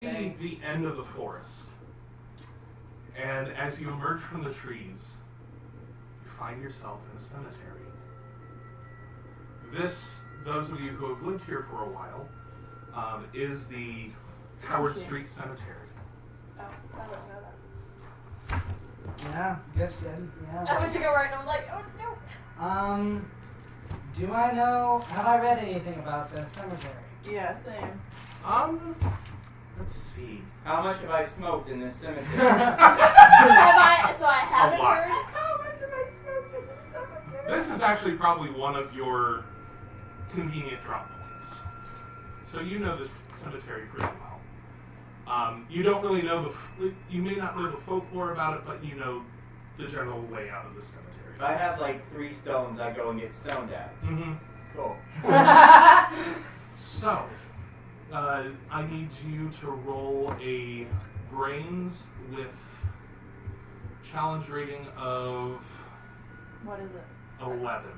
The end of the forest, and as you emerge from the trees, you find yourself in a cemetery. This, those of you who have lived here for a while, is the Howard Street Cemetery. Oh, I don't know that. Yeah, guess good. Yeah. I went to go right and I was like, oh no. Do I know? Have I read anything about the cemetery? Yeah, same. Let's see. How much have I smoked in this cemetery? So I haven't A lot. heard. How much have I smoked in this cemetery? This is actually probably one of your convenient drop points. So you know this cemetery pretty well. You don't really know you may not know the folklore about it, but you know the general layout of the cemetery. I have like 3 stones I go and get stoned at. Mm-hmm. Cool. So, I need you to roll a brains with challenge rating of What is it? 11.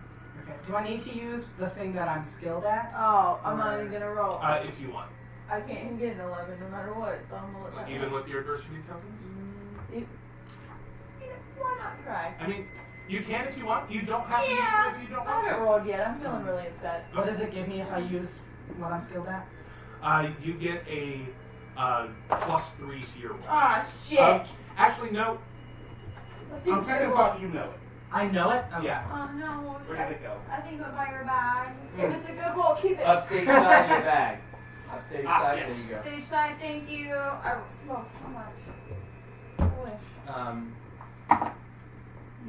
Okay. Do I need to use the thing that I'm skilled at? Oh, I'm not even gonna roll. If you want. I can't even get an 11 no matter what. So I'm gonna let that Even go. with your adversity tokens? Why not try? I mean, you can if you want. You don't have to use Yeah, it if you don't I want haven't to. rolled yet. I'm feeling really upset. What does it give me if I used what I'm skilled at? You get a +3 to your roll. Ah, shit. Actually, no. Let's see On what's second good. thought, you know it. I know it? Okay. Yeah. Oh no. Where did it go? I think it's by your bag. If it's a good roll, keep it. Upstage side of your bag. Upstage side, yes. there you go. Stage side, thank you. I smoked so much. I wish.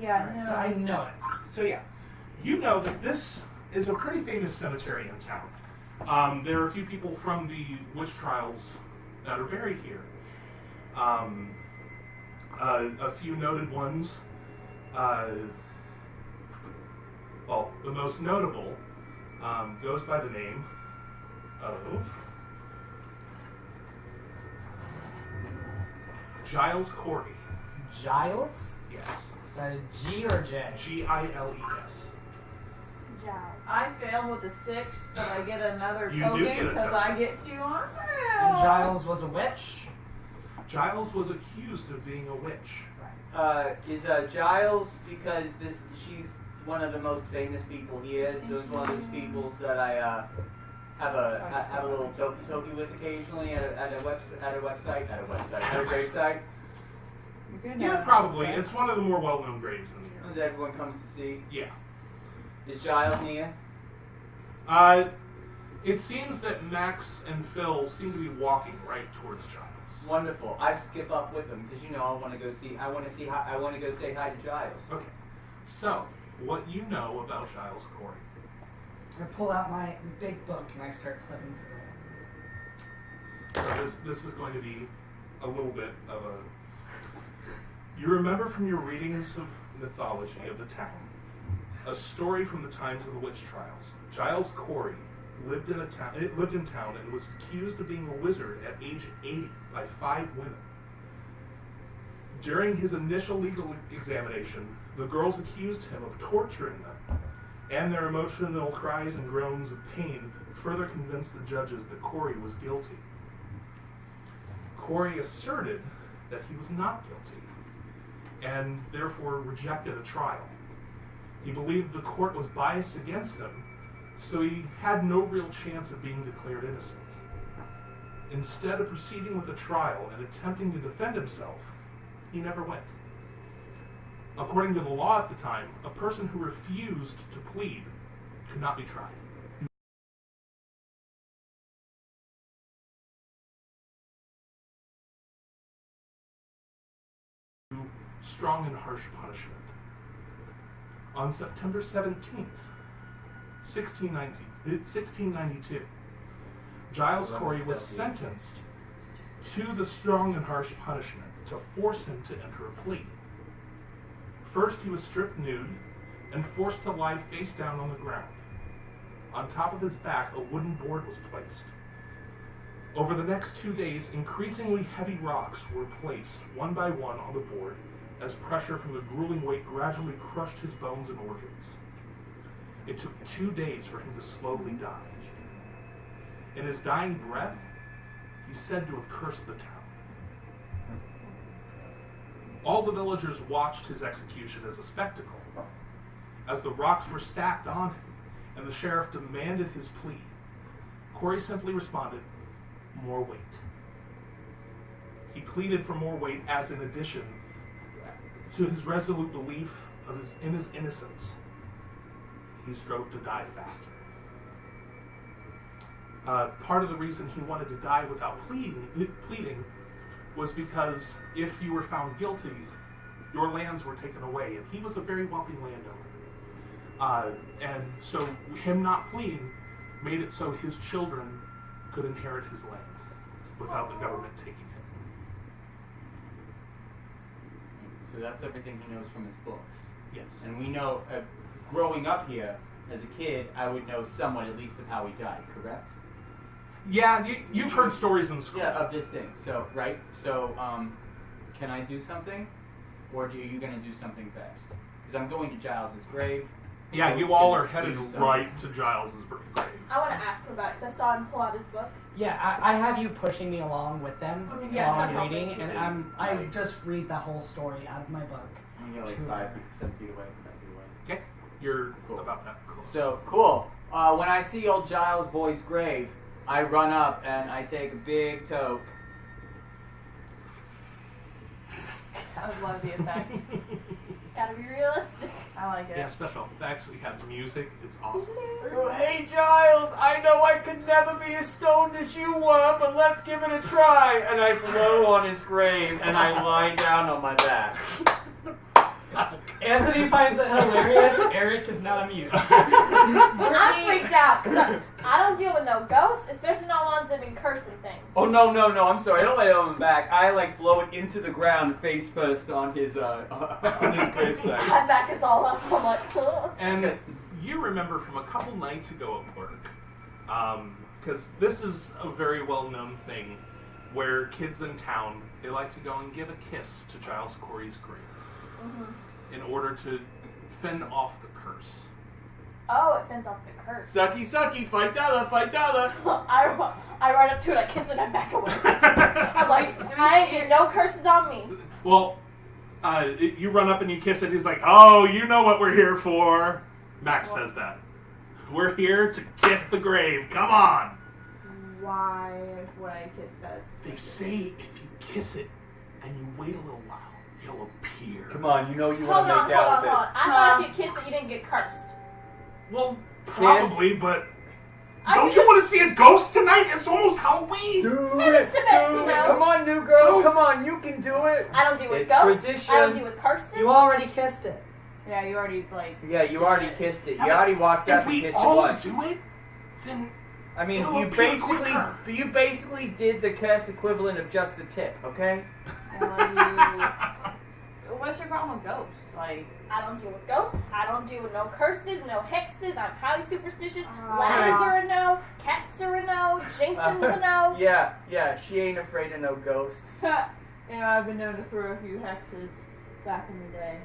Yeah, Alright, no. so I know it. So yeah, you know that this is a pretty famous cemetery in town. There are a few people from the witch trials that are buried here. A few noted ones. Well, the most notable goes by the name of Giles Corey. Giles? Yes. Is that a G or a J? Giles. I failed with a 6, but I get another You do token get a because token. I get 2 on And Giles was a witch? Giles was accused of being a witch. Is Giles, because she's one of the most famous people here, so it's one of those people that I have a little toky with occasionally at a gravesite Yeah, probably. It's one of the more well-known graves in the area. that everyone comes to see. Yeah. Is Giles near? It seems that Max and Phil seem to be walking right towards Giles. Wonderful. I skip up with them because I want to go say hi to Giles. Okay. So, what you know about Giles Corey? I pull out my big book and I start flipping through it. So this is going to be a little bit of a... You remember from your readings of mythology of the town, a story from the times of the witch trials. Giles Corey lived in town and was accused of being a wizard at age 80 by 5 women. During his initial legal examination, the girls accused him of torturing them, and their emotional cries and groans of pain further convinced the judges that Corey was guilty. Corey asserted that he was not guilty, and therefore rejected a trial. He believed the court was biased against him, so he had no real chance of being declared innocent. Instead of proceeding with the trial and attempting to defend himself, he never went. According to the law at the time, a person who refused to plead could not be tried. Strong and harsh punishment. On September 17th, 1692, Giles Corey was sentenced to the strong and harsh punishment to force him to enter a plea. First, he was stripped nude and forced to lie face down on the ground. On top of his back, a wooden board was placed. Over the next 2 days, increasingly heavy rocks were placed one by one on the board as pressure from the grueling weight gradually crushed his bones and organs. It took 2 days for him to slowly die. In his dying breath, he He's said to have cursed the town. All the villagers watched his execution as a spectacle. As the rocks were stacked on him and the sheriff demanded his plea, Corey simply responded, "More weight." He pleaded for more weight as, in addition to his resolute belief in his innocence, he strove to die faster. Part of the reason he wanted to die without pleading was because if you were found guilty, your lands were taken away, and he was a very wealthy landowner. And so him not pleading made it so his children could inherit his land without the government taking it. So that's everything he knows from his books. Yes. And we know, growing up here, as a kid, I would know somewhat at least of how he died, correct? Yeah, you've heard stories in school. Yeah, of this thing. So, right? So, can I do something? Or are you going to do something fast? Because I'm going to Giles's grave. Yeah, you all are headed right to Giles's grave. I want to ask him about it because I saw him pull out his book. Yeah, I have you pushing me along with them Yes, while I'm I'm reading, helping. and I just read the whole story out of my book. You get like 5 feet, 7 feet away. Okay, you're Cool. about that close. So, cool. When I see old Giles' boy's grave, I run up and I take a big toke. I love the effect. Gotta be realistic. I like it. Yeah, special effects. We have music. It's awesome. Hey Giles, I know I could never be as stoned as you were, but let's give it a try. And I blow on his grave and I lie down on my back. Anthony finds it hilarious. Eric is not amused. I'm freaked out because I don't deal with no ghosts, especially not ones that have been cursing things. Oh no, I'm sorry. I don't lay it on the back. I like blow it into the ground face first on his gravesite. My back is all up. I'm like, ugh. And you remember from a couple nights ago at work, because this is a very well-known thing, where kids in town, they like to go and give a kiss to Giles Corey's grave in order to fend off the curse. Oh, it fends off the curse. Sucky, fight dollar. I run up to it, I kiss it, and I back away. I'm like, I ain't getting no curses on me. Well, you run up and you kiss it, he's like, "Oh, you know what we're here for." Max says that. "We're here to kiss the grave. Come on." Why would I kiss that? They say if you kiss it and you wait a little while, he'll appear. Come on, you know you Hold want to on. make out with it. I thought if you kissed it, you didn't get cursed. Well, probably, but I don't just- you want to see a ghost tonight? It's almost Halloween. Do Maybe it's the best, you know. Come on, new girl. Come on, you can do it. I don't deal with It's ghosts. tradition. I don't deal with curses. You already kissed it. Yeah, you already like. Yeah, you already kissed it. You already walked If up and we kissed it all once. do it, then I mean, It'll you appear quicker. basically did the curse equivalent of just the tip, okay? What's your problem with ghosts? Like, I don't deal with ghosts. I don't deal with no curses, no hexes. I'm highly superstitious. Ah. Ladders are a no. Cats are a no. Jinxing's a no. Yeah, she ain't afraid of no ghosts. you know, I've been known to throw a few hexes back in the day.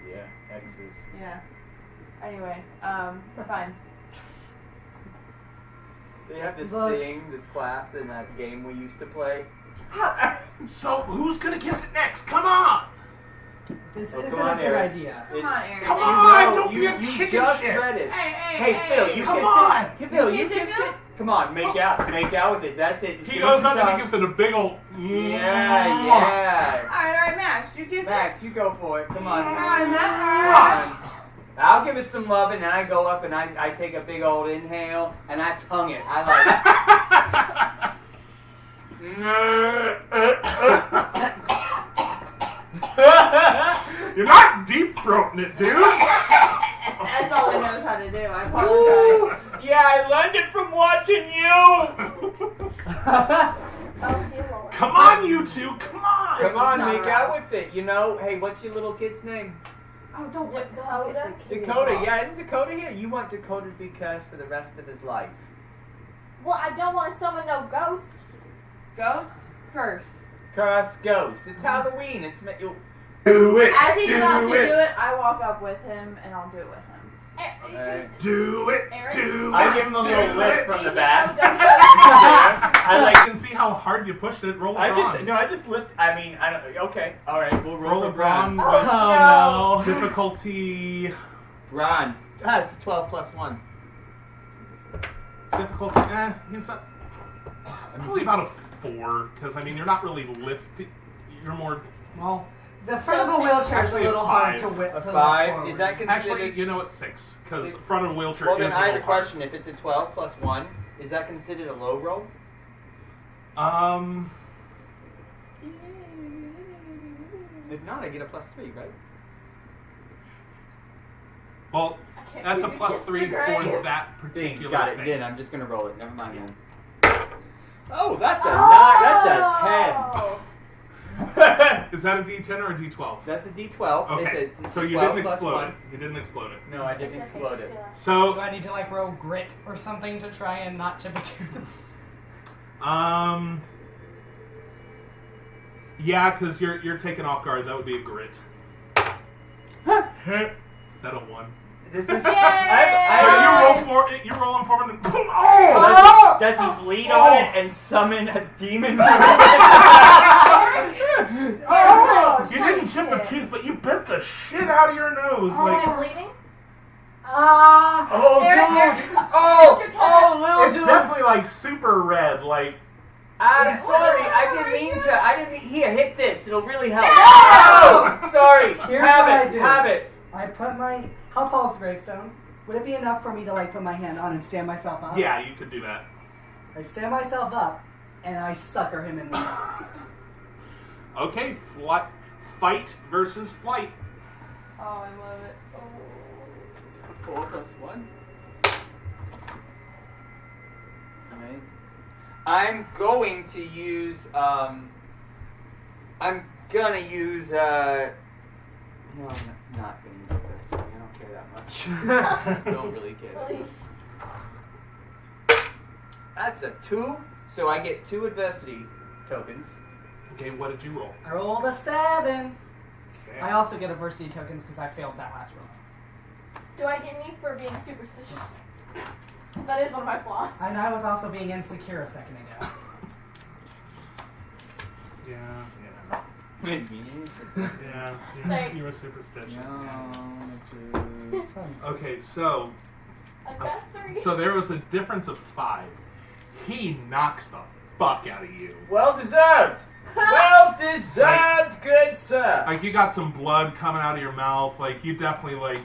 Yeah, exes. Yeah. Anyway, it's fine. They have this Look. thing, this class in that game we used to play. so who's gonna kiss it next? Come on! This Oh, come isn't on, a good Eric. idea. Come on, Eric. Come You on! know, Don't be a you chicken just shit. read it. Hey, Phil, you come kissed on. it. Hey, Phil, you You kissed kissed it it. Come on, make out with it. That's it. He Give goes us up a and he tongue. gives it a big ol'. Yeah. Alright, Max, you kiss it? Max, you go for it. Come on. Alright, Max. Come on. I'll give it some love, and then I go up and I take a big old inhale and I tongue it. I like. You're not deep throating it, dude. That's all he knows how to do. I apologize. Yeah, I learned it from watching you. Oh dear Lord. Come on, you two. Come on. Come on, not make out aroused. with it. You know, hey, what's your little kid's name? Oh, don't Dakota? Dakota. Yeah, isn't Dakota here? You want Dakota to be cursed for the rest of his life. Well, I don't want to summon no ghost. Ghost? Curse. Curse ghost. It's Halloween. It's you. Do it. As he's do about to it. do it, I walk up with him and I'll do it with him. Do it. Eric? Do it. I give him a little do lift it. from the Maybe back. I I I like. can see how hard you pushed it. Roll a I brawn. just lift. I mean, I don't. Okay, all right. We'll Roll for a brawn Braun. with Oh no. difficulty. Braun. It's a 12 plus 1. Difficulty. He's not. Probably about a 4, because I mean you're not really lifting. You're more. Well, The front of a wheelchair is a Actually, a little hard 5. to whip. A to lift 5? forward. Is that considered? actually, you know it's 6, because 6? front of a wheelchair Well, is then a I have a little hard. question. If it's a 12 plus 1, is that considered a low roll? If not, I get a plus 3, right? Well, I can't that's a believe you plus kissed 3 the grave. for that Ding, particular got it. thing. Then I'm just gonna roll it. Never mind then. Oh, that's a 9. That's a 10. Is that a D10 or a D12? That's a D12. Okay, It's so a you 12 didn't plus explode 1. it. You didn't explode it. No, I didn't It's okay, explode she's it. still alive. So, Do I need to like roll grit or something to try and not chip a tooth? yeah, because you're taken off guard. That would be a grit. Is that a 1? This is. So Yay! you roll him forward and boom! Does he bleed on it and summon a demon from it? Oh, You didn't chip a tooth, but you bent the shit out of your nose. Is Like, it bleeding? Oh, Eric, dude! Eric, Oh, what's your oh, little it's dude! definitely like super red. Like, I'm What sorry, is I that, didn't mean Richard? to. I didn't mean. Here, hit this. It'll really help. No! No! Sorry. Here's have what it. I do. Have it. I put my. How tall is the gravestone? Would it be enough for me to like put my hand on and stand myself up? yeah, you could do that. I stand myself up and I sucker him in the nose. Okay, fight versus flight. Oh, I love it. 4 plus 1. Alright. I'm going to use. I'm gonna use. No, I'm not gonna use this. I don't care that much. Don't really care. That much. Please. That's a 2, so I get 2 adversity tokens. Okay, what did you roll? I rolled a 7. Okay. I also get adversity tokens because I failed that last roll. Do I get me for being superstitious? That is one of my flaws. And I was also being insecure a second ago. Yeah. Thanks. You were superstitious. It's fun. Okay, so I got 3. so there was a difference of 5. He knocks the fuck out of you. Well deserved. Well deserved, good sir. Like, you got some blood coming out of your mouth. Like, you definitely like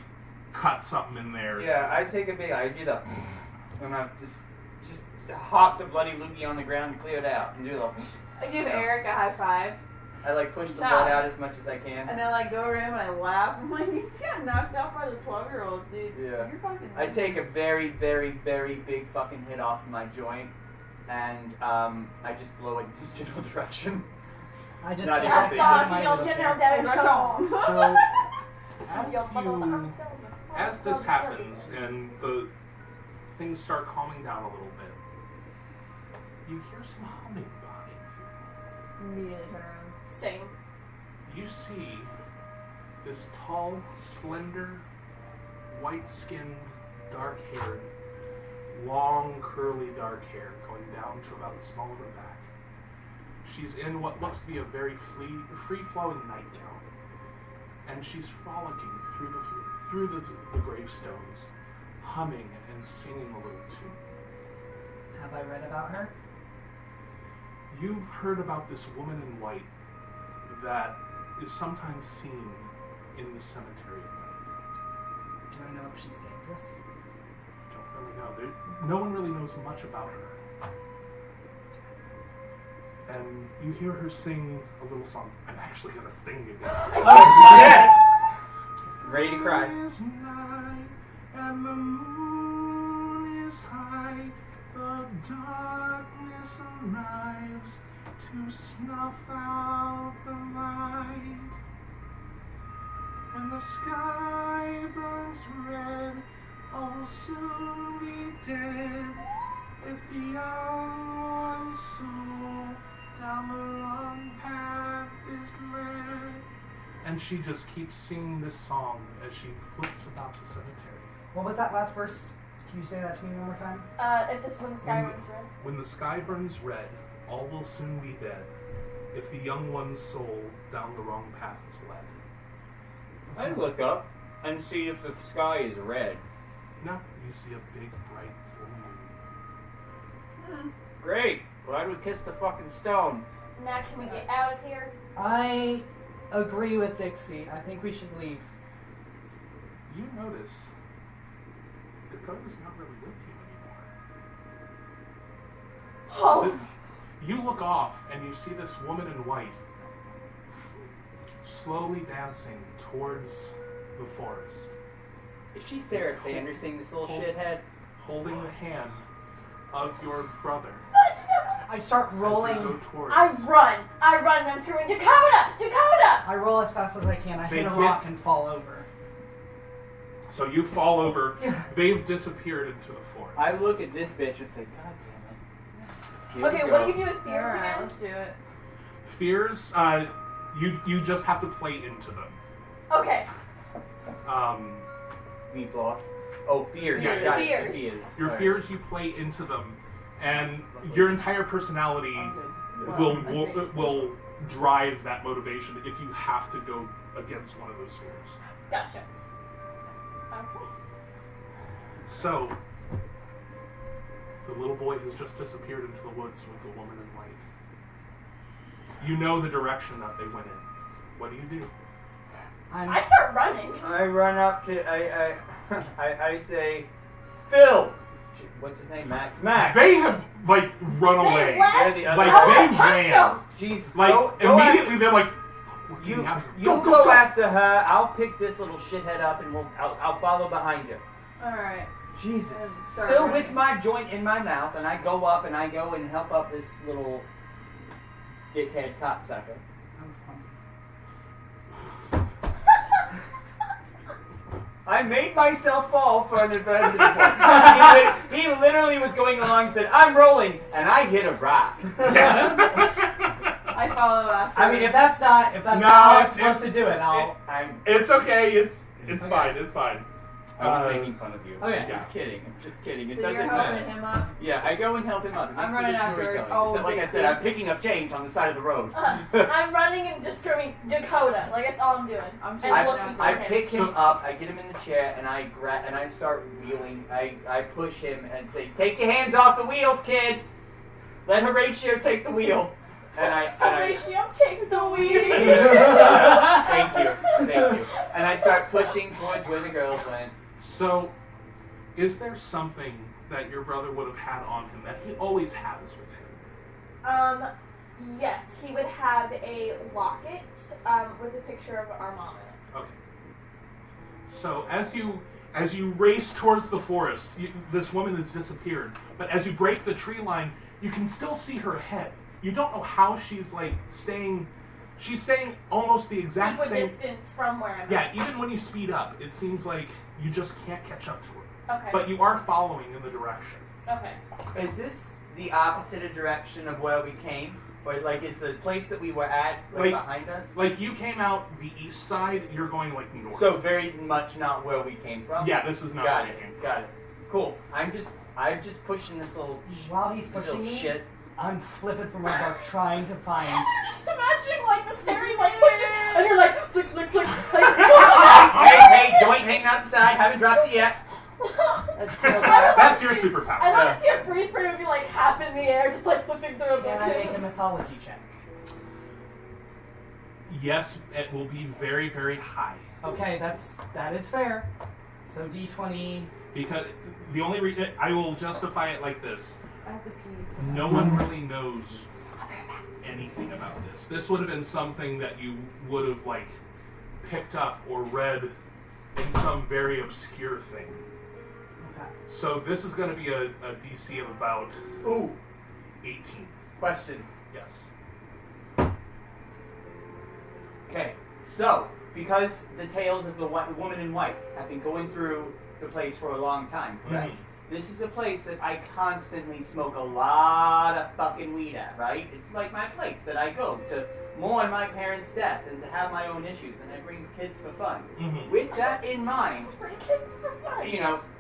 cut something in there. Yeah, I take a big. I do the. And I just hop the bloody loogie on the ground and clear it out and do the. I give Eric a high five, I like push the Stop. blood out as much as I can. and I like go around and I laugh. I'm like, you just got knocked out by the 12-year-old, dude. Yeah. You're fucking. I take a very, very, very big fucking hit off my joint, and I just blow it in his general direction. I just Not sucker even him big. in my your wheelchair. general direction. So Your mother's arm as still in the as front, this still happens dirty. and the things start calming down a little bit, you hear some humming behind you. Immediately turn around. Same. You see this tall, slender, white-skinned, dark-haired, long, curly dark hair going down to about the small of her back. She's in what looks to be a very free-flowing nightgown, and she's frolicking through the gravestones, humming and singing a little tune. Have I read about her? You've heard about this woman in white that is sometimes seen in the cemetery at night. Do I know if she's dangerous? I don't really know. No one really knows much about her. And you hear her sing a little song. I'm actually going to sing again. Oh shit! Ready to cry. Is night and the moon is high. The darkness arrives to snuff out the light. And the sky burns red, all will soon be dead. If the young one's soul down the wrong path is led. And she just keeps singing this song as she flits about the cemetery. What was that last verse? Can you say that to me one more time? If this one sky runs red. When the sky burns red, all will soon be dead. If the young one's soul down the wrong path is led. I look up and see if the sky is red. No, you see a big, bright, full moon. Great. Glad we kissed the fucking stone. Now can we get out of here? I agree with Dixie. I think we should leave. You notice Dakota's not really with you anymore. Oh, You look off and you see this woman in white slowly dancing towards the forest, Is she Sarah Sandersing, this little shithead? holding the hand of your brother. I start As you rolling. go towards. I run, and I'm screaming, Dakota! Dakota! I roll as fast as I can. I hit a They rock hit- and fall over. So you fall over. They've disappeared into the forest. I look at this bitch and say, God damn it. Here Okay, we what go. do you do with fears Alright, again? let's do it. Fears, you just have to play into them. Okay. We've lost. Oh, fear. Yeah, got fears. it. Fears. Your Alright. fears, you play into them, and your entire personality will drive that motivation if you have to go against one of those fears. Gotcha. Okay. So, the little boy has just disappeared into the woods with the woman in white. You know the direction that they went in. What do you do? I start running. I run up to, I say, Phil! What's his name? Max. Max! They have, like, run away. They left. They're the other Like, I they wanna punch ran. them. Jesus. Like, go immediately they're like, You go, go after her. I'll pick this little shithead up and I'll follow behind you. Alright. Jesus. Sorry. Still with my joint in my mouth, and I go up and I go and help up this little dickhead cocksucker. That was clumsy. I made myself fall for an adversity point. He literally was going along and said, I'm rolling, and I hit a rock. I follow after. I mean, if that's not No, how I'm it's- supposed to do it, I'll. It's okay. It's Okay. fine. It's fine. I was making fun of you. Okay. I'm just kidding. I'm just kidding. It So doesn't you're matter. helping him up? Yeah, I go and help him up. It I'm makes for running good after storytelling. old Except, like I said, Dixie. I'm picking up change on the side of the road. I'm running and just screaming, Dakota. Like, that's all I'm doing. I'm and chasing looking after for I him. pick him So- up, I get him in the chair, and I start wheeling. I push him and say, "Take your hands off the wheels, kid. Let Horatio take the wheel." And I Horatio, take the wheel. thank you. And I start pushing towards where the girls went. So, is there something that your brother would have had on him that he always has with him? Yes, he would have a locket with a picture of our mom in it. Okay. So as you race towards the forest, this woman has disappeared. But as you break the tree line, you can still see her head. You don't know how she's like staying. She's staying almost the exact same. Equidistance from where I'm at. Yeah, even when you speed up, it seems like you just can't catch up to her. Okay. But you are following in the direction. Okay. Is this the opposite direction of where we came? Or like is the place that we were at Like- behind us? Like you came out the east side, you're going like north. So very much not where we came from? yeah, this is not Got where it. you came from. Got it. Cool. I'm just pushing this little While he's this little pushing me, shit. I'm flipping through my book trying to find. I'm just imagining like this hairy like pushing, and you're like flick flick flick. Hey, joint hanging out the side, haven't dropped it yet. That's still That's your superpower. I'd like to see a freeze frame would be like half in the air, just like flipping through a Can I make a book. mythology check? Yes, it will be very, very high. Okay, that is fair. So D20. Because the only reason I will justify it like this: I have the keys. no one really knows anything about this. This would have been something that you would have like picked up or read in some very obscure thing. Okay. So this is going to be a DC of about Ooh, 18. question. Yes. Okay, so because the tales of the woman in white have been going through the place for a long time, correct? This is a place that I constantly smoke a lot of fucking weed at, right? It's like my place that I go to mourn my parents' death and to have my own issues, and I bring kids for fun. Mhm. With that in mind,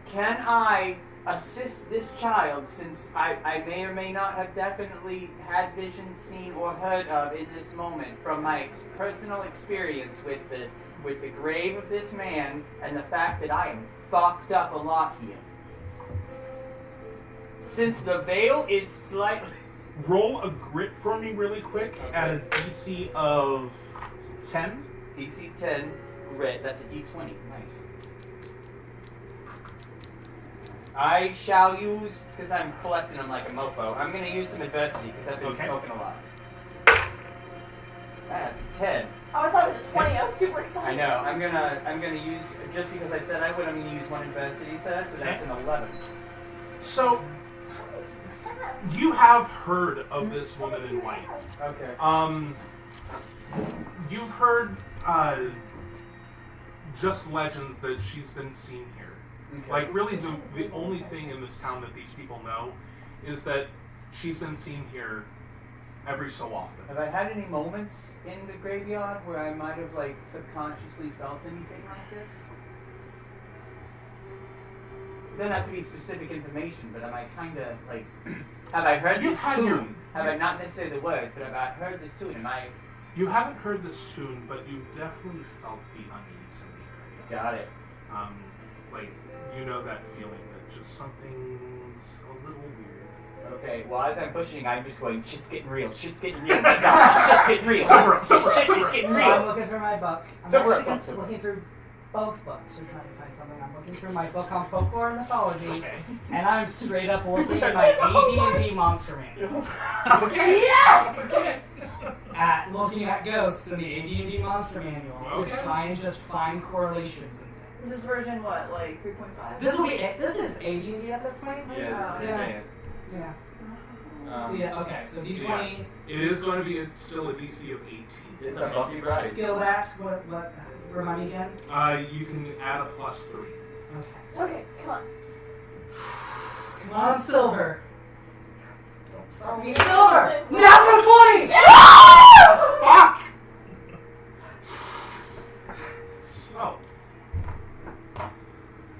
can I assist this child, since I may or may not have definitely had visions seen or heard of in this moment from my personal experience with the grave of this man and the fact that I am fucked up a lot here. Since the veil is slightly... Roll a grit for me really quick at a DC of 10. DC 10, grit, that's a D20, nice. I shall use, because I'm collecting them like a mofo, I'm going to use some adversity because I've been smoking a lot. That's a 10. Oh, I thought it was a 20. I was super excited. I know. I'm gonna use, just because I said I would, I'm gonna use one adversity, so that's an 11. So, you have heard of this woman in white. Okay. You've heard just legends that she's been seen here. Okay. Like, really, the only thing in this town that these people know is that she's been seen here every so often. Have I had any moments in the graveyard where I might have, like, subconsciously felt anything like this? It doesn't have to be specific information, but am I kind of, like, have I heard this tune? Have I not necessarily the words, but have I heard this tune? Am I... You haven't heard this tune, but you definitely felt the unease in the area. Got it. Like, you know that feeling that just something's a little weird. Okay, well, as I'm pushing, I'm just going, shit's getting real, shit's getting real, my God, shit's getting real, shit's getting So I'm real. looking through my book. I'm actually looking through both books. We're trying to find something. I'm looking through my book on folklore and mythology, and I'm straight up looking at my AD&D monster manual. Okay. Yes! Looking at ghosts in the AD&D monster manual to try and just find correlations in This is version what, like 3.5? This will be it. This is AD&D at this point. Yes, Yeah. Yeah. So yeah. Okay. So D20. Yeah. It is going to be still a DC of 18. It's a bumpy ride. Skill that. What? Remind me again. You can add a +3. Okay. Okay, come on. Come on, Silver. Throw me Silver. something. Natural 20. Fuck! So,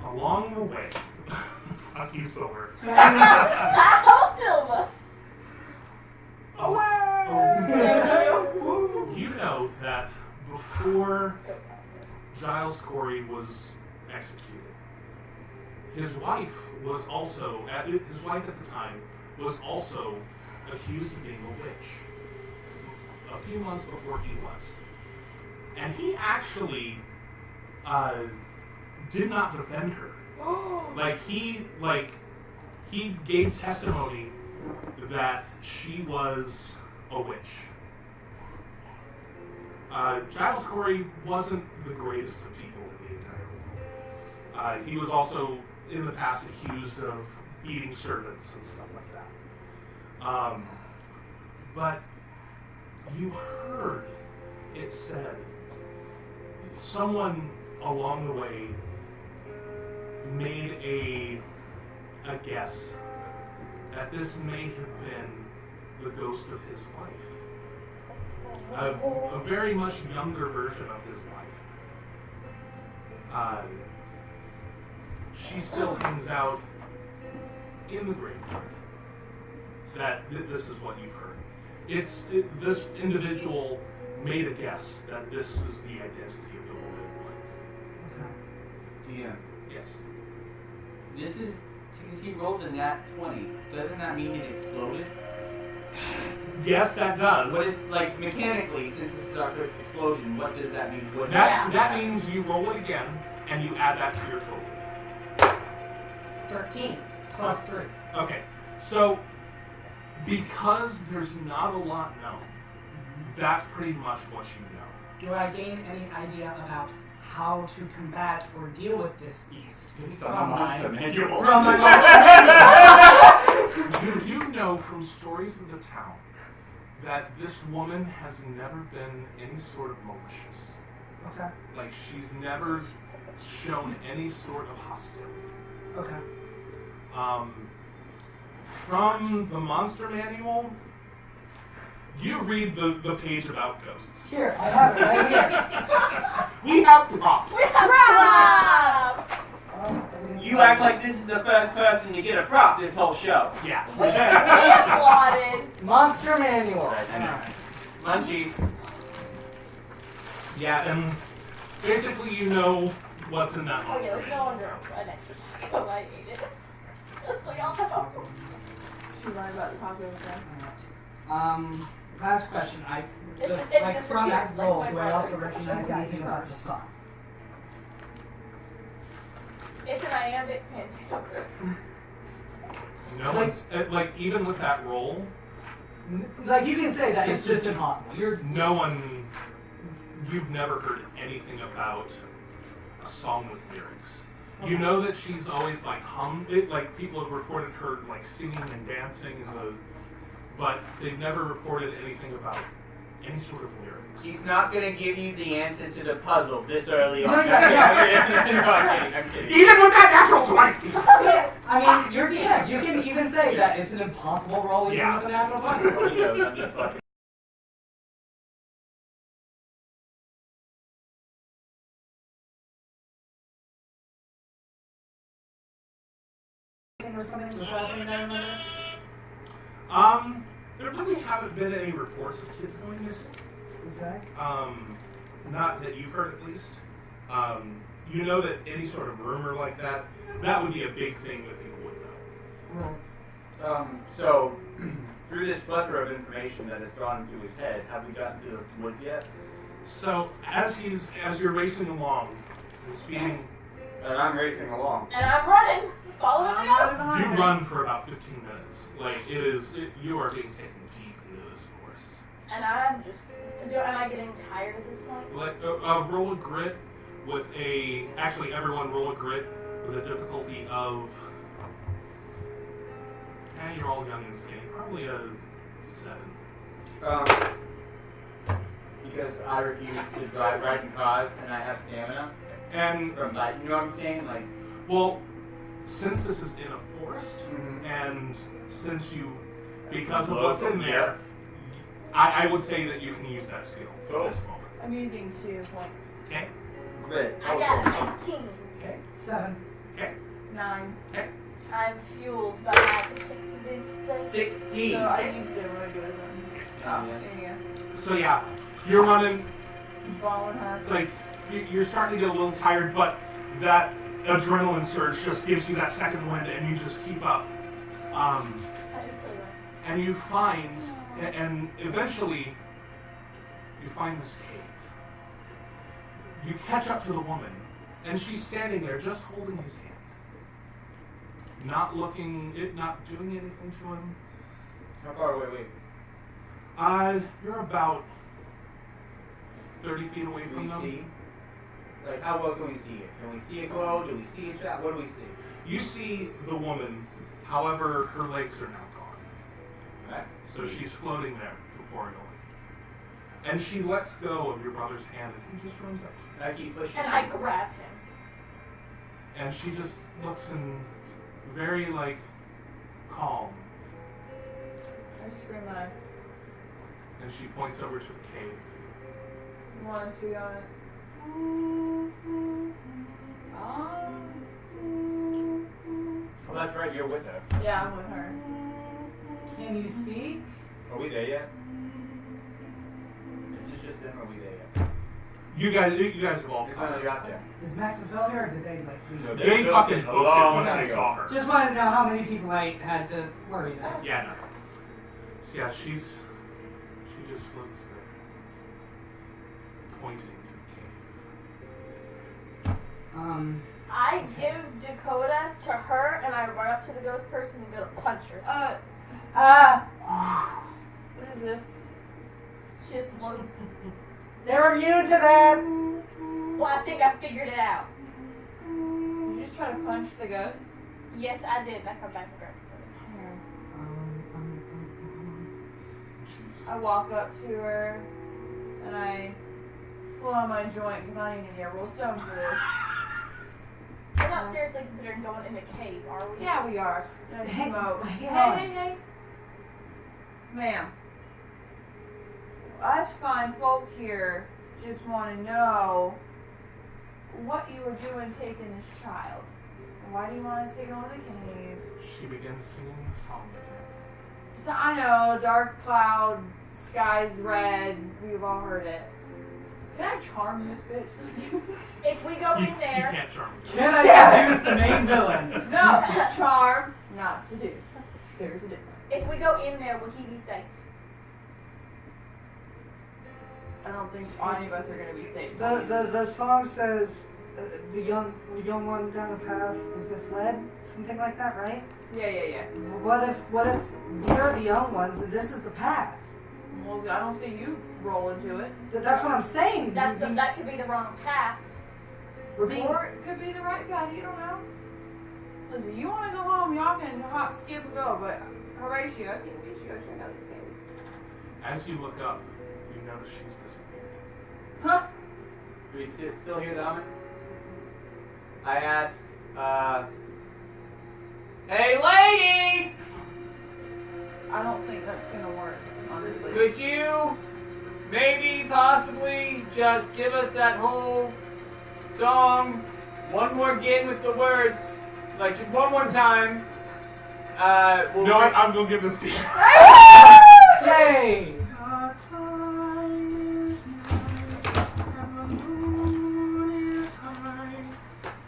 along the way, fuck you, Silver. How Silva? You know that before Giles Corey was executed, his wife was also, his wife at the time, was also accused of being a witch a few months before he was. And he actually did not defend her. He gave testimony that she was a witch. Giles Corey wasn't the greatest of people in the entire world. He was also, in the past, accused of beating servants and stuff like that. But you heard it said, someone along the way made a guess that this may have been the ghost of his wife. A very much younger version of his wife. She still hangs out in the graveyard. This is what you've heard. This individual made a guess that this was the identity of the woman in white. Yeah. Yes. This is because he rolled a nat 20. Doesn't that mean it exploded? Yes, that does. What is, like, mechanically, since this is our first explosion, what does that mean? What That means you roll it again, and you add that to your total. 13 plus 3. Okay, so because there's not a lot known, that's pretty much what you know. Do I gain any idea about how to combat or deal with this beast? From my You do know from stories of the town that this woman has never been any sort of malicious. Okay. Like, she's never shown any sort of hostility. Okay. From the monster manual, You read the page about ghosts. Here, I have it right here. We have props. Props! You act like this is the first person to get a prop this whole show. Yeah. We applauded. Monster manual. Munchies. Yeah, and basically you know what's in that Okay, monster. let's go under an extra taco. I ate it. Just so y'all know. She lied about the taco again. Last question. It's Like from that disappeared, role, like do my I also brother. recognize anything about the song? It's an iambic pentameter. No one's like even with that role, Like you can say that it's just impossible. no one. You've never heard anything about a song with lyrics. You know that she's always like like people have reported her like singing and dancing but they've never reported anything about any sort of lyrics. He's not gonna give you the answer to the puzzle this early on. No, I'm kidding. Even with that natural 20! I mean, you're DM. You can even say that it's an impossible role even with a natural 20. Oh, he knows, I'm just fucking. There really haven't been any reports of kids going missing. Okay. Not that you've heard at least. You know that any sort of rumor like that would be a big thing that people would know. So, through this plethora of information that has gone through his head, have we gotten to the woods yet? So as you're racing along, and speeding, And I'm racing along. And I'm running. Following us. you run for about 15 minutes. Like you are being taken deep into this forest. And I'm just. Am I getting tired at this point? Like roll a grit with actually everyone roll a grit with a difficulty of. You're all young and skinny. Probably a 7. Because I refuse to drive riding cars and I have stamina. And From that, you know what I'm saying? Like, well, since this is in a forest, Mhm. and since because of what's in there, I would say that you can use that skill Cool. at this moment. I'm using 2 points. Okay. grit. I got a 19. Okay. 7. Okay. 9. Okay. I'm fueled by my protected instinct. 16. So I used it regular one. Oh, There you So yeah, you're running. go. Following her. It's like you're starting to get a little tired, but that adrenaline surge just gives you that second wind, and you just keep up. I didn't tell you that. And you find, and eventually, you find this cave. You catch up to the woman, and she's standing there just holding his hand. Not doing anything to him. How far away? You're about 30 feet away Do from we them. see? Like, how well can we see it? Can we see it glow? Do we see it chat? What do we see? You see the woman, however, her legs are now gone. Alright. So she's floating there corporeally. And she lets go of your brother's hand, and he just runs up to I keep pushing. And I grab him. you. And she just looks in very, calm. I scream at And she points over to the cave. you. Want to see on it? Oh, that's right. You're with her. Yeah, I'm with her. Can you speak? Are we there yet? This is just them. Are we there yet? You guys have all We come. finally got there. Is Max Mafel here, or did they leave? No, They fucking booked it long once time they ago. saw her. Just wanted to know how many people I had to worry about. Yeah, no. So yeah, she just floats there, pointing to the cave. I give Dakota to her, and I run up to the ghost person and go to punch her. What is this? She just floats. They're immune to that! Well, I think I figured it out. You just try to punch the ghost? Yes, I did. I come back and grab her. She's I walk up to her and I pull on my joint because I need to get real stoned for this. We're not seriously considering going in the cave, are we? Yeah, we are. I Hey, smoke. hey, Hey, hey, hey. Ma'am. us fine folk here just want to know what you were doing taking this child. Why do you want us to go to the cave? She begins singing the song again. So I know, dark cloud, sky's red. We've all heard it. Can I charm this bitch? If we go You in there, can't charm her. Can I seduce the main villain? No, charm, not seduce. There's a difference. if we go in there, will he be safe? I don't think any of us are going to be safe. The song says the young one down the path is misled, something like that, right? Yeah. What if you're the young ones and this is the path? Well, I don't see you roll into it. That's what I'm saying. That could be the wrong path. We're being. Or it could be the right path, you don't know. Listen, you want to go home, y'all can hop, skip, and go, but Horatio, I think we should go check out this cave. As you look up, you notice she's disappeared. Huh? Do we still hear the humming? I ask, hey lady! I don't think that's going to work, honestly. Could you maybe, possibly, just give us that whole song one more again with the words? Like, just one more time. No, I'm gonna give this to you. Yay! The time is young, and the moon is high.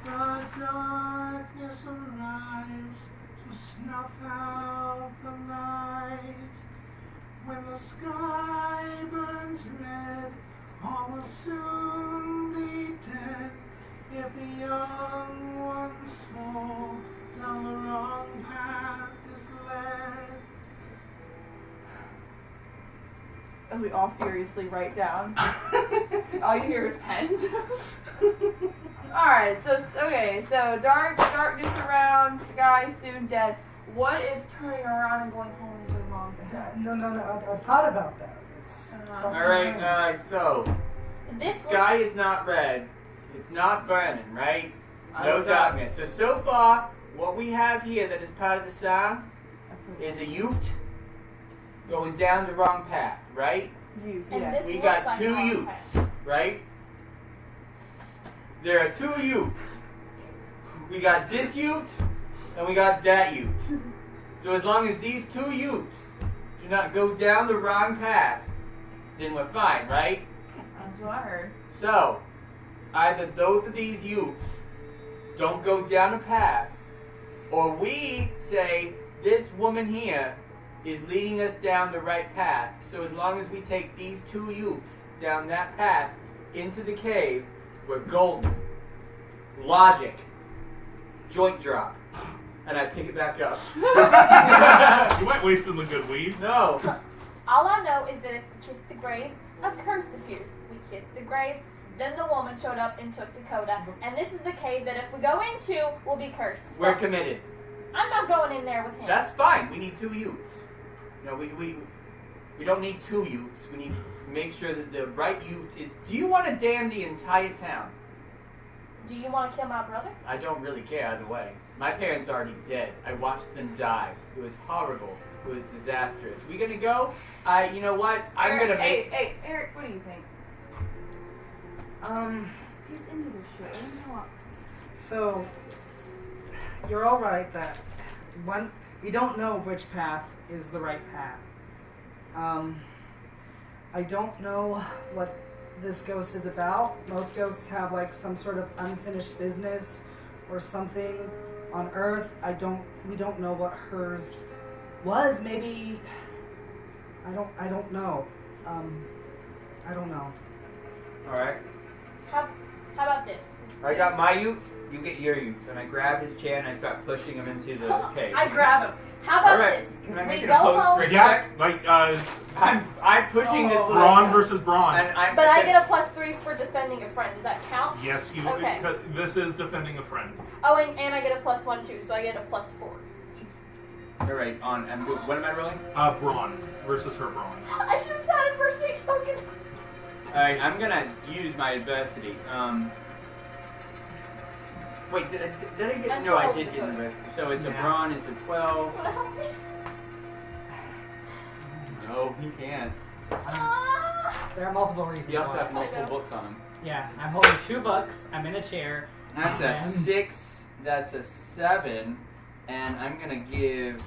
The darkness arrives to snuff out the light. When the sky burns red, all will soon be dead. If a young one's soul down the wrong path is led. As we all furiously write down. All you hear is pens. Alright, so darkness around, sky soon dead. What if turning around and going home is the wrong path? No, I thought about that. It's Alright, so, This sky is not red. It's not burning, right? I No don't darkness. So far, what we have here that is part of the song is a ute going down the wrong path, right? You, And yeah. this We looks got like two the wrong utes, path. right? There are two utes. We got this ute and we got that ute. So as long as these two utes do not go down the wrong path, then we're fine, right? That's what I heard. So, either both of these utes don't go down a path, or we say this woman here is leading us down the right path. So as long as we take these two utes down that path into the cave, we're golden. Logic. Joint drop. And I pick it back up. You might waste the good weed. No. All I know is that if we kiss the grave, a curse appears. We kissed the grave, then the woman showed up and took Dakota. And this is the cave that if we go into, we'll be cursed. So We're committed. I'm not going in there with him. That's fine. We need two utes. No, we don't need two utes. We need to make sure that the right ute is... Do you want to damn the entire town? Do you want to kill my brother? I don't really care either way. My parents are already dead. I watched them die. It was horrible. It was disastrous. We gonna go? You know what? I'm Eric, gonna make... Hey, Eric, what do you think? He's into this shit. What do you want? So, you're all right that we don't know which path is the right path. I don't know what this ghost is about. Most ghosts have like some sort of unfinished business or something on Earth. We don't know what hers was. Maybe I don't know. I don't know. Alright. How about this? I got my ute, you get your ute. And I grab his chair and I start pushing him into the cave. I grab him. How about Alright, this? can I We make it go a post home, straight Yeah, check? like I'm pushing this little... brawn versus brawn. And I'm but I get a +3 for defending a friend. Does that count? Yes, you. Okay. This is defending a friend. Oh, and I get a +1 too, so I get a +4. Alright, what am I rolling? Brawn versus her brawn. I should have had first aid tokens. Alright, I'm gonna use my adversity. Wait, did I get... That's No, I all did the get an good. adversity. So it's a Yeah. brawn, it's a 12. No, he can't. There are multiple reasons You also why. have multiple books on him. Yeah, I'm holding 2 books. I'm in a chair. That's a and 6. That's a 7. And I'm gonna give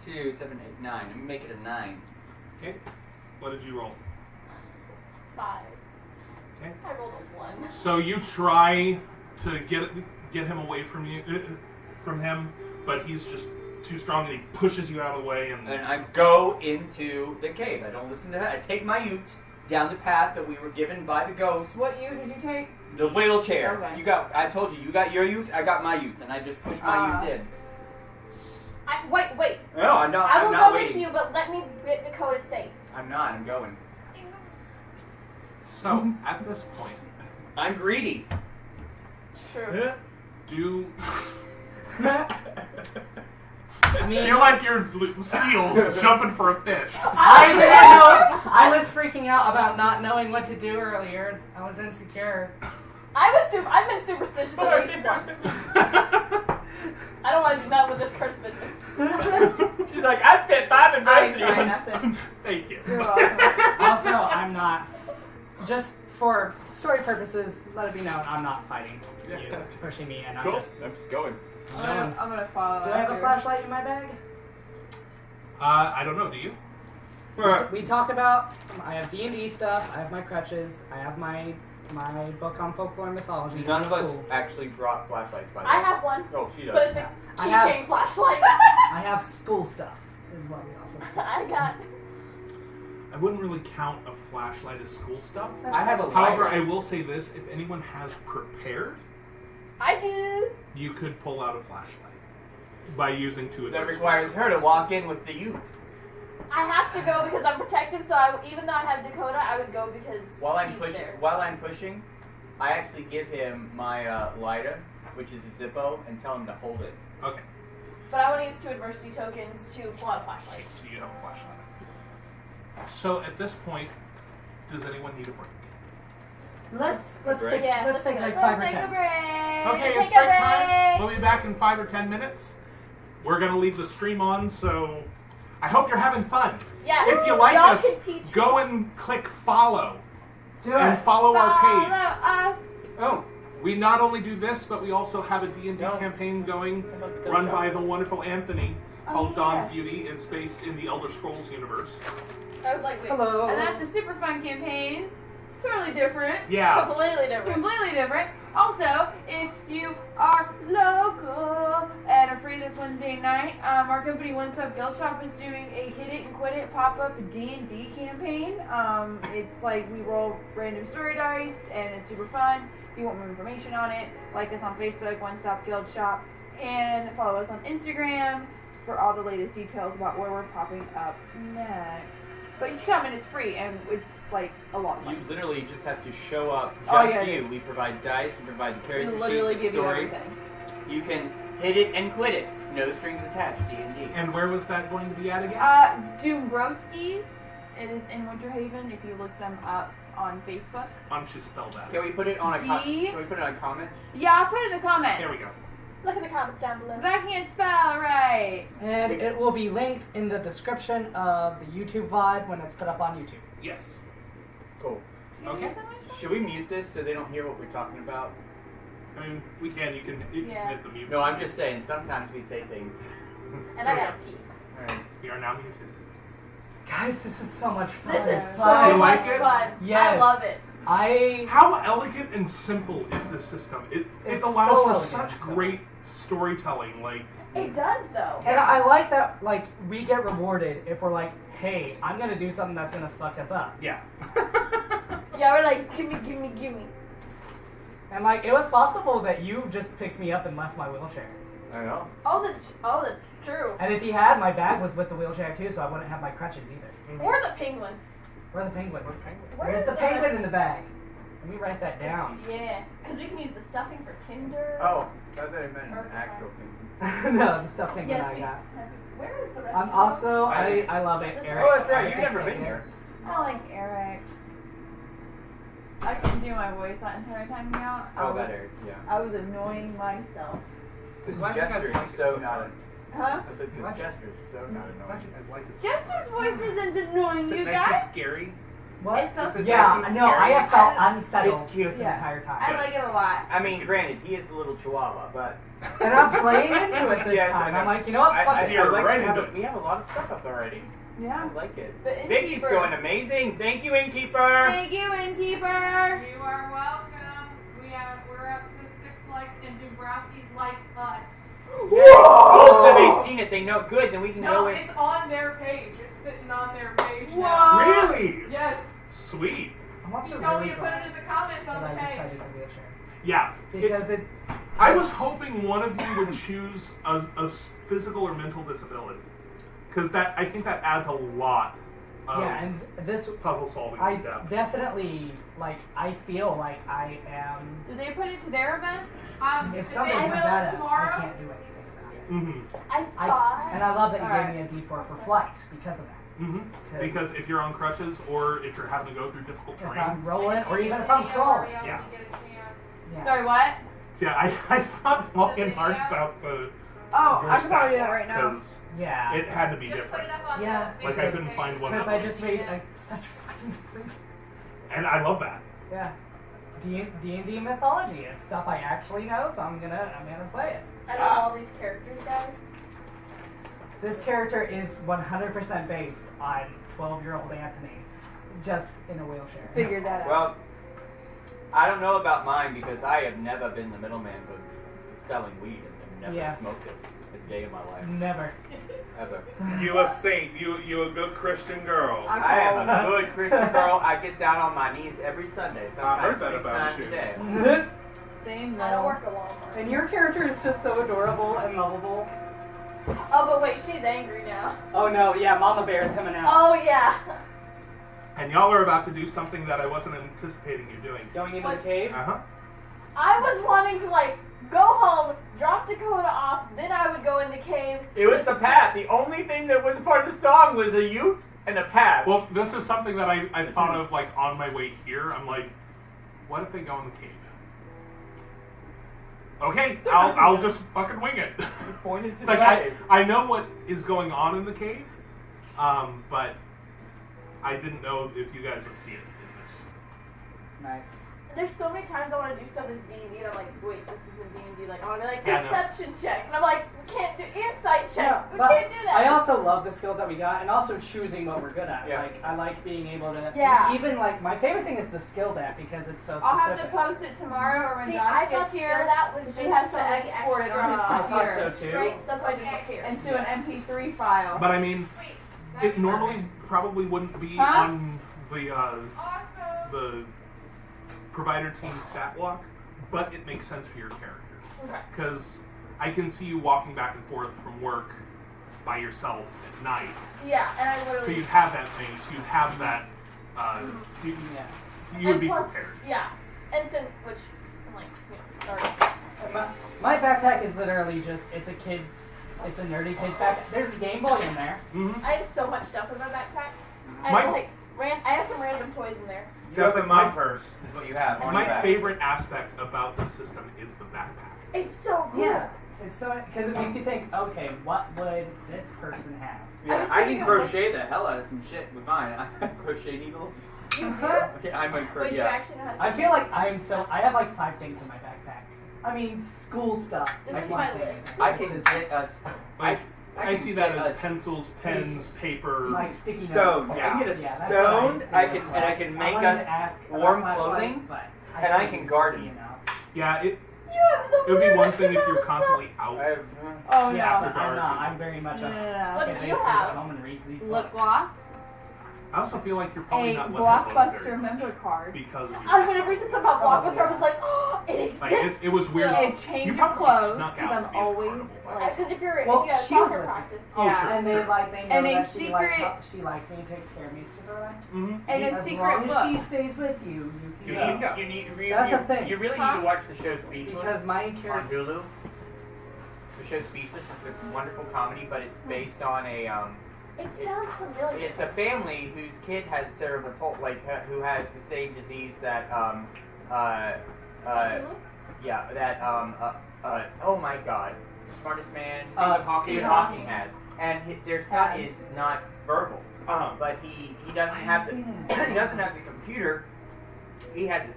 2, 7, 8, 9. I'm gonna make it a 9. Okay. What did you roll? 5. Okay. I rolled a 1. So you try to get him away from him, but he's just too strong, and he pushes you out of the way. And I go into the cave. I don't listen to her. I take my ute down the path that we were given by the ghost. What ute did you take? The wheelchair. Okay. I told you got your ute, I got my ute, and I just push my ute in. Wait. No, I'm not. I will I'm not go waiting. with you, but let me get Dakota safe. I'm not. I'm going. so at this point, I'm greedy. True. do I mean, you're like your seals jumping for a fish. I didn't know. I was freaking out about not knowing what to do earlier. I was insecure. I've been superstitious at least once. I don't want to do nothing with this cursed business. She's like, I spent 5 in I varsity. try nothing. Thank you. You're welcome. Also, I'm not. Just for story purposes, let it be known I'm not fighting you, pushing me, and I'm Cool. just. I'm just going. I'm gonna follow. Do I have a after. flashlight in my bag? I don't know. Do you? We talked about. I have D&D stuff. I have my crutches. I have my book on folklore and mythology. None It's of us cool. actually brought flashlights, by the way. I have one, Oh, she does. but it's a I have- keychain flashlight. I have school stuff, is what we also said. I got. I wouldn't really count a flashlight as school stuff. I have a However, lighter. I will say this: if anyone has prepared, I do. you could pull out a flashlight by using 2 of That those. requires her to walk in with the ute. I have to go because I'm protective. So even though I have Dakota, I would go because While I'm he's pushing, I actually give him my lighter, which is a Zippo, and tell him to hold it. Okay, But I want to use 2 adversity tokens to pull out a flashlight. so you have a flashlight. So at this point, does anyone need a break? Let's Break? take Yeah, let's take like Let's 5 or take a 10. break. Okay, Take it's a break time. break. We'll be back in 5 or 10 minutes. We're gonna leave the stream on, so I hope you're having fun. Yeah. If you like y'all us, can peach go and click follow Do and it. follow our page. Follow us. Oh, We not only do this, but we also have a D&D No. campaign going, how about the run goat by job? the wonderful Anthony, called yeah. Dawn's Beauty. It's based in the Elder Scrolls universe. I was like, wait. Hello. And that's a super fun campaign. Totally different. Yeah. Completely different. Completely different. Also, if you are local and are free this Wednesday night, our company One Stop Guild Shop is doing a Hit It and Quit It pop-up D&D campaign. It's like we roll random story dice, and it's super fun. If you want more information on it, like us on Facebook, One Stop Guild Shop, and follow us on Instagram for all the latest details about where we're popping up next. But you should come and it's free, and it's like a lot of You fun. literally just have to show up. Just Oh, yeah, you. dude. We provide dice. We provide the character We sheet, literally the give you story. everything. You can hit it and quit it. No strings attached. D&D. And where was that going to be at again? Doombrowskis. It is in Winter Haven. If you look them up on Facebook. Why don't you spell that? Can we put it on D- Can we put it on comments? Yeah, I'll put it in the comments. There we go. Look in the comments down below. 'Cause I can't spell right. And it will be linked in the description of the YouTube VOD when it's put up on YouTube. Yes. Cool. Okay. Should we mute this so they don't hear what we're talking about? I mean, we can. You can Yeah. hit the mute. No, I'm just saying. Sometimes we say things. And I gotta pee. All right. We are now muted. Guys, this is so much fun. This is You so like much it? fun. Yes. I love it. How elegant and simple is this system? It It's allows so for elegant such and simple. great storytelling. Like, It does though. And I like that, like, we get rewarded if we're like, hey, I'm gonna do something that's gonna fuck us up. yeah. Yeah, we're like, gimme, gimme, gimme. And, like, it was possible that you just picked me up and left my wheelchair. I know. Oh, the true. And if you had, my bag was with the wheelchair too, so I wouldn't have my crutches either. Or the penguin. Where's the penguin? Where Where's is the the penguin rest? in the bag? Let me write that down. Yeah, because we can use the stuffing for Tinder. Oh, I thought I meant an actual thing. No, the stuffed penguin Yes, I we got. Where is the rest? I'm also, I- I love it. Oh, Eric. Oh, that's right. Eric You've is never so been good. here. I like Eric. I couldn't do my voice that entire time now. Oh, that Eric. Yeah. I was annoying myself. Because Glad you guys Jester like is it so so not. far. Huh? I said because Jester is so not Glad annoying. you guys like it. Jester's voice isn't annoying, Is it you nice guys. and scary? What? It's supposed to be Yeah, scary. no, I have felt I- unsettled It's cute. the entire time. I like it a lot. I mean, granted, he is a little chihuahua, but And I'm playing into it this Yes, I time. know. I'm like, you know what? Fuck I it. steer like right to have into we have a lot of stuff up already. Yeah. I like it. The Vicky's innkeeper. going amazing. Thank you, innkeeper. Thank you, innkeeper. You are welcome. We're up to 6 likes, and Dombrowski's liked us. Oh, so they've seen it. They know. Good. Then we can No, go in. it's on their page. It's sitting on their page Whoa. now. Really? Yes. Sweet. I'm also He told really me to put it glad as a comment that on I the page. decided to reassure. Yeah. Because it I was hoping one of you would choose a physical or mental disability, because I think that adds a lot of yeah, and this puzzle solving I depth. definitely I feel like I am. Did they put it to their event? If They something will comes at us, tomorrow. I can't do anything about it. Mm-hmm. I thought. And I love that you Alright. gave me a D4 for flight because of that. Mm-hmm. Because if you're on crutches or if you're having to go through difficult If terrain, I'm rolling, or even if I'm crawling. Yeah. Yeah. Sorry, what? yeah, I thought long and hard video? about the Oh, your I could probably do stat that right now. because Yeah. it had to be Just put different, it up on Yeah. the Like, I Facebook couldn't page. find one Because that I was- just made such fucking freak. and I love that. Yeah. D&D mythology. It's stuff I actually know, so I'm gonna play it. I love all these characters, guys. This character is 100% based on 12-year-old Anthony, just in a wheelchair. Figured that out. Well, I don't know about mine because I have never been the middleman for selling weed and never Yeah. smoked it a day in my life. Never. Ever. You a saint. You a good Christian girl. I am a good Christian girl. I get down on my knees every Sunday, I heard sometimes that 6 about times you. a day. Same I don't though. work at Walmart. And your character is just so adorable and lovable. Oh, but wait, she's angry now. Oh no, yeah, Mama Bear's coming out. Oh yeah. And y'all are about to do something that I wasn't anticipating you doing. Going into the cave? Uh-huh. I was wanting to like go home, drop Dakota off, then I would go in the cave. It was the path. The only thing that was part of the song was a youth and a path. Well, this is something that I thought of, like, on my way here. I'm like, what if they go in the cave? Okay, I'll just fucking wing it. You pointed to It's the like, cave. I know what is going on in the cave, but I didn't know if you guys would see it in this. Nice. There's so many times I want to do stuff in D&D and I'm like, wait, this isn't D&D. Like, I want to be like, Yeah, I know. perception check. And I'm like, we can't do insight check. Yeah, we but can't do that. I also love the skills that we got, and also choosing what we're good at. Yeah. Like, I like being able to. Yeah. Even like my favorite thing is the skill dat because it's so specific. I'll have to post it tomorrow or when See, Josh I gets thought here. that was She just has to so export it on his I thought so computer too. straight stuff I did up here. into an MP3 file. But I mean, Wait, it normally probably wouldn't be Huh? on the Awesome. the provider team stat block, but it makes sense for your character. Okay. Because I can see you walking back and forth from work by yourself at night. Yeah, and I So literally. you'd have that thing, so you'd have that, you, Yeah. you would and be plus, prepared. Yeah, and since which I'm like, starting. My backpack is literally just it's a nerdy kid's backpack. There's a Game Boy in there. Mm-hmm. I have so much stuff in my backpack. I My- have I have some random toys in there. That's like my purse is what you have. on your My back. favorite aspect about the system is the backpack. It's so cool. Yeah. It's so because it makes you think. Okay, what would this person have? Yeah, was I can thinking of crochet the hell out of some shit with mine. I have crochet needles. You do? Okay, I'm a Wait, you yeah. actually know how to I do feel like I have like 5 things in my backpack. I mean, school stuff. This like is one my thing. list. I can get us. Like, I can see that get as us pencils, pens, paper. Like sticky Stone. notes. I can get a Yeah, that's stone. what I think can as and I well. can I make wanted us to ask about warm flashlight, clothing, but and I can garden. You know. Yeah, it You have the would be one weirdest thing if amount you're of stuff. constantly out. I have, Oh no. Yeah, After but I'm dark. not. I'm very much No, a. no, no. What Okay, do you this have? Woman reads these Lip books. gloss. I also feel like you're probably A not left alone Blockbuster very much member card. because of your I whenever he said something about Oh, Blockbuster, I yeah. was like, oh, it exists. Like, it was weird. A You change of probably clothes snuck because out I'm to be a always carnival. like. Because if you Well, have she was soccer with me. practice. Oh, Yeah. true, And they true. like they know And a that she like secret- she likes me and takes care of me. So they're like, Mm-hmm. And a as secret long book. as she stays with you, you can. Yeah. you need. That's a thing. You really Huh? need to watch the show Speechless Because my on character. Hulu. The show Speechless is a wonderful comedy, but it's based on a It sounds familiar. It's a family whose kid has cerebral who has the same disease that Mhm. yeah, that oh my god, the smartest man, Stephen Stephen Hawking has, and their son is not verbal. But he doesn't have the he doesn't have the computer. He has a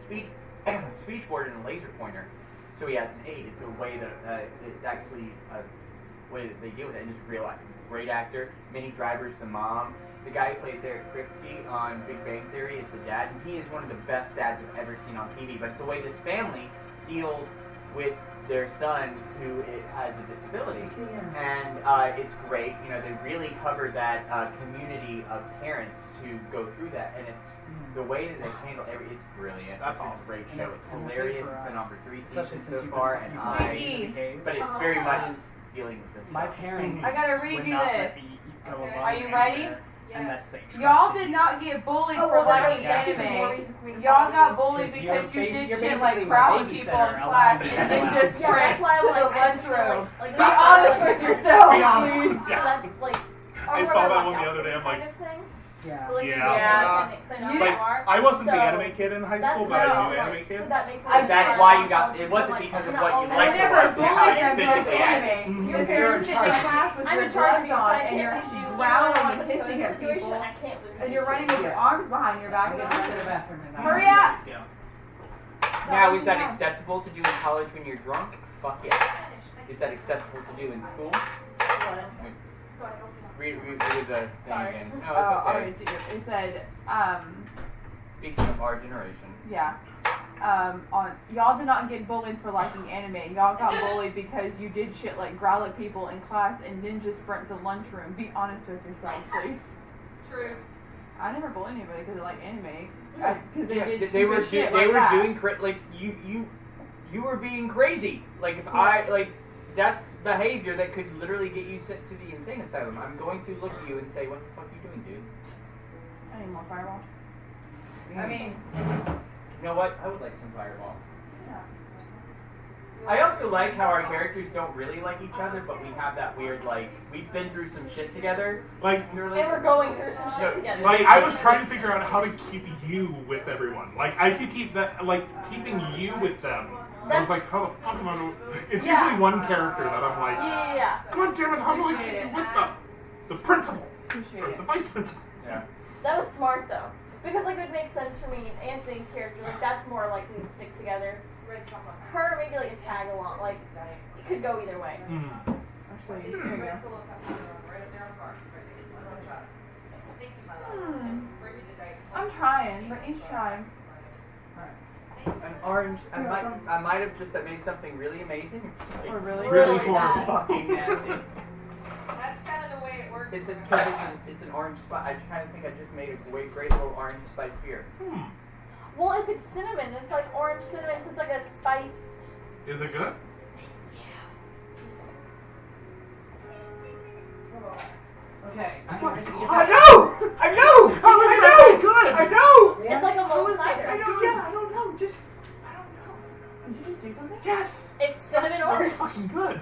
speech board and a laser pointer, so he has an aid. It's a way that it's actually a way that they deal with it, and it's real. Great actor. Minnie Driver's the mom. The guy who plays Eric Kripke on Big Bang Theory is the dad, and he is one of the best dads I've ever seen on TV. But it's the way this family deals with their son who has a disability, and it's great. You know, they really cover that community of parents who go through that, and it's the way that they handle it's brilliant. That's It's awesome. a great show. It's hilarious. It's been on for 3 Especially seasons since so you've far, been- and you've been but it's very much dealing with this. My stuff. parents. I gotta read would you not this. let me go Okay. alone Are you ready? anywhere Unless they Y'all trusted did me. not get bullied Oh, for well, liking that's even more anime. reason for me to Y'all follow got you. bullied Because because you you're did you're shit like basically proud my with people babysitter, in allowing class me to and then go out. just Yeah, that's why to I'm the like, I just feel lunchroom. like Be honest with yourself, Be honest. please. So that's like, I saw that one the other day, I'm like, kind of thing. Yeah. But, like, Yeah. you know, Yeah. because I know You- you like, are. I wasn't the So, anime kid in high school, but I knew anime kids. So that makes me That's why you got. It wasn't because of what you I liked never about it, how bullied you them because physically acted. anime. Your If you're parents sitting in did. class with I'm your in charge of gloves you, so on I and you're can't lose you. growling I and want to hissing go at into a situation, people, I can't lose and you. you're running with your arms behind your back. I'm gonna go to the bathroom and Hurry up! Now, is that acceptable to do in college when you're drunk? Fuck yes. Is that acceptable to do in school? Read the thing Sorry. again. No, Oh, it's okay. alright, it said, Speaking of our generation. yeah. On y'all did not get bullied for liking anime. Y'all got bullied because you did shit like growl at people in class and ninja sprint to lunchroom. Be honest with yourself, please. True. I never bullied anybody because they like anime. Because Yeah, they did they were stupid shit they like were that. doing like you were being crazy. Like if I like that's behavior that could literally get you sent to the insane asylum. I'm going to look at you and say, "What the fuck are you doing, dude?" I need more fireball. I mean, You know what? I would like some fireball. yeah. I also like how our characters don't really like each other, but we have that weird like we've been through some shit together. Like, And we're going through some shit together. Like, I was trying to figure out how to keep you with everyone. Like, I could keep that, like, keeping you with them. I was like, how the fuck am I going to... It's usually one character that I'm like, Yeah. God damn it, how do I keep you with them? The principal. Appreciate Or it. the vice principal. Yeah. That was smart though. Because like it would make sense for me and Anthony's character, like that's more likely to stick together. Her maybe like a tag along, like it could go either way. Actually, here you go. I'm trying, but each time. An orange. I might have just made something really amazing. Or really? Really Really bad. fucking nasty. That's kind of the way it works. It's an orange spice. I kind of think I just made a great little orange spice beer. Well, if it's cinnamon, it's like orange cinnamon, so it's like a spiced. Is it good? Okay, I'm ready to get I know! I know! How is I that know! good? I know! It's like a mulled cider. I know, yeah, I don't know. Just, I don't know. Did you just do something? Yes! It's cinnamon Very orange. fucking good.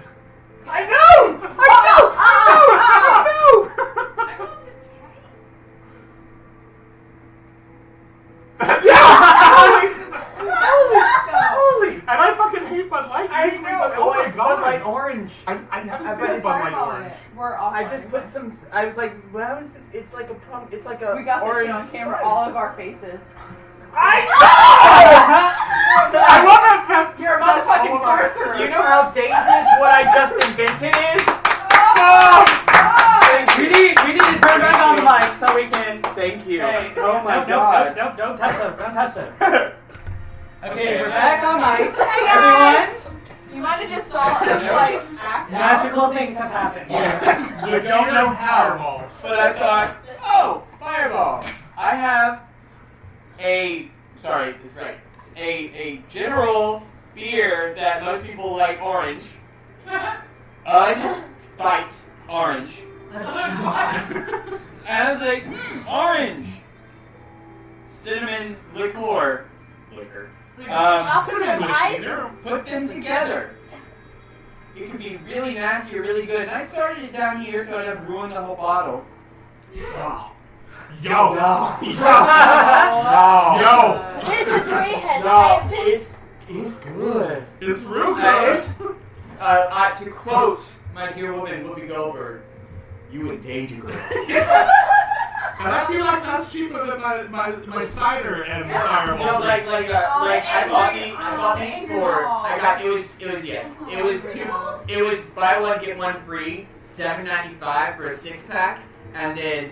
I know! I know! I know! I want to taste. Holy! And I fucking hate Bud Light. I Usually, know! but oh my It's Bud Light god. orange. I haven't I seen bet a Bud Light Fireball in orange. it. We're off. I just put some. I was like, well, is this? It's like a pump. It's like a We got this orange shit on camera, spice. all of our faces. I know! I love that. You're a motherfucking all of our- sorcerer. You know how dangerous what I just invented is? We need to turn back on the mic so we can. Thank you. Hey, Oh my nope, god. Nope, don't touch those. Don't touch those. Okay, Okay. we're back on mic. Hey, Everyone, You might have just saw us like act out. magical things have happened. You don't know Fireball. But I thought, oh, fireball. I have a general beer that most people like orange. Bite orange. And I was like, orange. Cinnamon liqueur. Cinnamon ice. Put them together. It could be really nasty or really good. And I started it down here so I'd have ruined the whole bottle. Yo. It's a three head. It's good. It's real good. To quote my dear woman, Whoopi Goldberg, you a danger girl. And I feel like that's cheaper than my cider and fireball. You know, like I bought these angry for. balls. I got it was buy one get one free, $7.95 for a 6-pack, and then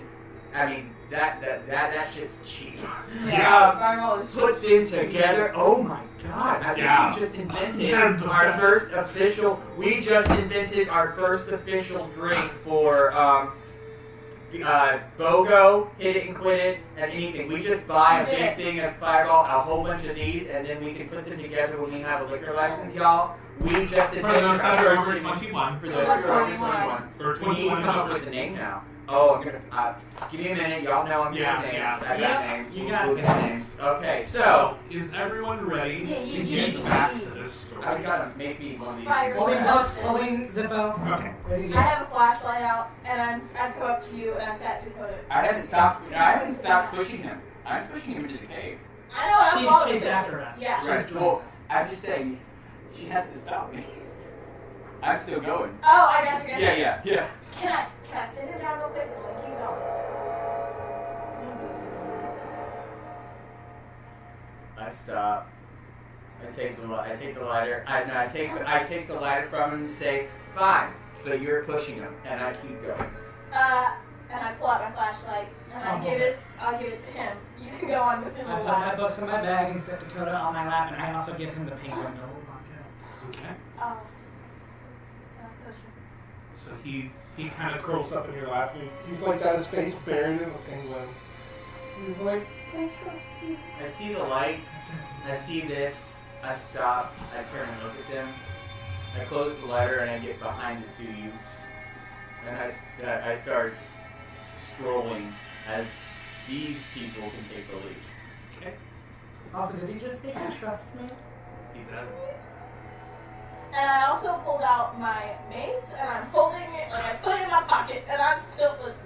I mean that shit's cheap. Yeah, fireball is Put them together. Oh my god! I think we just invented our first official. We just invented our first official drink for BOGO, hit it and quit it, and anything. We just buy a big thing of Fireball, a whole bunch of these, and then we can put them together when we have a liquor license, y'all. We just For invented those that our are over first 21. For those who are over 21. Or We need to 21 come up over. with a name now. Oh, I'm gonna give me a minute. Y'all know I'm getting names. Yeah. I got names. You got we'll get names. Okay, so Is everyone ready Yeah, to yeah, get yeah. back to this story? I gotta maybe one of these. Fire. Holding books, holding Zippo. Okay. Ready to I go. have a flashlight out, and I'd come up to you, and I sat Dakota. I haven't stopped pushing him. I'm pushing him into the cave. I know, I'm She's following chased you. after us. Yeah. She's Right. joined Well, us. I'm just saying, she has to stop me. I'm still going. Oh, I got you. Yeah. Can I sit it down real quick and like keep going? I stop. I take the lighter. I take the lighter from him and say, "Fine, but you're pushing him," and I keep going. And I pull out my flashlight, and I'll give it to him. You can go on with him I a put my while. books in my bag and set Dakota on my lap, and I also give him the penguin to hold on to. Okay. Oh. And I push him. So he kind of curls up in your lap and he's like got his face buried in the penguin. He's like, I trust you. I see the light. I see this. I stop. I turn and look at them. I close the lighter and I get behind the two youths, and I start strolling as these people can take the lead. okay. Also, did he just say he trusts me? He does. And I also pulled out my mace, and I'm holding it, like I put it in my pocket, and I'm still pushing.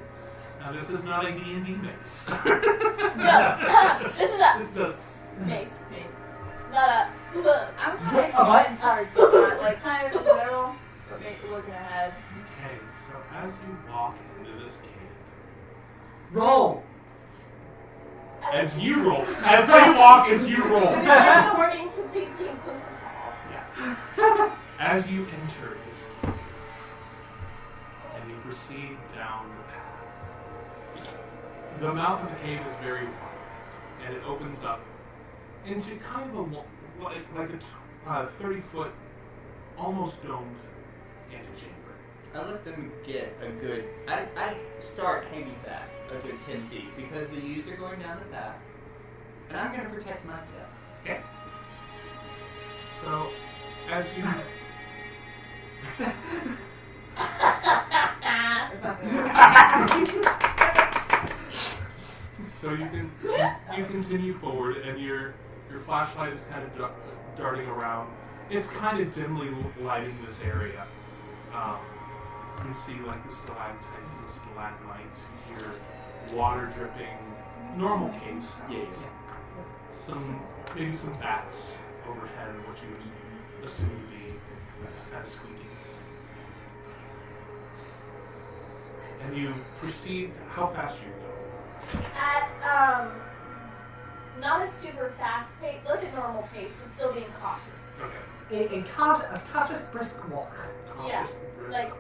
Now this is not a D&D mace. No, this is a This is mace. Not a. I'm trying to get towards the front, like kind of in the middle, but looking ahead. Okay, so as you walk into this cave, Roll! as you roll, as they walk, as you roll. I'm working to please be inclusive. Yes. As you enter this cave, and you proceed down the path, the mouth of the cave is very wide, and it opens up into kind of like a 30-foot, almost domed antechamber. I let them get a good. I start hanging back a good 10 feet because the youths are going down the path, and I'm going to protect myself. Okay. So, as you so you continue forward, and your flashlight is kind of darting around. It's kind of dimly lighting this area. You see like the stalactites and the stalagmites. You hear water dripping. Normal caves. Yes. Maybe some bats overhead, what you would assume to be kind of squeaking. And you proceed. How fast are you going? At not a super fast pace, like a normal pace, but still being cautious. Okay. A cautious brisk walk. Yeah, Cautious, brisk like-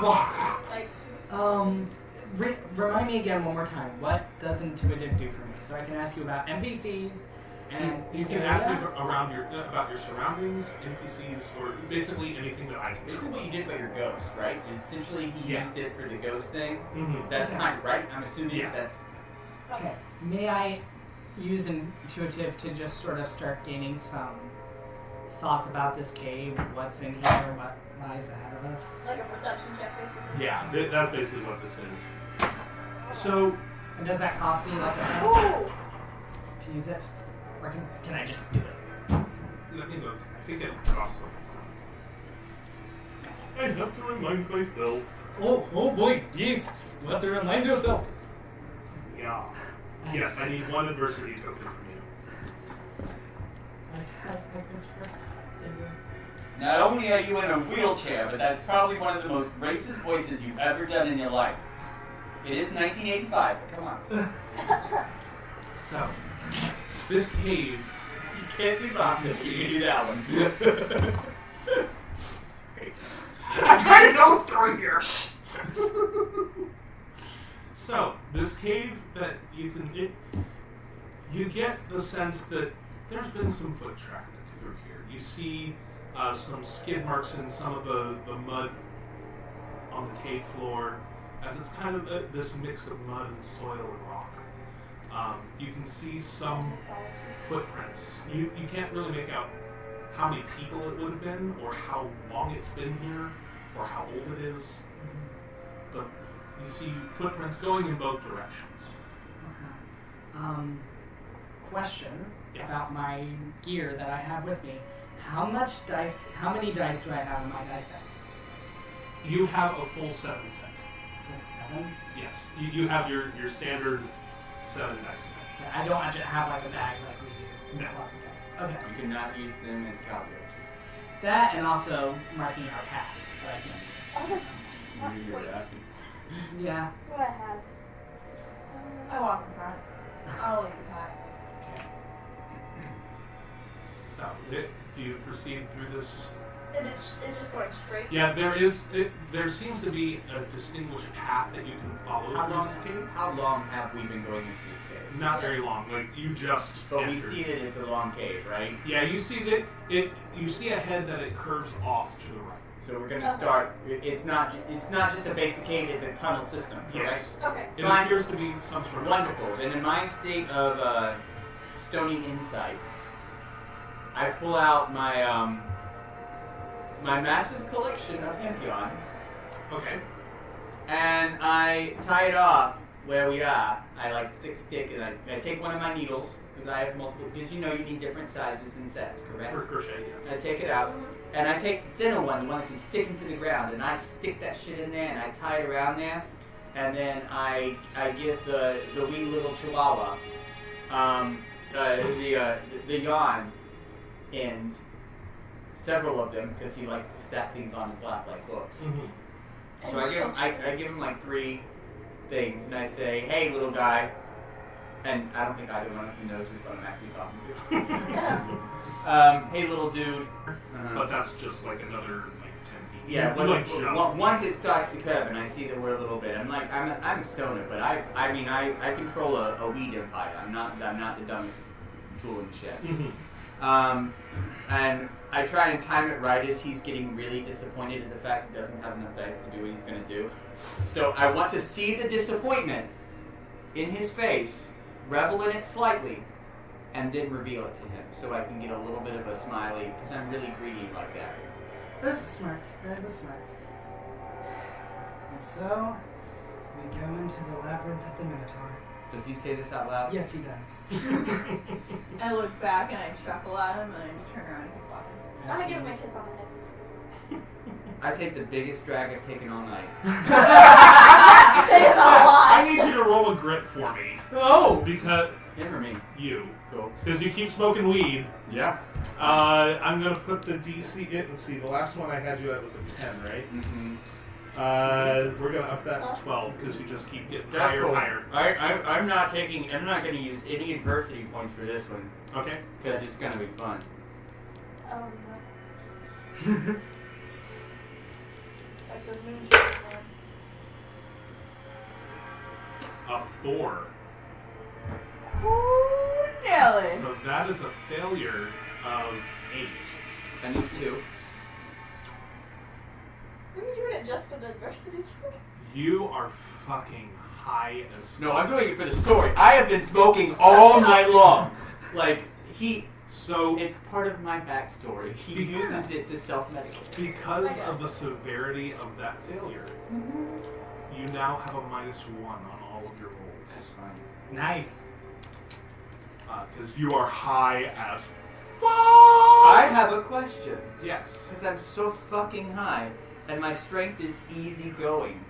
walk. Like Remind me again one more time. What does intuitive do for me? So I can ask you about NPCs and You can ask me around about your surroundings, NPCs, or basically anything that I can. This is what you did about your ghost, right? Essentially, he Yeah. used it for the ghost thing. Mm-hmm. That's kind of right. I'm assuming Yeah. that's. Okay. May I use intuitive to just sort of start gaining some thoughts about this cave, what's in here, what lies ahead of us? a perception check, basically. Yeah, that's basically what this is. So, And does that cost me like a Ooh! to use it? Or can I just do it? let me look. I think it costs something. I have to remind myself. Oh boy, yes. You have to remind yourself. Yeah. Yes, I need one adversity token from you. I have Christopher. Not only are you in a wheelchair, but that's probably one of the most racist voices you've ever done in your life. It is 1985. Come on. So, this cave. You can't be bombed. You can do that one. I'm trying to tell a story here. So, this cave that you get the sense that there's been some foot traffic through here. You see some skid marks in some of the mud on the cave floor, as it's kind of this mix of mud and soil and rock. You can see some footprints. You can't really make out how many people it would have been, or how long it's been here, or how old it is. But you see footprints going in both directions. Question Yes. about my gear that I have with me. How many dice do I have in my dice bag? You have a full 7 set. Full 7? Yes. You have your standard 7 dice set. Okay, I don't actually have like a bag like we do. No. Lots of dice. Okay. You cannot use them as calibers. That and also marking our path that I can. Oh, that's not You're wait. asking. Yeah. What I have. I walk in front. I'll look at that. So, do you proceed through this? It's just going straight. Yeah, there seems to be a distinguished path that you can follow through this cave. How long have we been going into this cave? Not very long. Like you just. But we entered. see that it's a long cave, right? Yeah, you see that you see ahead that it curves off to the right. So we're gonna start. It's not just a basic cave. It's a tunnel system. Correct? Yes. Okay. It Fine. appears to be some sort of Wonderful. Then in my state of stony insight, I pull out my my massive collection of hempion, Okay. and I tie it off where we are. I like stick, and I take one of my needles because I have multiple. Because you know you need different sizes and sets, correct? For crochet, yes. I take it out, and I take the thinner one, the one that can stick into the ground, and I stick that shit in there, and I tie it around there, and then I give the wee little chihuahua the yarn end, several of them, because he likes to stack things on his lap like hooks. Mm-hmm. So I give him like 3 things, and I say, "Hey, little guy," and I don't think either one of them knows which one I'm actually talking to. Hey, little dude. But that's just like another 10 feet. Yeah, You, like, once it starts to curve and I see that we're a little bit, I'm like, I'm a stoner, but I control a weed empire. I'm not the dumbest tool in the shed. Mhm. And I try and time it right as he's getting really disappointed at the fact he doesn't have enough dice to do what he's going to do. So I want to see the disappointment in his face, revel in it slightly, and then reveal it to him so I can get a little bit of a smiley, because I'm really greedy like that. There's a smirk. There's a smirk. And so, we go into the labyrinth of the Minotaur. Does he say this out loud? Yes, he does. I look back and I chuckle at him and I just turn around and walk. I'm gonna give him a kiss on the head. I take the biggest drag I've taken all night. Say it a lot. I need you to roll a grit for me. Oh! Because Him or me? you. Cool. Because you keep smoking weed. Yeah. I'm going to put the DC in and see. The last one I had you at was a 10, right? Mm-hmm. We're going to up that to 12 because you just keep getting That's higher cool. and higher. I'm not going to use any adversity points for this one Okay. because it's going to be fun. Oh no. Like the moon A 4. Ooh, Nelly. So that is a failure of 8. I need 2. Are you doing it just for the adversity check? You are fucking high as No, I'm doing it for the story. I have been smoking all night long. So It's part of my backstory. He uses it to self-medicate. because of the severity of that failure, you now have a -1 on all of your rolls. fine. Nice. Because you are high as fuck. I have a question. Yes. Because I'm so fucking high, and my strength is easy going.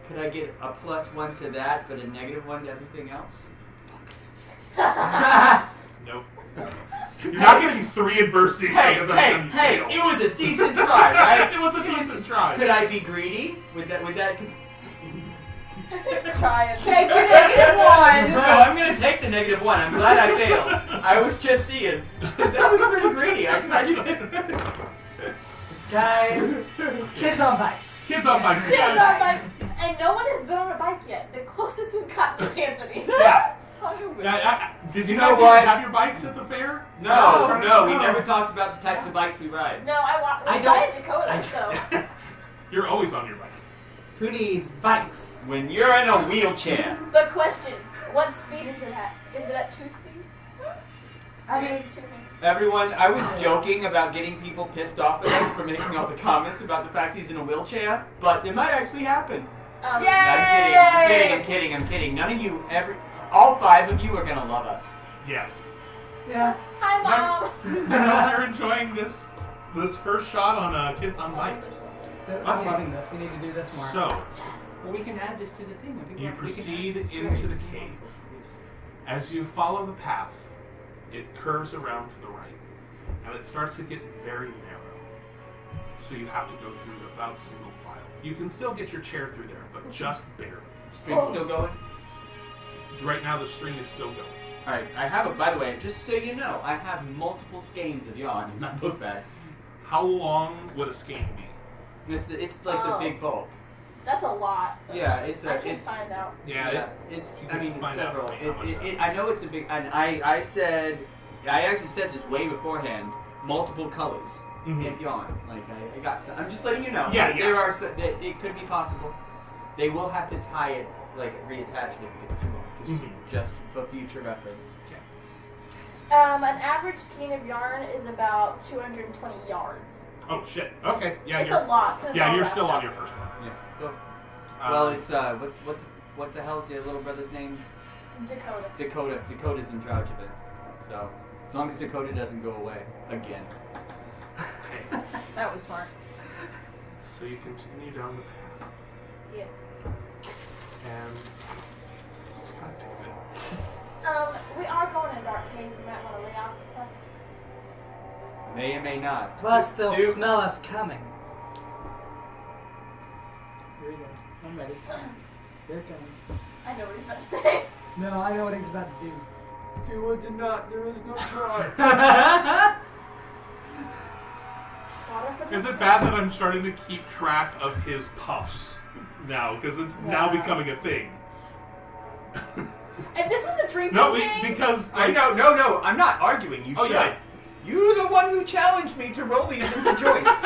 Could I get a +1 to that, but a -1 to everything else? Nope. You're not getting 3 adversity. Hey, because that's gonna fail. it was a decent try, right? It was a decent try. Could I be greedy? Would that Let's try it. Take your -1. No, I'm gonna take the -1. I'm glad I failed. I was just seeing. That was pretty greedy. I tried to Guys, kids on bikes. Kids on bikes. Kids on bikes, and no one has been on a bike yet. The closest we've gotten is Anthony. Yeah. Did you know guys what? even have your bikes at the fair? No, we never talked about the types of bikes we ride. No, I I decided don't- Dakota, I- so. You're always on your bike. Who needs bikes? When you're in a wheelchair. But question, what speed is it at? Is it at 2 speed? I mean, 2 minutes. Everyone, I was joking about getting people pissed off at us for making all the comments about the fact he's in a wheelchair, but it might actually happen. Um, Yay! I'm kidding. None of you all 5 of you are gonna love us. Yes. yeah. Hi, Mom. I hope you're enjoying this first shot on Kids on Bikes. I'm loving this. We need to do this more. So, Well, we can add this to the thing. you proceed into the cave. As you follow the path, it curves around to the right, and it starts to get very narrow. So you have to go through about single file. You can still get your chair through there, but just barely. String's still going? Right now, the string is still going. Alright, I have by the way, just so you know, I have multiple skeins of yarn in my book bag. How long would a skein be? It's like the Oh. big bulk. That's a lot. Yeah, I can find out. Yeah, it's. you I can mean, find out several. how much that I know it's a big. And I actually said this way beforehand. Multiple colors in yarn. Like I got. I'm just letting you know. Yeah, There are. It could be possible. They will have to tie it, like reattach it if it gets too long. Just for future reference. An average skein of yarn is about 220 yards. Oh shit. Okay. Yeah, It's a lot. 'cause it's Yeah, all you're wrapped still up. on your first one. Yeah. So, well, it's what the hell's your little brother's name? Dakota. Dakota. Dakota's in charge of it. So as long as Dakota doesn't go away again. Okay. That was smart. So you continue down the path, Yeah. and God damn it. We are going in dark cave. You might want to lay off the place. May or may not. Plus, they'll Two- smell us coming. Here we go. I'm ready. Here it comes. I know what he's about to say. No, I know what he's about to do. Do or do not. There is no try. Water for the Is it bad that I'm starting to keep track of his puffs now? Because it's now becoming a thing. If this was a drinking No, game, because I like, know. No. I'm not arguing. You Oh, should. yeah. You're the one who challenged me to roll these into joints.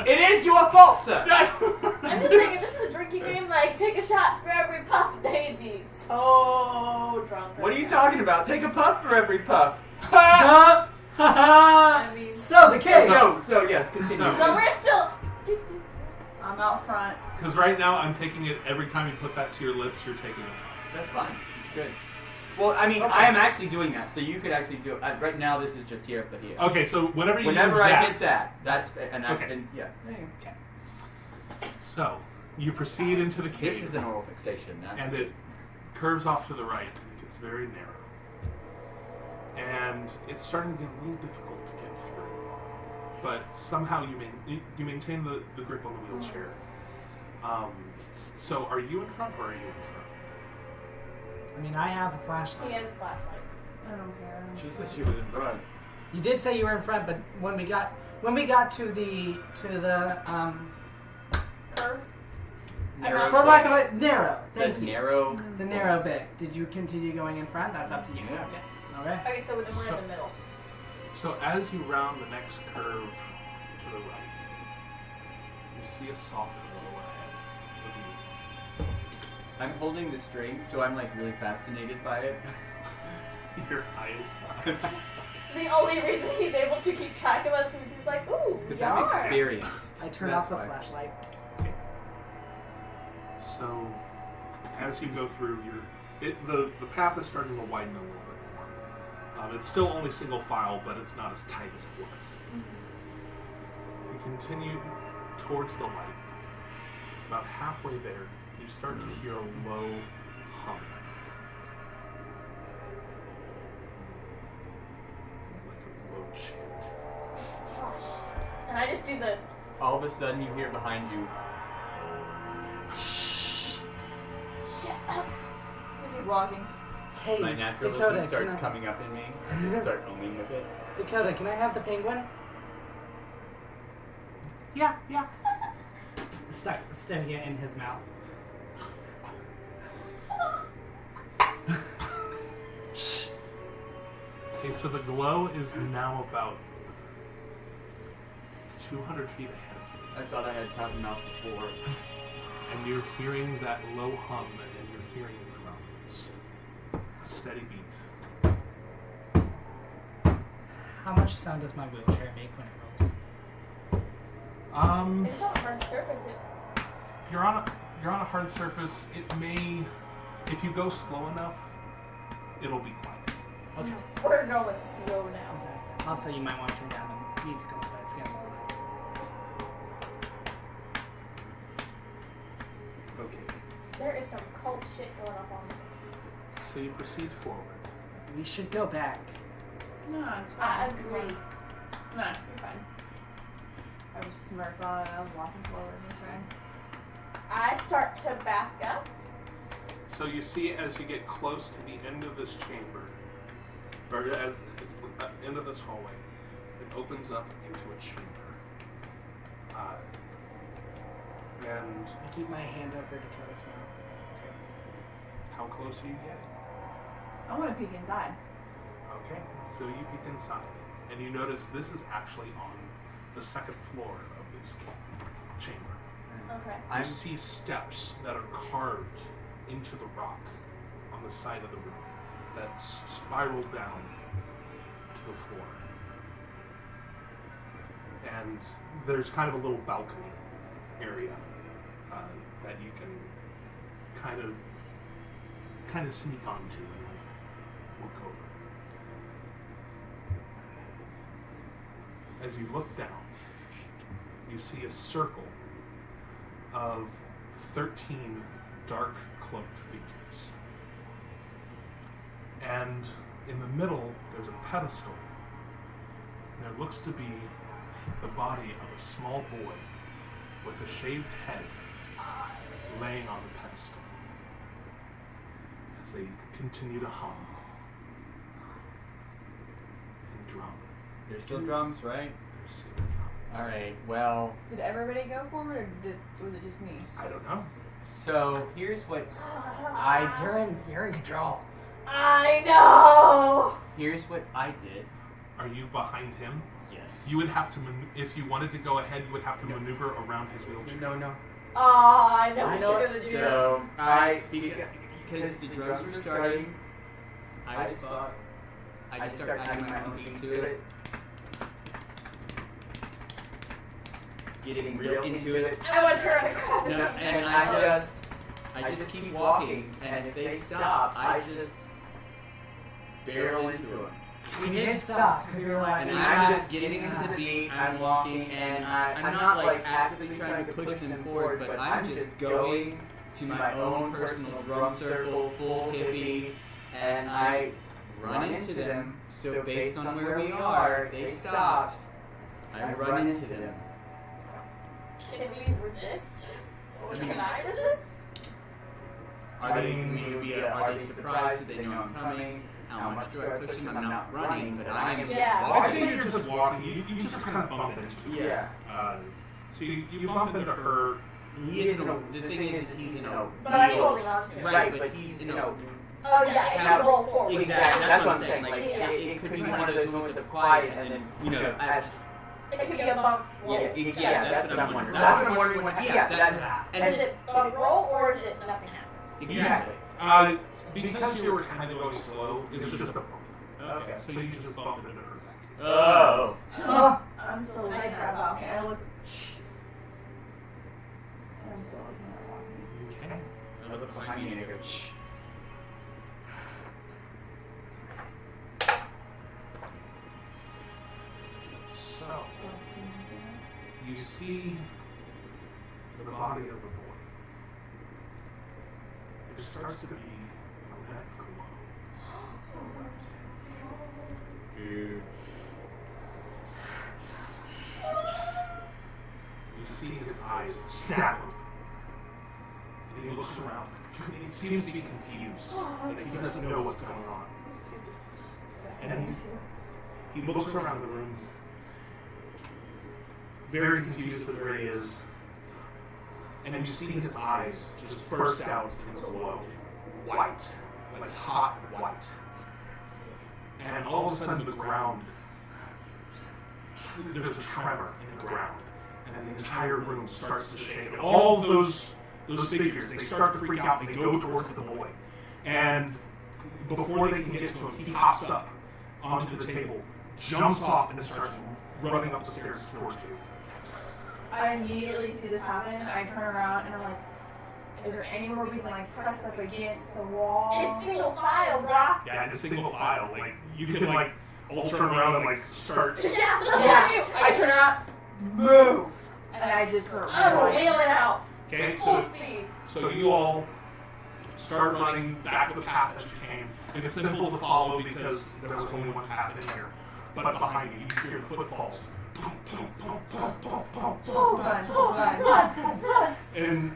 It is your fault, sir. I'm just saying, if this was a drinking game, like, take a shot for every puff, they'd be so drunk. What are you talking about? Take a puff for every puff. I mean, So, the cave. So yes, continue. so we're still. I'm out front. Because right now I'm taking it every time you put that to your lips, you're taking it. That's fine. It's good. Well, I mean, I am actually doing that, so you could actually do it. Right now, this is just here for here. Okay, so whenever you Whenever use I that, hit that, that's and I Okay. and, yeah. so you proceed into the cave, This is an oral fixation. That's and it curves off to the right. It gets very narrow, and it's starting to get a little difficult to get through. But somehow you maintain the grip on the wheelchair. So are you in front or are you in front? I mean, I have a He flashlight. has a flashlight. I don't care. She said she was in front. You did say you were in front, but when we got to the Curve. Narrow. for lack of a narrow. Thank The you. narrow. The narrow bit. Did you continue going in front? That's up to you. Yeah. Yes. Okay. Okay, so then we're in the middle. So as you round the next curve to the right, you see a soft glow ahead of you. I'm holding the string, so I'm like really fascinated by it. Your eyes wide. The only reason he's able to keep track of us is he's like, ooh, Because yarn. I'm experienced. I turned That's off the why. flashlight. So as you go through, the path is starting to widen a little bit more. It's still only single file, but it's not as tight as it was. You continue towards the light. About halfway there, you start to hear a low hum. Like a low chant. And I just do the. All of a sudden, you hear behind you. keep walking. Hey, My naturalism Dakota, starts can I, coming up in me. I just start owning with it. Dakota, can I have the penguin? Yeah. Sticking it in his mouth. Okay, so the glow is now about 200 feet ahead. I thought I had cotton mouth before. And you're hearing that low hum, and you're hearing the drums. A steady beat. How much sound does my wheelchair make when it rolls? It's on a hard surface. If you're on a hard surface, it may, if you go slow enough, it'll be quiet. Okay. We're going slow now. Okay. Also, you might want to turn down the music a little bit. It's getting a little loud. Okay. There is some cult shit going up on me. So you proceed forward. We should go back. No, it's fine. I agree. No, you're fine. I was smirk on it. I was walking forward. You're fine. I start to back up. So you see as you get close to the end of this chamber, or as the end of this hallway, it opens up into a chamber. And I keep my hand over Dakota's mouth. how close are you getting? I want to peek inside. Okay, so you peek inside, and you notice this is actually on the second floor of this chamber. Okay. You see steps that are carved into the rock on the side of the room that spiral down to the floor. And there's kind of a little balcony area that you can kind of sneak onto and look over. As you look down, you see a circle of 13 dark cloaked figures. And in the middle, there's a pedestal. And there looks to be the body of a small boy with a shaved head laying on the pedestal as they continue to hum and drum. There's still drums, right? There's still drums. Alright, well, Did everybody go forward, or was it just me? I don't know. so here's what You're in control. I know. here's what I did. Are you behind him? Yes. You would have to, if you wanted to go ahead, you would have to maneuver around his wheelchair. No. Oh, I know I what know you're gonna do. So because the drums were starting, I just thought I just started adding my own beat to it, getting real into it. I want to turn across. No, and I just keep walking, and if they stop, I just barrel into them. We did stop. We were like, And I'm just getting into the beat, I'm walking, and I'm not like actively trying to push them forward, but I'm just going to my own personal drum circle, full hippie, and I run into them. So based on where we are, if they stopped, I run into them. Can we resist? Or can I resist? Are they surprised? Do they know I'm coming? How much do I push them? I'm not running, but I am Yeah. just I'd walking. say you're just walking. You just kind of bump into her. Yeah. So you bump into her. He is in a, the thing is he's in a But I'm wheel. holding on to it. Right, but he's in a Oh yeah, it should roll forward. exactly. That's what I'm saying. Yeah. Like it could be one of those moments of quiet, and then I just It could be a bump roll. that's what I'm wondering. That's what I'm wondering. That, Is it a bump roll or is it nothing happens? exactly. Because you were kind of going slow, it's just a bump. Okay. So you just bump into her. Oh. I'm still looking at walking. I look. I'm still looking at walking. Okay. I look behind me and I go, shh. So you see the body of the boy. There starts to be a red glow. You see his eyes snap, and he looks around. he seems to be confused. Like he doesn't know what's going on. And he looks around the room, very confused with where he is. And you see his eyes just burst out in a glow. White. Like hot white. And all of a sudden the ground, there's a tremor in the ground. And the entire room starts to shake. And all of those figures, they start to freak out and they go towards the boy. And before they can get to him, he hops up onto the table, jumps off, and starts running up the stairs towards you. I immediately see this happen. I turn around and I'm like, is there anywhere we can like press up against the wall? It's single file, brah. Yeah, it's single file. Like you can like all turn around and like start. Yeah, Yeah. I turn around, move, and I just heard I'm wheeling out. Okay, Full speed. so you all start running back the path as you came. It's simple to follow because there was only one path in here. But behind you, you hear the footfalls. And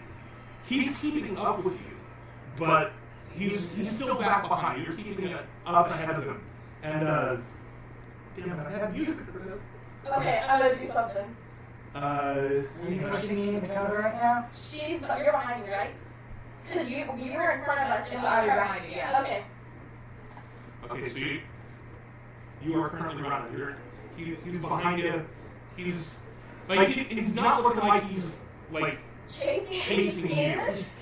he's keeping up with you, but he's still back behind you. You're keeping it up ahead of him. And damn it, I have music for this. Okay, I'm gonna do something. Are you pushing me in the cover right now? You're behind me, right? Because you were in front of us. And I was behind you, yeah. Okay. Okay, so you are currently running. He's behind you. He's like he's not looking like he's like chasing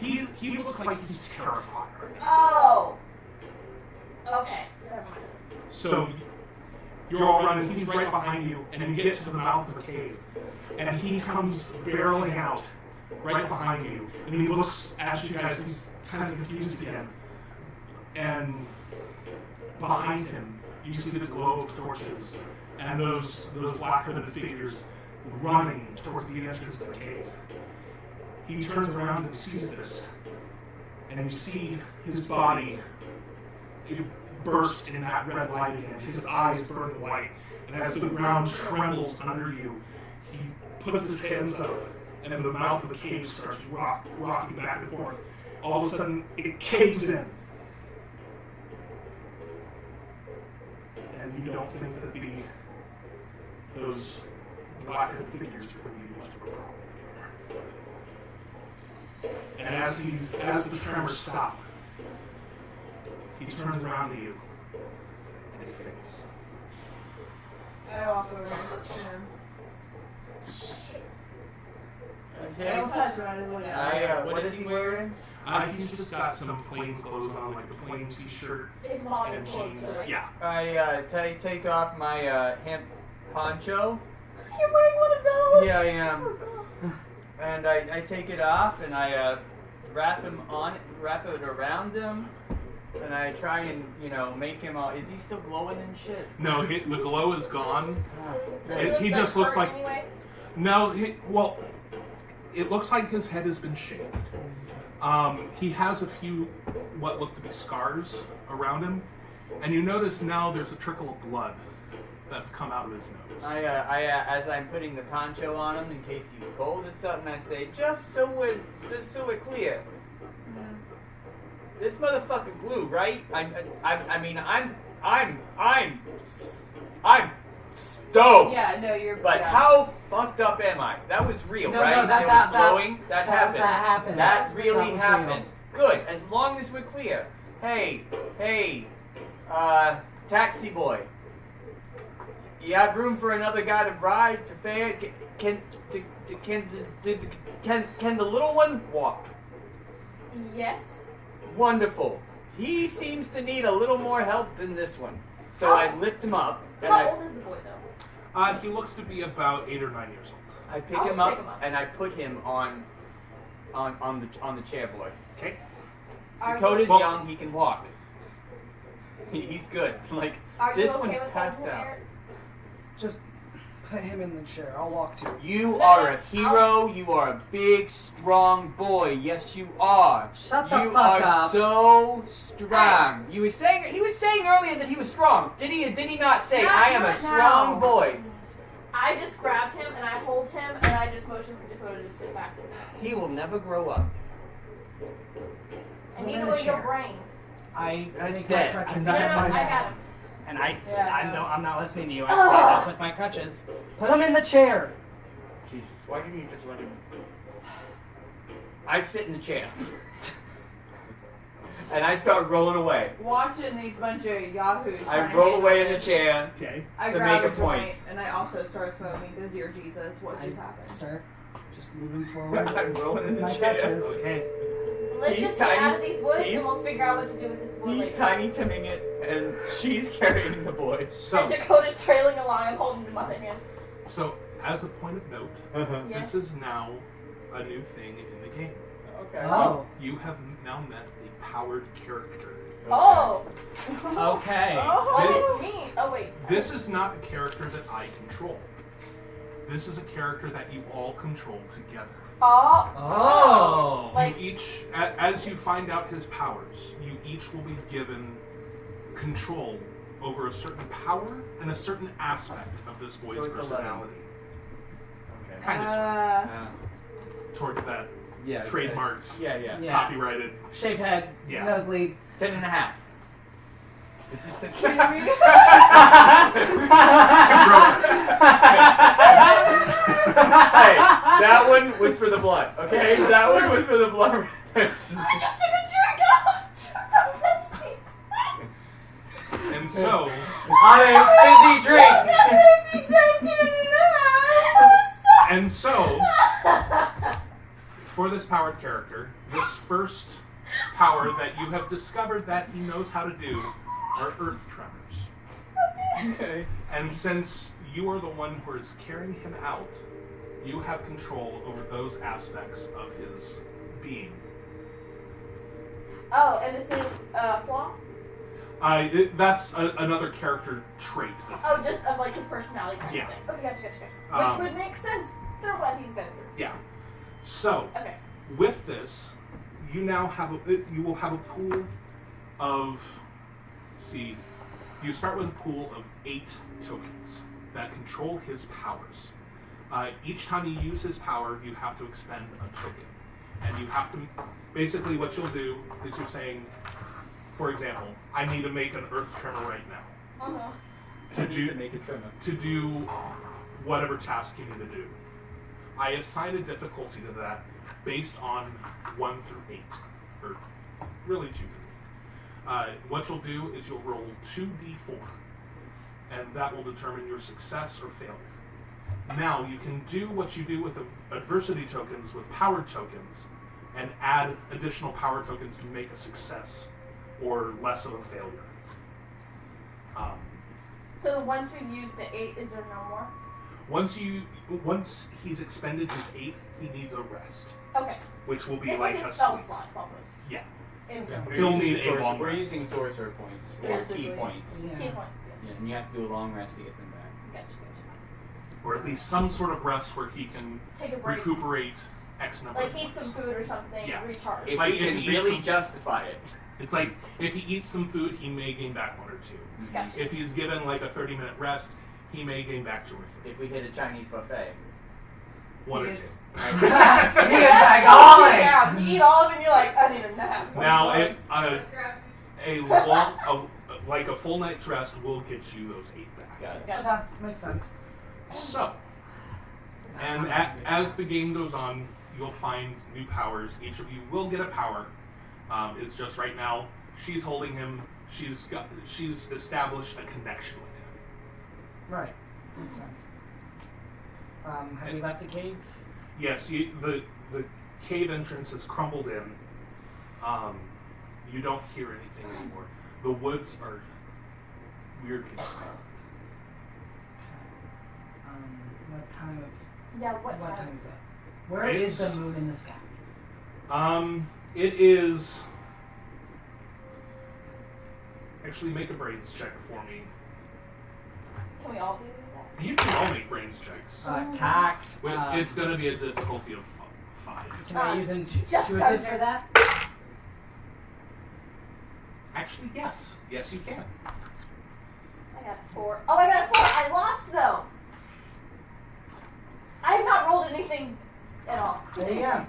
you. He looks like he's terrified right now. Oh. Okay. Never mind. So you're all running. He's right behind you, and you get to the mouth of the cave, and he comes barreling out right behind you, and he looks at you guys. He's kind of confused again, and behind him, you see the glow of torches and those black hooded figures running towards the entrance of the cave. He turns around and sees this, and you see his body burst in that red light again. His eyes burn white, and as the ground trembles under you, he puts his hands up, and the mouth of the cave starts rocking back and forth. All of a sudden, it caves in. And you don't think that those black-hooded figures are going to be much of a problem anymore. And as the tremors stop, he turns around to you, and he faints. I walk over to him. Okay. I don't touch him, I just look at him. What is he wearing? He's just got some plain clothes on, like a plain t-shirt It's modern and clothes, jeans. right? Yeah. I take off my hemp poncho. You're wearing one of those? Yeah, I am. And I take it off and I wrap it around him, and I try and make him all. Is he still glowing and shit? No, the glow is gone. Does He look just looks hurt like. Anyway? No, it looks like his head has been shaved. He has a few what look to be scars around him, and you notice now there's a trickle of blood that's come out of his nose. As I'm putting the poncho on him in case he's cold or something, I say, just so we're clear. This motherfucker glue, right? I'm stoked. Yeah, no, you're. But yeah. how fucked up am I? That was real, No, right? no, that It was glowing. That happened. That happened. That really was happened. real. Good. As long as we're clear. Hey, taxi boy. You have room for another guy to ride to fair? Can the little one walk? Yes. Wonderful. He seems to need a little more help than this one. So I lift him up. And How old is the boy, though? He looks to be about 8 or 9 years old. I pick I'll him just up, pick him up. and I put him on the chair boy. Okay. Dakota's Well- young; he can walk. He's good. Like Are you this okay one's with passed holding him, out. Eric? Just put him in the chair. I'll walk to him. You are a hero. You are a big, strong boy. Yes, you are. Shut the you fuck are up. so strong. He was saying earlier that he was strong. Did he not say Not I am a right strong now. boy? I just grab him and I hold him and I just motion for Dakota to sit back. He will never grow up. And Put him neither in a will your chair. brain. I That's take dead. my crutches No, out no, of no, my I bag. got him. And I Yeah. I'm not listening to you. I stand up with my crutches. Put him in the chair. Jesus, why didn't you just let him? I sit in the chair. And I start rolling away. Watching these bunch of yahoos. I trying to roll handle away in the this. chair. Okay. I to grab make a point. joint, and I also start smoking. This dear Jesus, what I just happened? start just moving forward I'm rolling in with the my chair. crutches. Okay. Let's He's just get tiny. out of these woods He's- and we'll figure out what to do with this boy He's later. Tiny Timming it, and she's carrying the boy. And So, Dakota's trailing along. I'm holding him up in hand. as a point of note, Yeah. this is now a new thing in the game. Okay. Oh. You have now met a powered character. Oh! Okay. What is me? Oh, wait. This is not a character that I control. This is a character that you all control together. Oh! Oh. Like- You each, as you find out his powers, you each will be given control over a certain power and a certain aspect of this boy's So it's 11. personality. Okay. Kind of towards that Yeah. trademarked, Yeah, yeah. Yeah. copyrighted. Shaved head. Yeah. Nosebleed. 10.5. This is 10. Hey, that one was for the blood, okay? That one was for the blood. I just took a drink of Pepsi. And so, On a fizzy drink. and so, for this powered character, this first power that you have discovered that he knows how to do are earth tremors. Okay. And since you are the one who is carrying him out, you have control over those aspects of his being. Oh, and this is flaw? That's another character trait. Oh, just of like his personality kind Yeah. of thing. Okay, gotcha. Which would make sense for what he's been through. Yeah. So, Okay. with this, you now have you will have a pool of. Let's see, you start with a pool of 8 tokens that control his powers. Each time you use his power, you have to expend a token, and you have to. Basically, what you'll do is you're saying, for example, I need to make an earth tremor right now. Uh-huh. To do whatever task you need to do. I assign a difficulty to that based on 1 through 8, or really 2 through 8. What you'll do is you'll roll 2d4, and that will determine your success or failure. Now, you can do what you do with the adversity tokens with power tokens, and add additional power tokens to make a success or less of a failure. So once we've used the 8, is there no more? Once he's expended his 8, he needs a rest, Okay. which will be It's like like a his spell sleep. slots almost. Yeah. In He'll need a long We're rest. using sorcerer points or Basically. key points. Yeah. key points. Yeah, and you have to do a long rest to get them back. Gotcha. Or at least some sort of rest where he can Take a break. recuperate X number Like of eat some points. food or something. Yeah. Recharge. If Like, you if can he eats really some- justify it. It's like, if he eats some food, he may gain back 1 or 2. Gotcha. If he's given like a 30-minute rest, he may gain back 2 or 3. If we hit a Chinese buffet. 1 or Yes. 2. Yeah, you eat all of it and you're like, I need a nap. Now, a full night's rest will get you those 8 back. Got it. Gotcha. That makes sense. So, and as the game goes on, you'll find new powers. Each of you will get a power. It's just right now, she's holding him. She's established a connection with him. Right. Makes sense. Have you left the cave? Yes, the cave entrance has crumbled in. You don't hear anything anymore. The woods are weirdly silent. What time of Yeah, what what time time? is it? Where is the moon in the sky? It is. Actually, make a brains check for me. Can we all do that? You can all make brains checks. Tact. It's going to be a difficulty of 5. Can I use Just intuitive under. for that? Actually, yes. Yes, you can. I got a 4. Oh, I got a 4. I lost though. I have not rolled anything at all. There you go.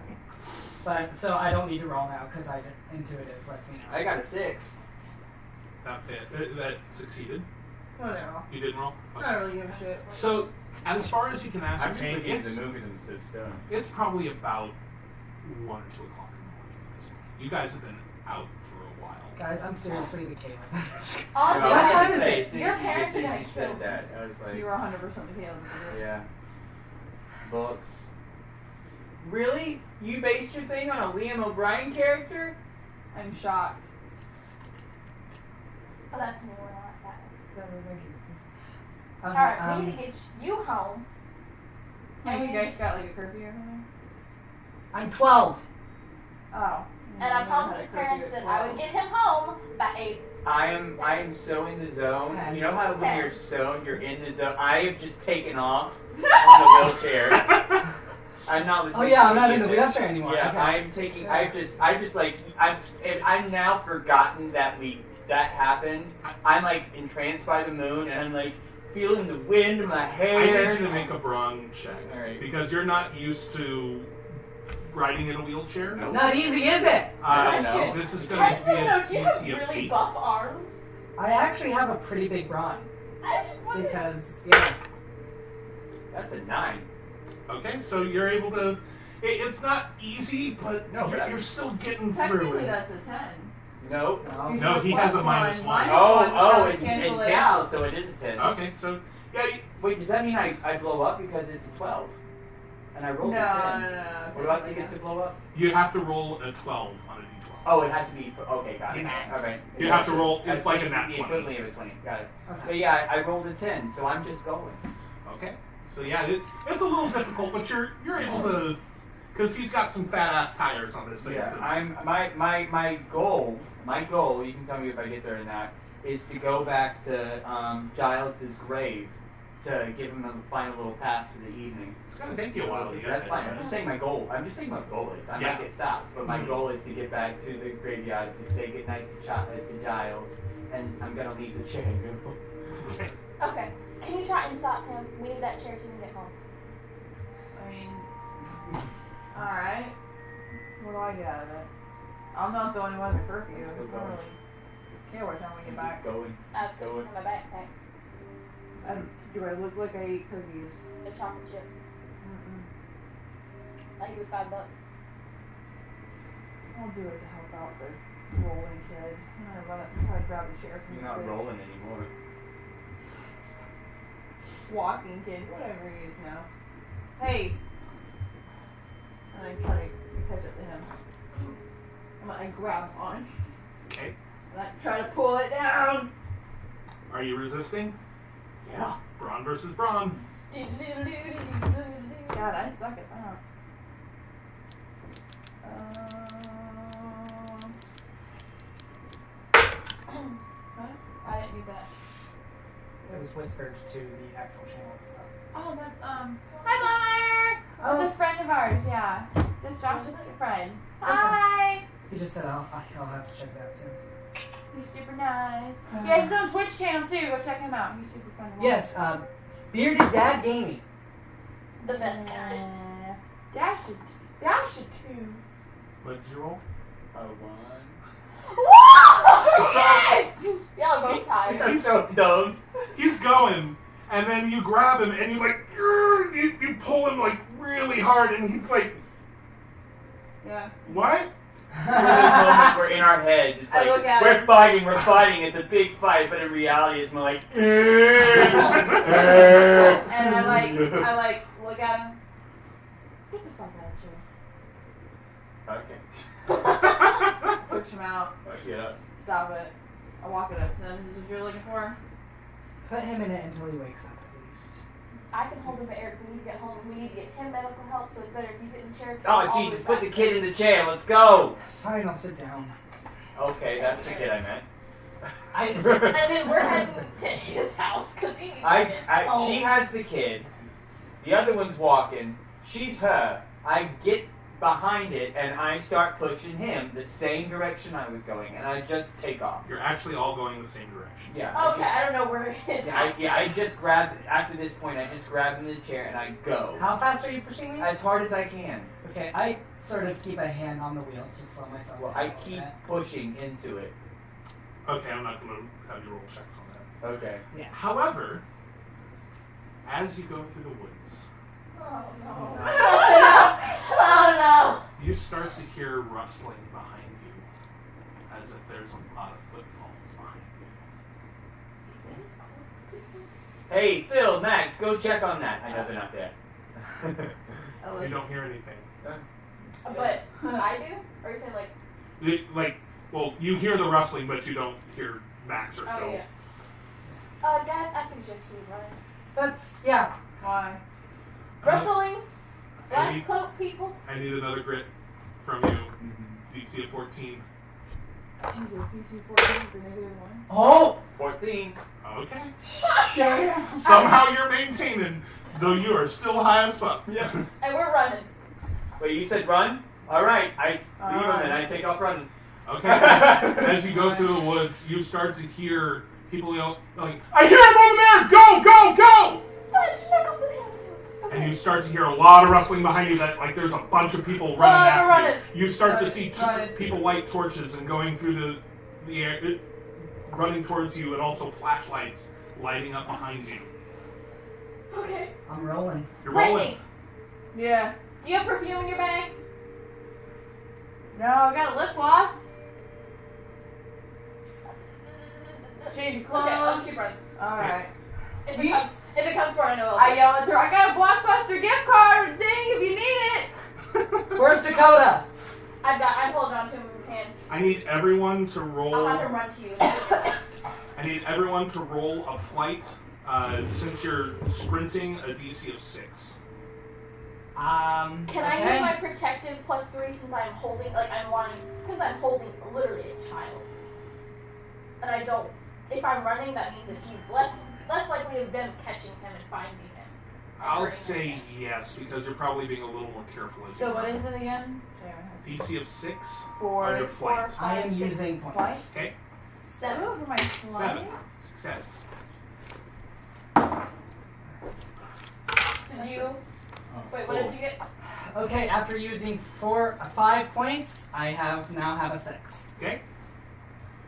But so I don't need to roll now because I intuitive lets me know. I got a 6. That succeeded. Whatever. You didn't roll? I don't really give a shit. So, as far as you can I'm just ascertain, looking at it's, the movies and so stone. it's probably about 1 or 2 o'clock in the morning at this point. You guys have been out for a while. Guys, I'm seriously the Caleb. All What the time time is is it? Your parents are gonna you kill said me. that. I was like, You were 100% the Caleb. yeah. Books. Really? You based your thing on a Liam O'Brien character? I'm shocked. Oh, that's me. We're not that. Um, Alright, we need to get you home. And you guys got like a curfew or something? I'm 12. Oh. And I promised his parents that I would get him home by 8. I am so in the zone. Okay. You know how when you're stoned, you're in the zone? I have just taken off on the wheelchair. I'm not listening. Oh yeah, to I'm not you in the get this. wheelchair anymore. Yeah, Okay. I'm taking. I've just like I've now forgotten that happened. I'm like entranced by the moon, and I'm like feeling the wind in my I hair. need you to make a brawn check. Alright. Because you're not used to riding in a wheelchair. Nope. It's not easy, is it? I don't know. This is going I to just be want to know, a do you have DC of really 8. buff arms? I actually have a pretty big brawn I just wondered. because yeah. That's a 9. Okay, so you're able to. It's not easy, but No, but you're still getting through Technically, it. that's a 10. No. No, he has a -1. Oh, It it cancel it cancels, out. so it is a 10. Okay, so yeah, Wait, does that mean I blow up because it's a 12? And I No, rolled no, a 10. no, no. What about to get to blow up? you have to roll a 12 on a d12. Oh, it has to be. Okay, got it. Yes. Alright. You have to roll. That's It's like a nat the 20. equivalent of a 20. Got it. Okay. But yeah, I rolled a 10, so I'm just going. Okay, so yeah, it's a little difficult, but you're able to, because he's got some fat ass tires on this thing. Yeah, It's- I'm my goal. My goal. You can tell me if I get there or not. Is to go back to Giles's grave to give him a final little pass for the evening. It's gonna take you a while to get That's there. fine. I'm just saying my goal. I'm just saying my goal is. I Yeah. might get stopped, but my goal is to get back to the graveyard to say goodnight to Giles, and I'm gonna leave the chair and go. Okay. Okay. Can you try and stop him? We need that chair so we can get home. I mean, alright. What do I get out of it? I'm not the only one with curfew. I Still don't going. really care what time we get back. Just going. I have cookies in my backpack. Do I look like I eat cookies? The chocolate chip. Mm-mm. I'll give you $5. I'll do it to help out the rolling kid. I'm gonna run up and try to grab a chair from You're the not fridge. rolling anymore. Walking kid, whatever he is now. Hey! And I try to catch up to him. I grab on. Okay. And I try to pull it down. Are you resisting? Yeah. Brawn versus brawn. God, I suck at that. What? I didn't do that. It was whispered to the actual channel itself. Oh, that's Hi, Meier! Oh. That's a friend of ours, yeah. Just Josh's friend. Hi! He just said I'll have to check it out soon. He's super nice. He has his own Twitch channel too. Go check him out. He's super fun. to watch. Yes, Bearded Dad Gaming. The best kind. Dash it too. What did you roll? A 1. Whoa! Yes! Y'all both tired. I'm so dumb. He's going, and then you grab him, and you like, you pull him like really hard, and he's like, Yeah. what? Those moments we're in our heads. It's I like look at we're him. fighting. It's a big fight, but in reality, it's more like. And I like look at him. Get the fuck out of Okay. here. Push him out. Yeah. Stop it. I walk it up to them. This is what you're looking for? Put him in it until he wakes up at least. I can hold him, but Eric, we need to get home. We need to get him medical help, so it's better if you get in the chair. Oh Jesus! Put the kid in the chair. Let's go. Fine, I'll sit down. Okay, that's the kid I meant. And then we're heading to his house, because he needs to get home. She has the kid. The other one's walking. She's her. I get behind it and I start pushing him the same direction I was going, and I just take off. You're actually all going in the same direction. Yeah. Okay, I don't know where his house is. I just grabbed, after this point, I just grabbed him in the chair and I go. How fast are you pushing me? As hard as I can. Okay, I sort of keep a hand on the wheels to slow myself Well, down. I a little keep bit. pushing into it. Okay, I'm not going to have you roll checks on that. Okay. Yeah. However, as you go through the woods, Oh no. Oh you start to hear rustling behind you, as if there's a lot of footfalls behind you. Hey, Phil, Max, go check on that. I know they're not there. You don't hear anything. no. But I do? Or you say like, Well, you hear the rustling, but you don't hear Max or Phil. oh yeah. Guys, I suggest we run. That's, yeah. Why? Rustling? I Black need, cloak people? I need another grit from you. DC of 14. Jesus, CC 14 the negative 1. Oh! 14. Okay. Yeah. Somehow you're maintaining, though you are still high as fuck. Yeah. And we're running. Wait, you said run? Alright, I leave Alright. them and I take off running. Okay. As you go through the woods, you start to hear people yell, like, I hear him over there! Go, go, go! Punch Knuckles in him. And you start to hear a lot of rustling behind you that, like, there's a bunch of people running after running. you. You start to see Running. people light torches and going through the air, running towards you, and also flashlights lighting up behind you. Okay. I'm rolling. You're rolling. Brittany, Yeah. do you have perfume in your bag? No, I got lip gloss. Change Okay, I'll clothes. keep running. Alright. If it comes for it, I know. I yell at her, I got a Blockbuster gift card thing if you need it. Where's Dakota? I'm holding on to him in his hand. I need everyone to roll. I'll have him run to you. I need everyone to roll a flight. Since you're sprinting, a DC of 6. Can I okay. use my protective +3 since I'm holding, since I'm holding literally a child? And I don't, if I'm running, that means that he's less likely of them catching him and finding him. and I'll hurting say him. yes, because you're probably being a little more careful as you So what run. is it again? DC of 6 For under flight. 4, I 5, am 6, using points. Okay, 7. Oh, for my 7. flight? Success. Did you? Wait, what did you get? Okay, after using 5 points, I now have a 6. Okay,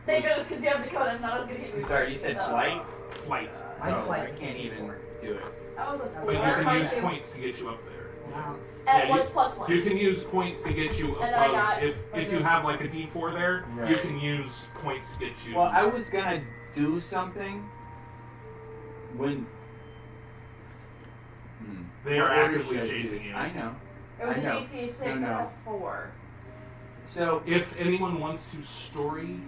Thank goodness, because you have Dakota, and I was going to get you. Sorry, you said flight? flight. My No, flight. I can't even do it. That was a But you 4. can use points to get you up there. Wow. At Yeah, what's +1? You can use points to get you And I above. got- If you have like a D4 there, you Right. can use points to get you. Well, I was gonna do something when. They are What order actively should I chasing use? you. I know. It was I an know. AC of 6 No, and no. a 4. So If anyone wants to story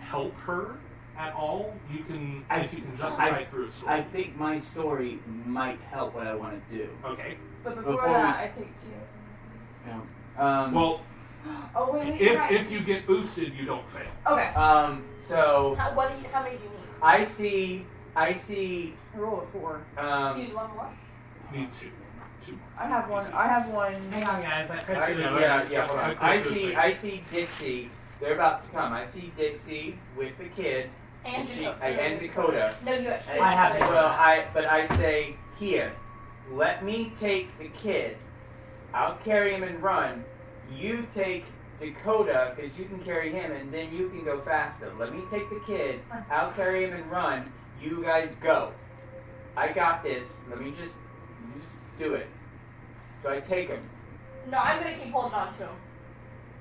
help her at all, you can. If you can justify it through a story. I think my story might help what I want to do. Okay. But before Before that, we- I take 2. Well, Oh, wait, you're right. if you get boosted, you don't fail. Okay. So How many do you need? I see. I rolled a 4. Do you need one more? Need 2. 2 more. I have one. I have one. Hang on, guys. That I, Chris is yeah, hold on. Okay. I see Dixie. They're about to come. I see Dixie with the kid. And Dakota. And Dakota. No, you have And- I have it. Well, but I say here. Let me take the kid. I'll carry him and run. You take Dakota because you can carry him, and then you can go faster. Let me take the kid. I'll carry him and run. You guys go. I got this. Let me just do it. So I take him. No, I'm gonna keep holding on to him.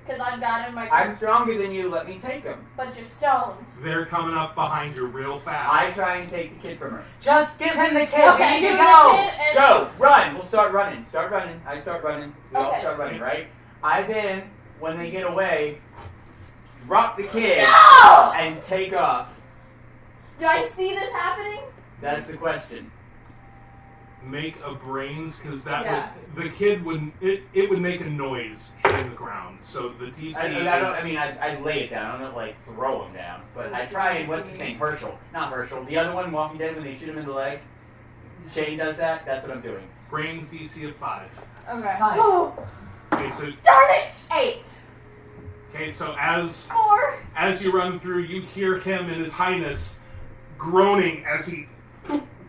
Because I've got him in my I'm stronger than you. Let me take him. bunch of stones. They're coming up behind you real fast. I try and take the kid from her. Just give him the kid. Okay, we need give to him go. the kid and Go! Run! We'll start running. Start running. I start running. We all Okay. start running, right? I then, when they get away, drop the kid No! and take off. Do I see this happening? That's the question. Make a brains, because that Yeah. would the kid would it would make a noise hitting the ground. So the DC I lay it down. I don't like throw him down, but I try and what's his name? Herschel, not Herschel. The other one, Walking Dead, when they shoot him in the leg. Shane does that. That's what I'm doing. brains DC of 5. Okay. 5. Oh, Okay, so darn it! 8. so as 4. you run through, you hear him and his highness groaning as he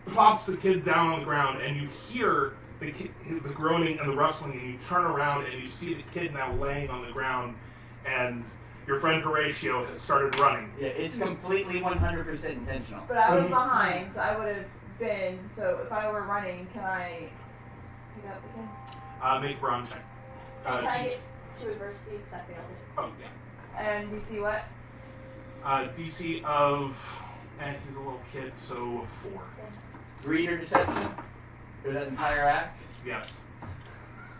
plops the kid down on the ground, and you hear the groaning and the rustling, and you turn around and you see the kid now laying on the ground, and your friend Horatio has started running. Yeah, it's completely 100% intentional. But I was behind, so I would have been. So if I were running, can I pick up the kid? Make a brawn check. Can I get to adversity because I failed it? Oh, yeah. And we see what? DC of, he's a little kid, so 4. Reader deception for that entire act. Yes.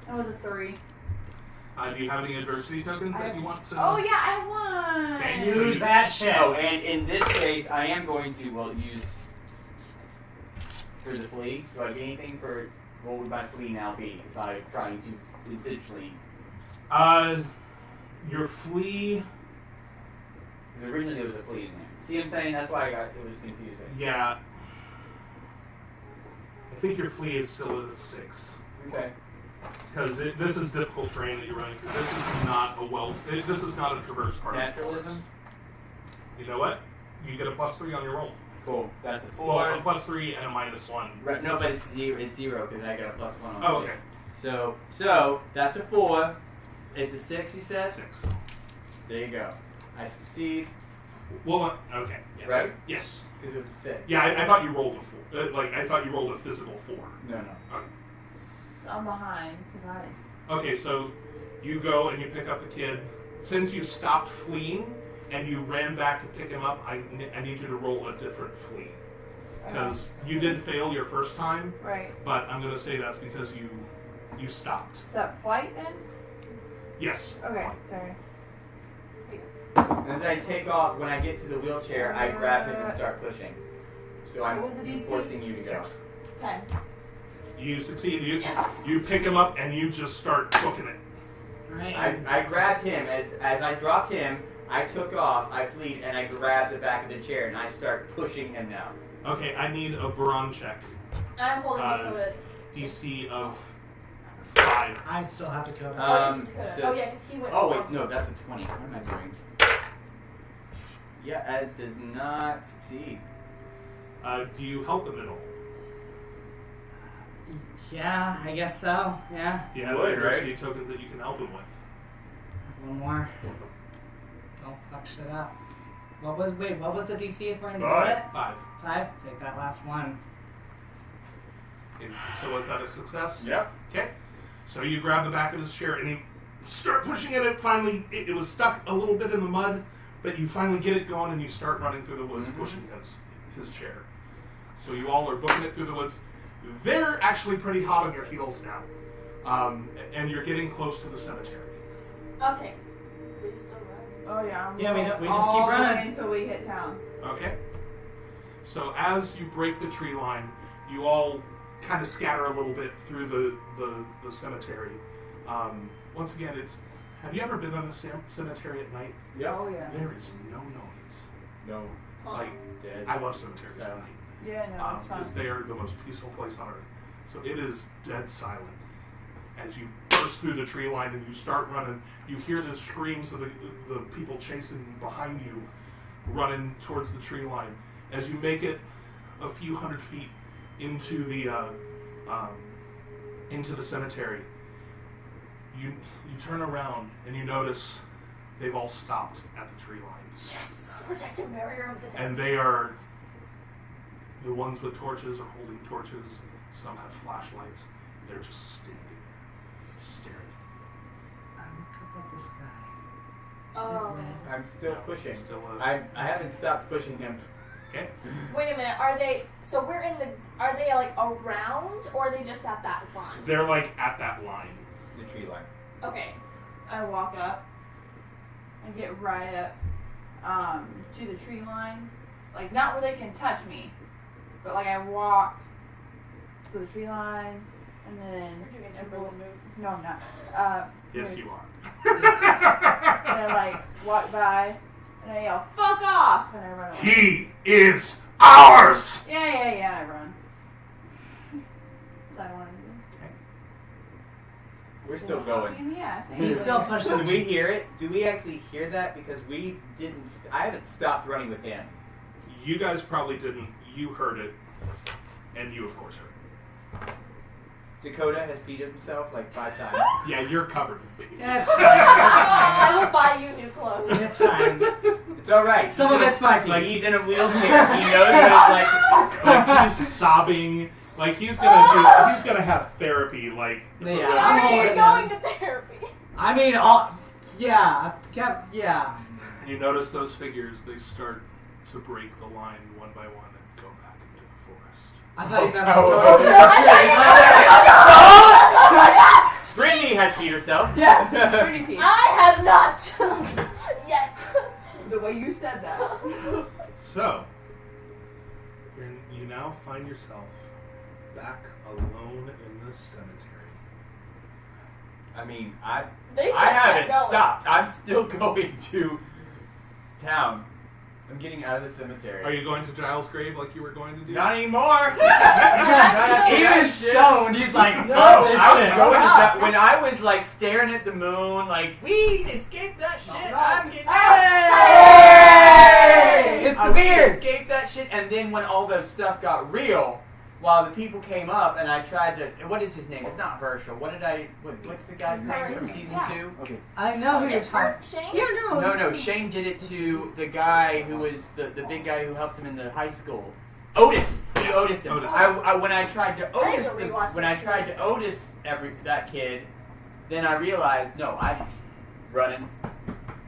That was a 3. Do you have any adversity tokens that you want to? Oh yeah, I won. Okay, Use that shit. Oh, and in this case, I am going to use for the flea. Do I get anything for what would my flea now be by trying to intentionally? Your flea. Because originally there was a flea in there. See what I'm saying? That's why it was confusing. Yeah. I think your flea is still at a 6. Okay. Because this is difficult terrain that you're running. Because this is not this is not a traverse part of the forest. Naturalism. You know what? You get a +3 on your roll. Cool. That's a 4. Well, a +3 and a -1. Right, no, but it's zero because I got a +1 on Oh, it. okay. So that's a 4. It's a 6, you said? 6. There you go. I succeed. Well, okay. Yes. Right? Yes. Because it was a 6. Yeah, I thought you rolled a 4. I thought you rolled a physical 4. No. Okay. So I'm behind because I. Okay, so you go and you pick up the kid. Since you stopped fleeing and you ran back to pick him up, I need you to roll a different flee. Because you did fail your first time, Right. but I'm going to say that's because you stopped. Is that flight then? Yes. Okay, sorry. As I take off, when I get to the wheelchair, I grab him and start pushing. So I'm What was the DC? forcing you to go. 6. 10. You succeed. Yes. You pick him up and you just start booking it. Right. I grabbed him. As I dropped him, I took off, I fleed, and I grabbed the back of the chair, and I start pushing him now. Okay, I need a brawn check. I'm holding Dakota. DC of 5. I still have to go. So- Yeah, because he went. Oh wait, no, that's a 20. What am I doing? Yeah, it does not succeed. Do you help him at all? Yeah, I guess so. Yeah. Do you have Would, adversity tokens that you can help him with? One more. Don't fuck shit up. What was the DC for him to do 5. it? 5. 5? Take that last one. Okay, so was that a success? Yep. Okay. So you grab the back of his chair and you start pushing at it. Finally, it was stuck a little bit in the mud, but you finally get it going and you start running through the woods, pushing his chair. So you all are booking it through the woods. They're actually pretty hot on your heels now, and you're getting close to the cemetery. Okay. We still run. Oh yeah. Yeah, we just keep all the running. way until we hit town. Okay. So as you break the tree line, you all kind of scatter a little bit through the cemetery. Once again, have you ever been on a cemetery at night? Oh yeah. There is no noise. No. Like, Dead. I love cemeteries at night. Yeah, no, it's fun. Because they are the most peaceful place on earth. So it is dead silent. As you burst through the tree line and you start running, you hear the screams of the people chasing behind you, running towards the tree line. As you make it a few hundred feet into the cemetery, you turn around and you notice they've all stopped at the tree line. Yes. Protective barrier of the dead. And they are, the ones with torches are holding torches, some have flashlights. They're just standing there, staring I look up at this guy. Oh. I'm still pushing. Still I haven't stopped pushing him. Okay. Wait a minute. Are they? So we're in the. Are they like around, or are they just at that line? They're like at that line. The tree line. Okay. I walk up and get right up to the tree line. Like, not where they can touch me, but like I walk to the tree line and then. We're doing everyone move. No, I'm not. Yes, you are. And I like walk by and I yell, "Fuck off!" and I run away. He is ours! Yeah, I run. So I wanted to do. We're still Pop going. me in the ass. He's still pushing. Do we hear it? Do we actually hear that? Because we didn't. I haven't stopped running with him. You guys probably didn't. You heard it. And you, of course, heard it. Dakota has peed himself like 5 times. Yeah, you're covered in pee. That's fine. I will buy you new clothes. It's fine. It's alright. Some of it's my pee. Like he's in a wheelchair. He knows that Like he's sobbing. Like he's gonna have therapy. Like Yeah. He I'm already is holding going him. to therapy. I mean, yeah. you notice those figures. They start to break the line one by one and go back into the forest. I thought you meant Brittany has peed herself. Yeah. Pretty peace. I have not yet. The way you said that. So you now find yourself back alone in the cemetery. I mean, They I said haven't kept going. stopped. I'm still going to town. I'm getting out of the cemetery. Are you going to Giles' grave like you were going to do? Not anymore. Even stoned, he's like, no, No, this I was shit. going to that when I was like staring at the moon, like we escaped that shit. I'm getting Hey! It's the we beard. escaped that shit, and then when all the stuff got real, while the people came up and I tried to, what is his name? It's not Herschel. What's the guy's name from season 2? Okay. I know who you're It's talking. hurt, Shane? Yeah, No, Shane did it to the guy who was the big guy who helped him in the high school. Otis. He Otised him. Otis. When I tried to I need Otis to rewatch that kid, then I realized I'm running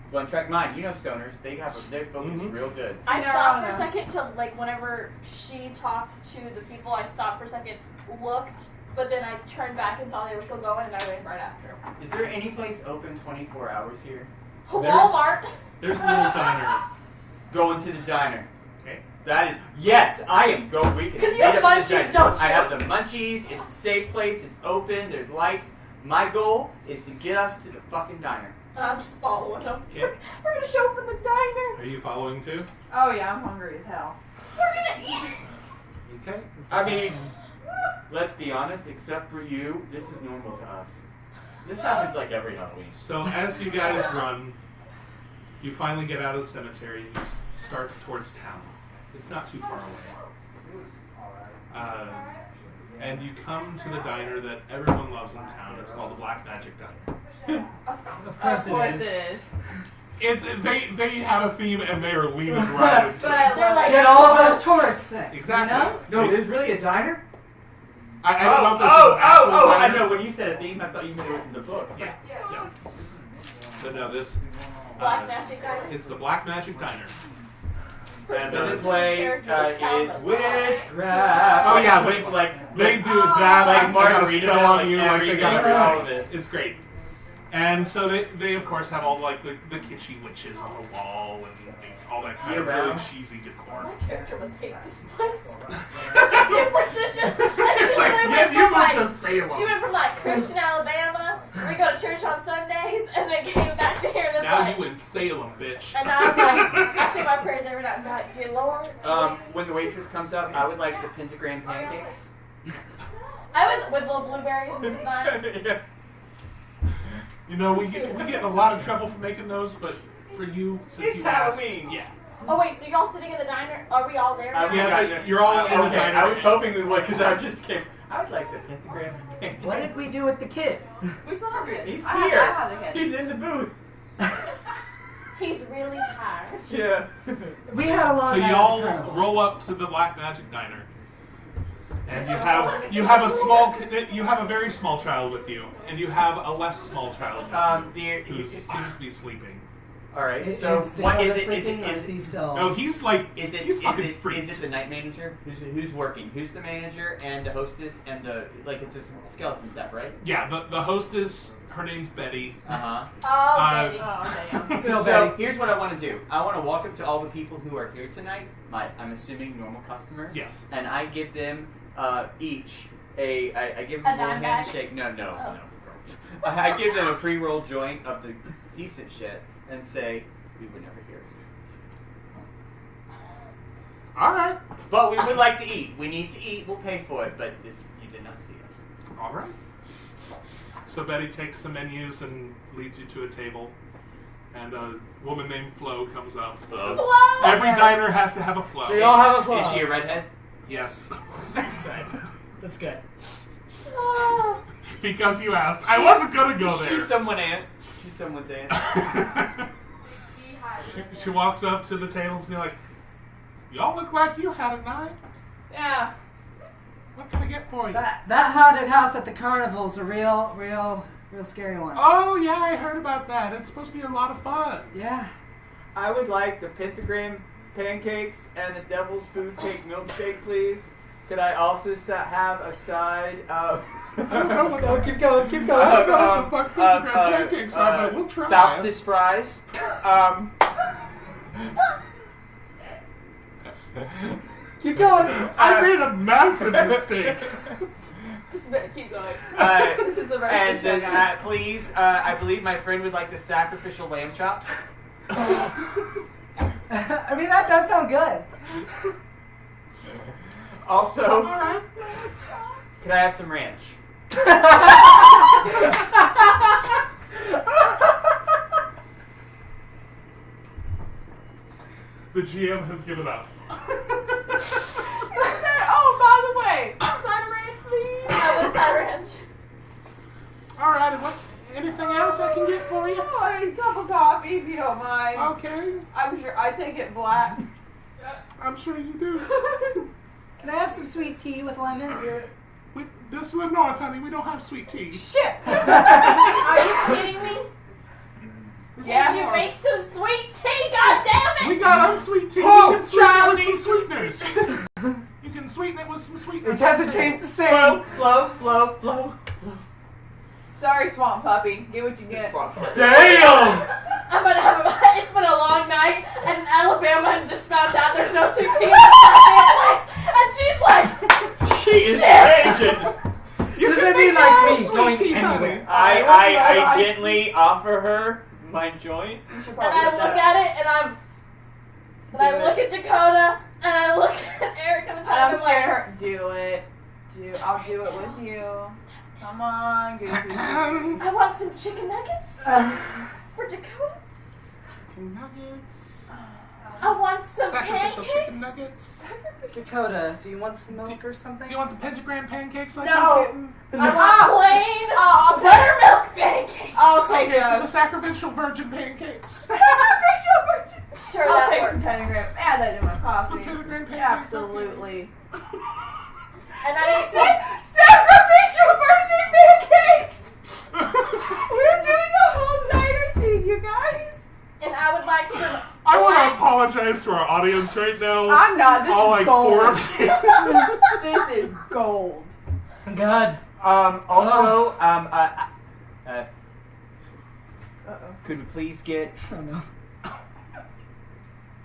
one track mind. You know stoners, their focus real good. I No, stopped for no. a second to, like, whenever she talked to the people, I stopped for a second, looked, but then I turned back and saw they were still going, and I ran right after them. Is there any place open 24 hours here? Walmart. There's a little diner. Going to the diner. Okay. That is yes, I am going. We can 'Cause you meet have up at the munchies, diner. don't you? I have the munchies. It's a safe place. It's open. There's lights. My goal is to get us to the fucking diner. I'm just following them. Okay. We're gonna show up in the diner. Are you following too? Oh yeah, I'm hungry as hell. We're gonna eat. Okay. I mean, let's be honest. Except for you, this is normal to us. This happens like every Halloween. So as you guys run, you finally get out of the cemetery and you start towards town. It's not too far away. And you come to the diner that everyone loves in town. It's called the Black Magic Diner. Of course it is. is. They have a theme and they are leaning right into But it. I They're love like- it. Get all of those tourists things. Exactly. You know? No, there's really a diner. I don't know if this is Oh! an actual I diner. know. When you said a theme, I thought you meant it was in the book. Yeah. Yeah. But no, this. Black magic diner. It's the Black Magic Diner. And So this This way character is telling is us. witchcraft. Oh, yeah, like They do that, like they got a margarita spell on on you, like they everything, got all of it. It's great. And so they of course have all like the kitschy witches on the wall and all that kind of really Year-round. cheesy decor. My character must hate this place. She's superstitious. And she It's like, went yeah, from you moved like, to Salem. she went from like Christian Alabama, we go to church on Sundays, and then came back to here. And Now like, you in Salem, bitch. and now I'm like, I say my prayers every night. I'm like, dear Lord. When the waitress comes up, I would like the pentagram pancakes. I was with little blueberries and design. Yeah. You know, we get in a lot of trouble for making those, but for you, since It's you asked, Halloween. yeah. Oh wait, so y'all sitting in the diner? Are we all there? I now? mean, Yeah, you're all in the okay, diner. I was hoping we would because I just came. I would like the pentagram pancakes. What did we do with the kid? We still have it. He's I have- here. I have the kid. He's in the booth. He's really tired. Yeah. We had a lot So of y'all carnival. roll up to the Black Magic Diner, and you have a very small child with you, and you have a less small child with you who seems to be sleeping. All right. Is So what Dakota is it? sleeping, or is he still? No, he's like Is it he's fucking is freaked. it the night manager? Who's working? Who's the manager and the hostess and the it's a skeleton staff, right? Yeah, the hostess, her name's Betty. Uh Oh, baby. Oh damn. huh. Bill So Betty. here's what I want to do. I want to walk up to all the people who are here tonight. I'm assuming normal customers. Yes. And I give them each I give A them a little dime bag? handshake. No, Oh. no. I give them a pre-roll joint of the decent shit and say we were never here. All right. But we would like to eat. We need to eat. We'll pay for it. But you did not see us. All right. So Betty takes some menus and leads you to a table, and a woman named Flo comes up. Flo! Every diner has to have a Flo. We all have a flaw. Is she a redhead? Yes. That's good. Because you asked. I wasn't gonna go there. She's someone's aunt. She's someone's aunt. She walks up to the table and she's like, y'all look like you had a night. Yeah. What can I get for you? That haunted house at the carnival's a real scary one. Oh, yeah, I heard about that. It's supposed to be a lot of fun. Yeah. I would like the pentagram pancakes and the devil's food cake milkshake, please. Could I also have a side of... Keep going. I don't know what the fuck pentagram pancakes are, but we'll try. Faustus fries. Keep going. I made a massive mistake. Just better keep going. This is the right and show, then, guys. please, I believe my friend would like the sacrificial lamb chops. I mean, that does sound good. Also, All right. could I have some ranch? The GM has given up. Oh, by the way, side ranch, please. I was that ranch. All right, and anything else I can get for you? Oh, a cup of coffee, if you don't mind. Okay, I'm sure I take it black. I'm sure you do. Can I have some sweet tea with lemon? This is the North, honey. We don't have sweet tea. Shit! Are you kidding me? This Did is you North. make some sweet tea? God damn We it! got unsweet tea. Oh, You can sweeten it with Charlie. some sweeteners. You can sweeten it with some sweeteners. It doesn't taste the same. Flow. Sorry, swamp puppy. Get what you get. Damn! I'm gonna have it's been a long night, and in Alabama just found out there's no sweet tea in the place, and she's like, She is raging. This would be like me sweet going tea, honey. anywhere. I gently offer her my joint. You should and probably I get look that. at it, and I look at Dakota, and I look at Eric and the And child, I'm and I'm like, scared. Do it. I'll do it with you. Come on, Goofy. I want some chicken nuggets for Dakota. Chicken nuggets. I want some Sacrificial pancakes. chicken nuggets. Dakota, do you want some milk or something? Do you want the pentagram pancakes like No. he's getting? I want plain I'll buttermilk pancakes. I'll take Okay, so the those. sacrificial virgin pancakes. Sure, I'll that take works. some pentagram. Add that in my coffee. Some pentagram pancakes. Absolutely. And I said, Sacrificial virgin pancakes! We're doing a whole diner scene, you guys. and I would like some. I want to apologize to our audience right now. I'm not. This All is like gold. 4 of you. This is gold. God. Also, Uh-oh. could we please get Oh no.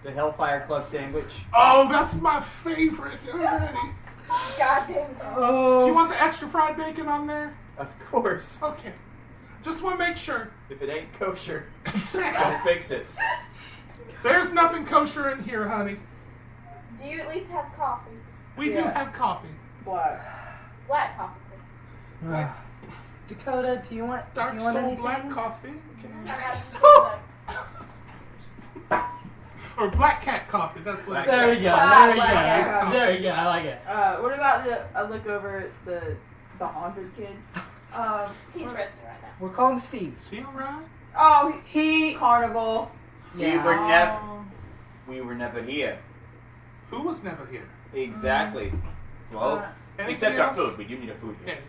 the Hellfire Club sandwich? Oh, that's my favorite already. God damn it. Oh. Do you want the extra fried bacon on there? Of course. Okay. Just want to make sure. If it ain't kosher, Exactly. I'll fix it. There's nothing kosher in here, honey. Do you at least have coffee? We do Yeah. have coffee. Black coffee, please. Dakota, do you want Dark do you want soul anything? black coffee. I Okay. have some. Or black cat coffee. That's what it There we is. go. Ah, There we black cat go. coffee. There we go. I like it. What about I look over the haunted kid? He's resting right now. We'll call him Steve. Is he alright? Oh, He. carnival. Yeah. We were never here. Who was never here? Exactly. Well, Anything except our else? food. We do need a food Yeah, here.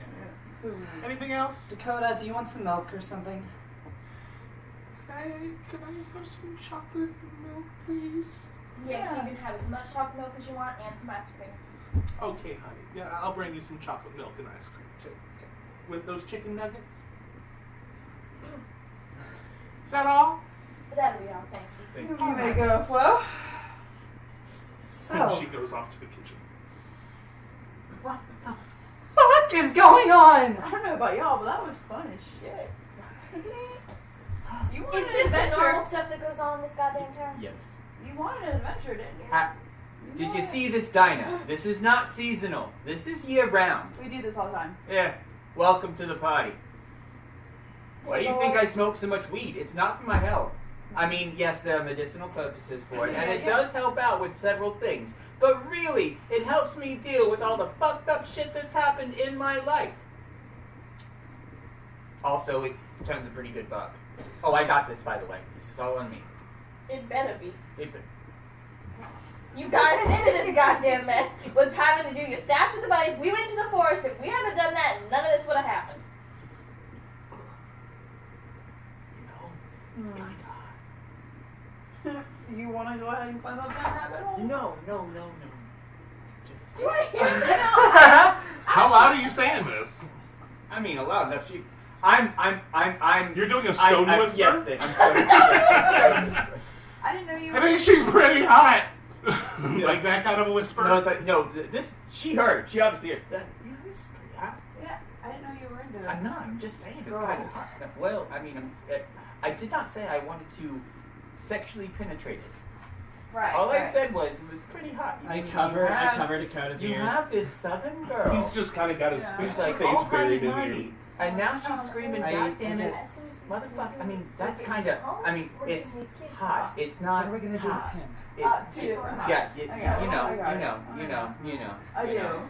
yeah. Anything else? Dakota, do you want some milk or something? Can I have some chocolate milk, please? Yes, you can have as much chocolate milk as you want and some ice cream. Okay, honey. Yeah, I'll bring you some chocolate milk and ice cream too. Okay. With those chicken nuggets. Is that all? That'll be all, thank you. You may go, Flo. And So, she goes off to the kitchen. what the fuck is going on? I don't know about y'all, but that was fun as shit. You wanted Is an this the adventure. normal stuff that goes on in this goddamn town? Yes. You wanted an adventure, didn't you? Did you see this diner? This is not seasonal. This is year round. We do this all the time. Yeah. Welcome to the party. Why do you think I smoke so much weed? It's not for my health. I mean, yes, there are medicinal purposes for it, and it does help out with several things. But really, it helps me deal with all the fucked up shit that's happened in my life. Also, it turns a pretty good buck. Oh, I got this, by the way. This is all on me. It better be. It, You got us into this goddamn mess with having to do your stats with the buddies. We went to the forest. If we hadn't done that, none of this would have happened. you know, it's kind of hard. You want to go ahead and climb up that rabbit hole? No. Just. Do I hear that? How loud are you saying this? I mean, loud enough. I'm. You're doing a stone whisper? Yes, I'm stone whisper. I didn't know you I were. think she's pretty hot. Like that kind of a whisper? No, it's like this. She heard. She obviously heard. This is pretty hot. Yeah, I didn't know you were into it. I'm not. I'm just saying it's Girl. kind of hot. Well, I mean, I did not say I wanted to sexually penetrate it. Right. All I right. said was it was pretty hot. I You covered have- Dakota's You ears. have this southern girl He's just kind of got his Yeah. who's like, face oh, buried in honey, you. and now she's screaming, I- God damn it, As soon as we motherfucker. I mean, we're that's getting kind of. home, I mean, we're it's getting these kids hot. off. It's What not are we gonna do hot. with him? Two different Yeah, hots. you I got it. know, I you got it. know. I you do. know.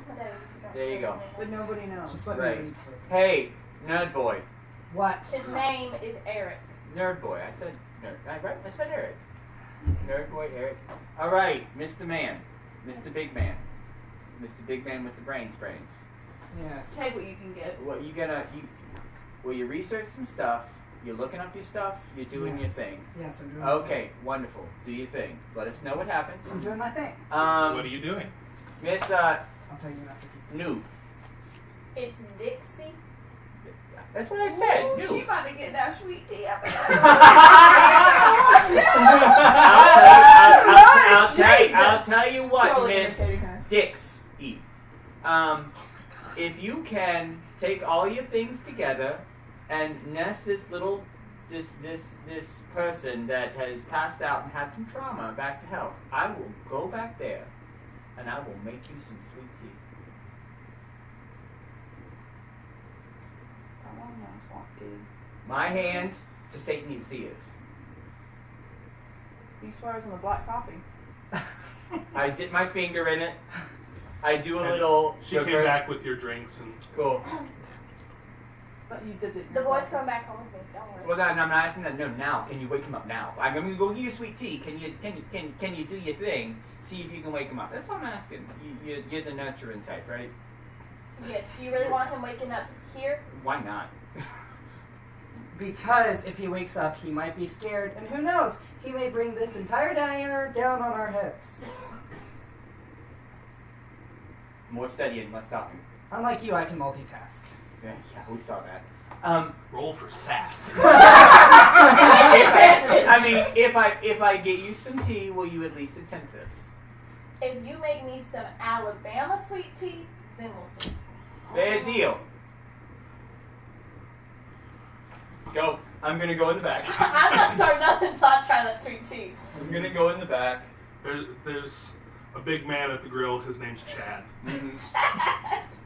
There you go. But nobody knows. Just let Right. me read for it. Hey, nerd boy. What? His name is Eric. Nerd boy. I said nerd. Right? I said Eric. Nerd boy, Eric. All right, Mr. Man. Mr. Big Man. Mr. Big Man with the brains. Yes. Take what you can get. Well, you research some stuff. You're looking up your stuff. You're doing your Yes. thing. Yes, I'm doing my thing. Okay, wonderful. Do your thing. Let us know what happens. I'm doing my thing. What are you doing? Miss I'll tell you after he's Noob. It's Dixie. That's what I said. Ooh, Noob. she about to get that sweet tea up in I'll tell you what, Totally Miss imitating her. Dix E. If you can take all your things together and nest this little this person that has passed out and had some trauma back to health, I will go back there and I will make you some sweet tea. I want that swamp dude. My hand to Satan you see is. He swears on the black coffee. I dip my finger in it. I do a little. She came reverse- back with your drinks and Cool. But you did it. The boys come back home with me. Don't worry. Well, no, I'm not asking that. No, now. Can you wake him up now? I'm gonna go give you sweet tea. Can you do your thing? See if you can wake him up. That's all I'm asking. You're the nurturing type, right? Yes. Do you really want him waking up here? Why not? Because if he wakes up, he might be scared, and who knows? He may bring this entire diner down on our heads. More studying, less talking. Unlike you, I can multitask. Yeah, we saw that. roll for sass. I mean, if I get you some tea, will you at least attempt this? If you make me some Alabama sweet tea, then we'll see. Bad deal. Go. I'm gonna go in the back. I'm not starting nothing until I try that sweet tea. I'm gonna go in the back. There's a big man at the grill. His name's Chad.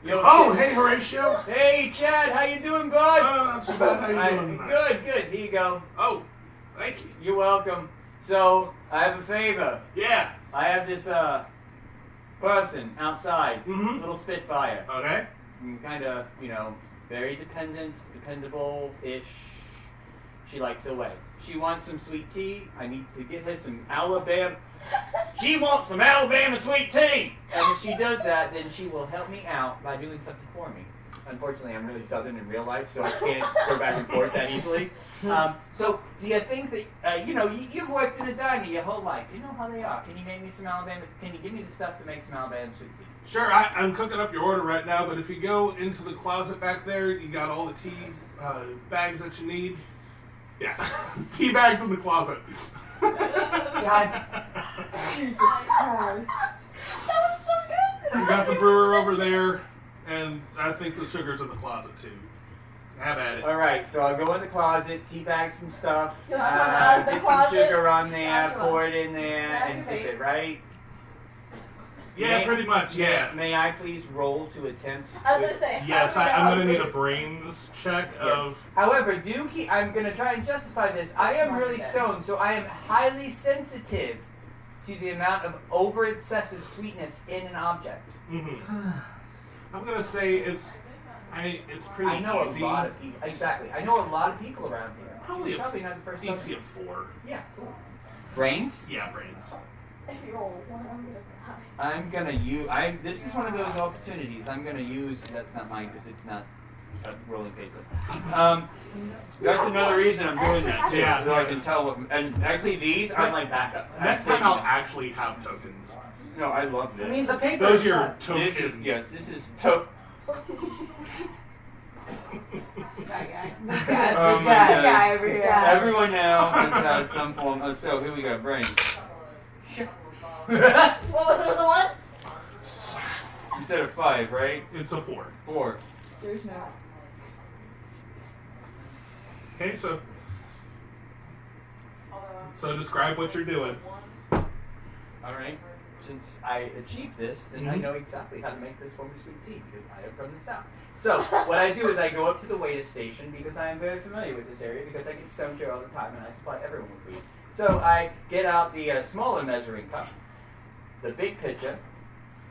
Yo, Oh, Chad. hey, Horatio. Hey, Chad, how you doing, bud? Oh, not too bad. How you doing tonight? Good. Here you go. Oh, thank you. You're welcome. So, I have a favor. Yeah. I have this person outside, Mhm. little Spitfire, Okay. kind of, very dependable-ish. She likes away. She wants some sweet tea. I need to get her some Alabama. She wants some Alabama sweet tea. And if she does that, then she will help me out by doing something for me. Unfortunately, I'm really Southern in real life, so I can't go back and forth that easily. So, do you think that, you've worked in a diner your whole life. You know how they are. Can you make me some Alabama? Can you give me the stuff to make some Alabama sweet tea? Sure, I'm cooking up your order right now, but if you go into the closet back there, you got all the tea bags that you need. Yeah, tea bags in the closet. God. Jesus Christ. That was so good. You got the brewer over there, and I think the sugar's in the closet too. Have at it. All right, so I'll go in the closet, teabag some stuff, You want to come out of the get closet? some sugar on there, That's right. pour it in there, and dip Activate. it, right? Yeah, May- pretty much. Yeah. May I please roll to attempt? I was gonna say. Yes, I'm gonna need a brains check Yes. of. However, I'm gonna try and justify this. I am really Okay. stoned, so I am highly sensitive to the amount of over excessive sweetness in an object. Mhm. I'm gonna say it's It's pretty I know easy. a lot of people. Exactly. I know a lot of people around here. Probably She's probably not the first DC person. of 4. Yeah. Cool. Brains? Yeah, brains. If you roll one, I'm gonna die. I'm gonna use. This is one of those opportunities. I'm gonna use. That's not mine because it's not a rolling paper. That's another reason I'm doing that too, Yeah. so I can tell what. And actually, these are my backups. Next time I'll actually have tokens. No, I love this. I mean, the paper. Those are your This tokens. is, yes, this is token. That guy. Oh This my guy God. over here. Everyone now has had some form of. So here we go. Brains. What was the one? You said a 5, right? It's a 4. 4. There's no. Okay, so describe what you're doing. All right. Since I achieved this, then I know exactly how to make this form of sweet tea because I am from the south. So what I do is I go up to the waiter station because I am very familiar with this area because I get stoned here all the time and I supply everyone with weed. So I get out the smaller measuring cup, the big pitcher.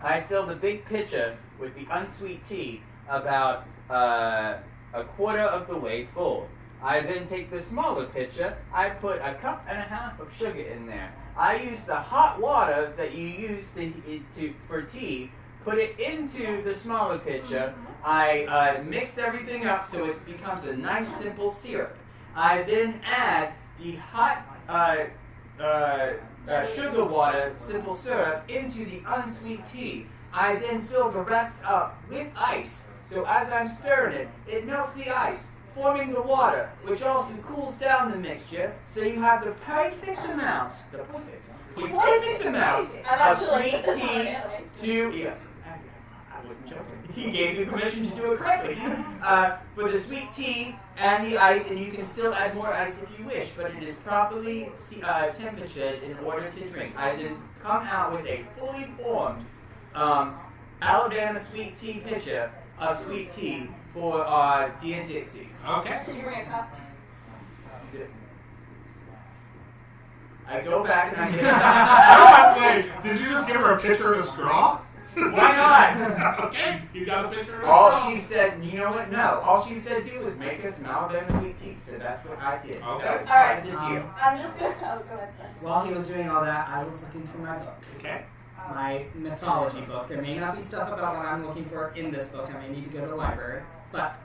I fill the big pitcher with the unsweet tea about a quarter of the way full. I then take the smaller pitcher, I put a cup and a half of sugar in there. I use the hot water that you use for tea, put it into the smaller pitcher. I mix everything up so it becomes a nice simple syrup. I then add the hot sugar water, simple syrup, into the unsweet tea. I then fill the rest up with ice. So as I'm stirring it, it melts the ice, forming the water, which also cools down the mixture, so you have the perfect amount, of sweet tea to. Yeah, I wasn't joking. He gave you permission to do it correctly. For the sweet tea and the ice, and you can still add more ice if you wish, but it is properly temperatured in order to drink. I then come out with a fully formed Alabama sweet tea pitcher of sweet tea for Dear Dixie. Okay. Did you bring a cup? I go back and I get. I was about to say, did you just give her a pitcher and a straw? Why not? Okay, you got a pitcher and a All straw. she said, you know what? No. All she said do was make us some Alabama sweet tea. So that's what I did. Okay. That was All part right. of the deal. I'm just gonna. Oh, go ahead. Sorry. While he was doing all that, I was looking through my book. Okay. My mythology book. There may not be stuff about what I'm looking for in this book. I may need to go to the library. But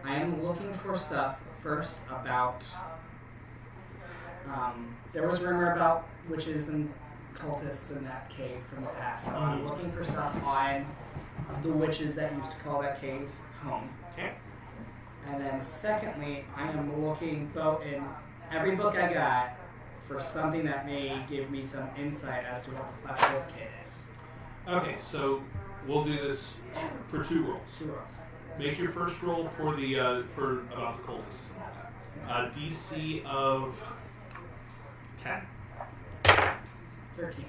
I am looking for stuff first about. There was rumor about witches and cultists in that cave from the past. So I'm looking for stuff on the witches that used to call that cave home. Okay. And then secondly, I am looking in every book I got for something that may give me some insight as to what the fuck this kid is. Okay, so we'll do this for 2 rolls. 2 rolls. Make your first roll for the for about the cultists and all that. DC of 10. 13.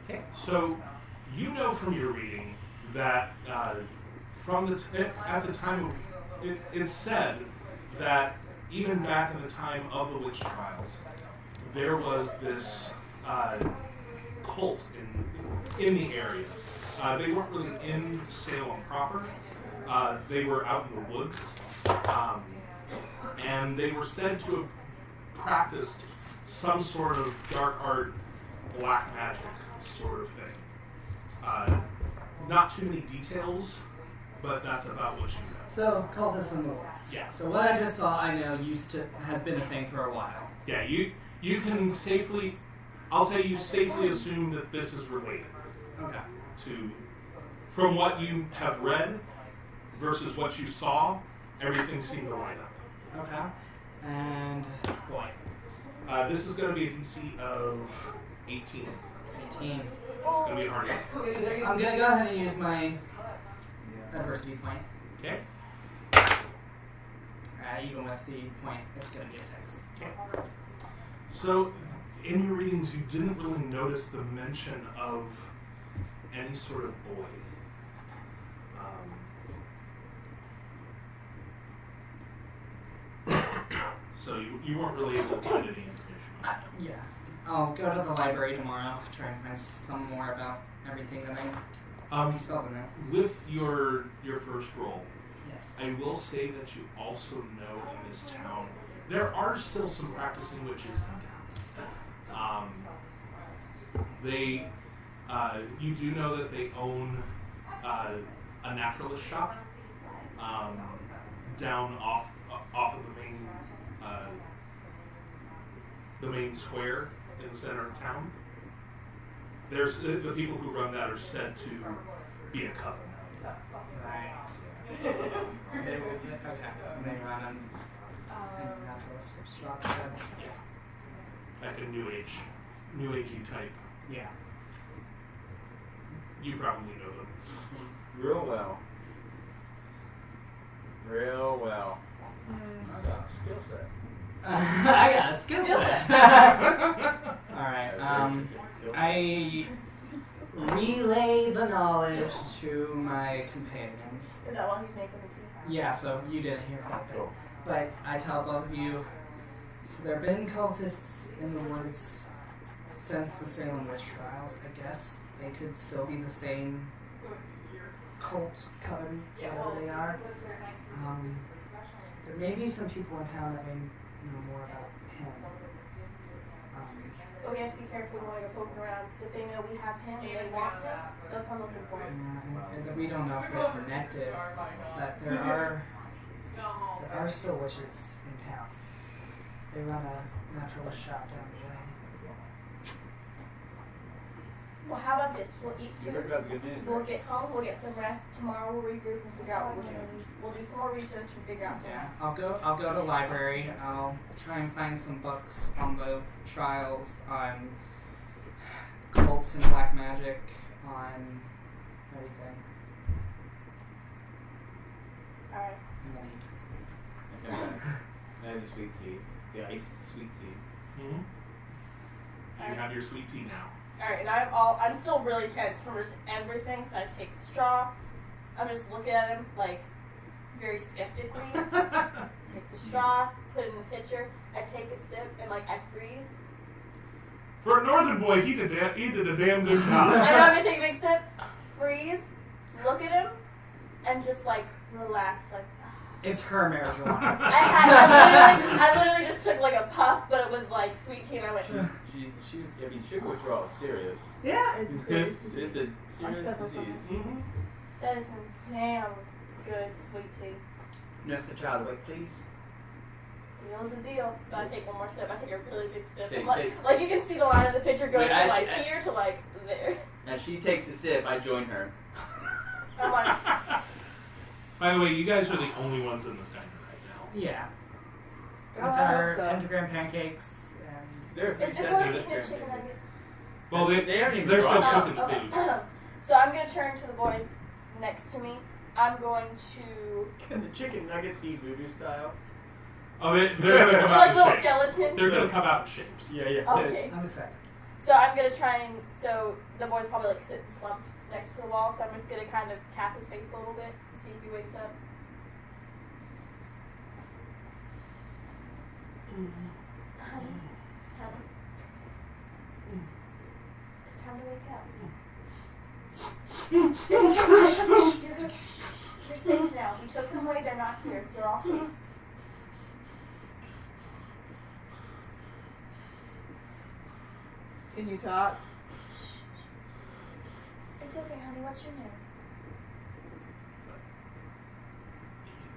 Okay. So you know from your reading that at the time of it's said that even back in the time of the witch trials, there was this cult in the area. They weren't really in Salem proper. They were out in the woods, and they were said to have practiced some sort of dark art, black magic sort of thing. Not too many details, but that's about what you know. So, cultists in the woods. Yeah. So what I just saw, I know has been a thing for a while. Yeah, you can safely, I'll say you safely assume that this is related Okay. to, from what you have read versus what you saw, everything seemed to line up. Okay. And boy, This is going to be a DC of 18. 18. It's going to be a hard one. I'm gonna go ahead and use my adversity point. Okay. Even with the point, it's gonna be a 6. Okay. So, in your readings, you didn't really notice the mention of any sort of boy. So you weren't really able to find any information on that. Yeah. I'll go to the library tomorrow, try and find some more about everything that I still don't know. With your first roll, Yes. I will say that you also know in this town there are still some practicing witches in town. You do know that they own a naturalist shop down off of the main square in the center of town. There's the people who run that are said to be a coven. Right. So they will, okay. And they run a naturalistic shop. Like a new agey type. Yeah. You probably know them. Real well. Real well. I got a skill set. I got a skill set. Alright, I relay the knowledge to my companions. Is that why he's making the tea? Yeah, so you didn't hear about it. But I tell both of you, so there have been cultists in the woods since the Salem witch trials. I guess they could still be the same cult coven, whatever they are. There may be some people in town that may know more about him. But we have to be careful when we're poking around, because if they know we have him and they want him, they'll come looking for him. And that we don't know if they're connected, but there are still witches in town. They run a naturalist shop down the way. Well, how about this? We'll eat You food. heard about the good news, We'll right? get home, we'll get some rest. Tomorrow we'll regroup and figure out what we're gonna do. We'll do some more research and figure out Yeah, I'll go to the library. I'll try and find some books on the trials, on cults and black magic, on everything. Alright. And then he gives me. Okay. I have the sweet tea. The iced sweet tea. You have your sweet tea now. Alright, and I'm still really tense from just everything, so I take the straw. I'm just looking at him like very skeptically. Take the straw, put it in the pitcher, I take a sip and like I freeze. For a northern boy, he did a damn good I job. know I'm gonna take a big sip, freeze, look at him, and just like relax, like It's her marijuana. I literally just took like a puff, but it was like sweet tea and I went Sugar withdrawal is serious. Yeah. it's It's a serious disease. That is some damn good sweet tea. Nurse the child awake, please. Deal's a deal. But I take one more sip. I take a really good sip. Say, Like you can see the line of the picture going Wait, from like here to like there. As she takes a sip, I join her. I'm like, By the way, you guys are the only ones in this diner right now. Yeah. With Oh, our so- pentagram pancakes and They're is Dakota eating his chicken nuggets? Well, They haven't even they're still brought cooking okay. food. So I'm gonna turn to the boy next to me. I'm going to Can the chicken nuggets be voodoo style? Oh, they're gonna come like out little in shapes. skeleton. They're gonna come out in shapes. Yeah, yeah. Okay. I'm excited. So I'm gonna try and so the boy's probably like sitting slumped next to the wall. So I'm just gonna kind of tap his face a little bit, see if he wakes up. It's time to wake up. It's okay. You're safe now. We took them away. They're not here. You're all safe. Can you talk? It's okay, honey. What's your name?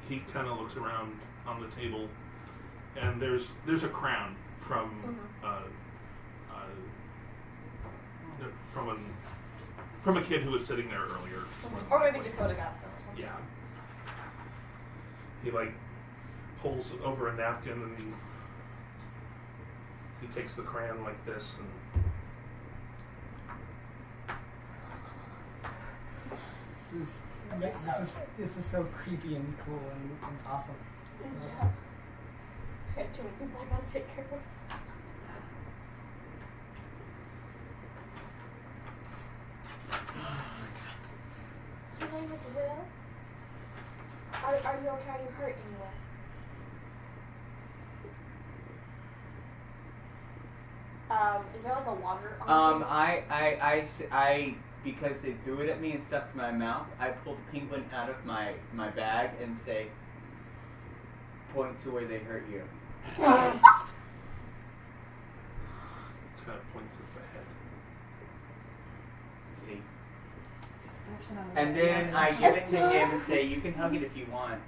He kind of looks around on the table, and there's a crown from from a kid who was sitting there earlier. Or maybe Dakota got some or something. Yeah. He like pulls over a napkin and he takes the crayon like this and This is so creepy and cool and awesome. Yeah. I have too many people I gotta take care of. Your name is Will? Are you okay? Are you hurt anywhere? Is there like a water on the table? I because they threw it at me and stuck to my mouth, I pulled a penguin out of my bag and say, point to where they hurt you. Kind of points at the head. See? And then I give it to him and say, you can hug it if you want.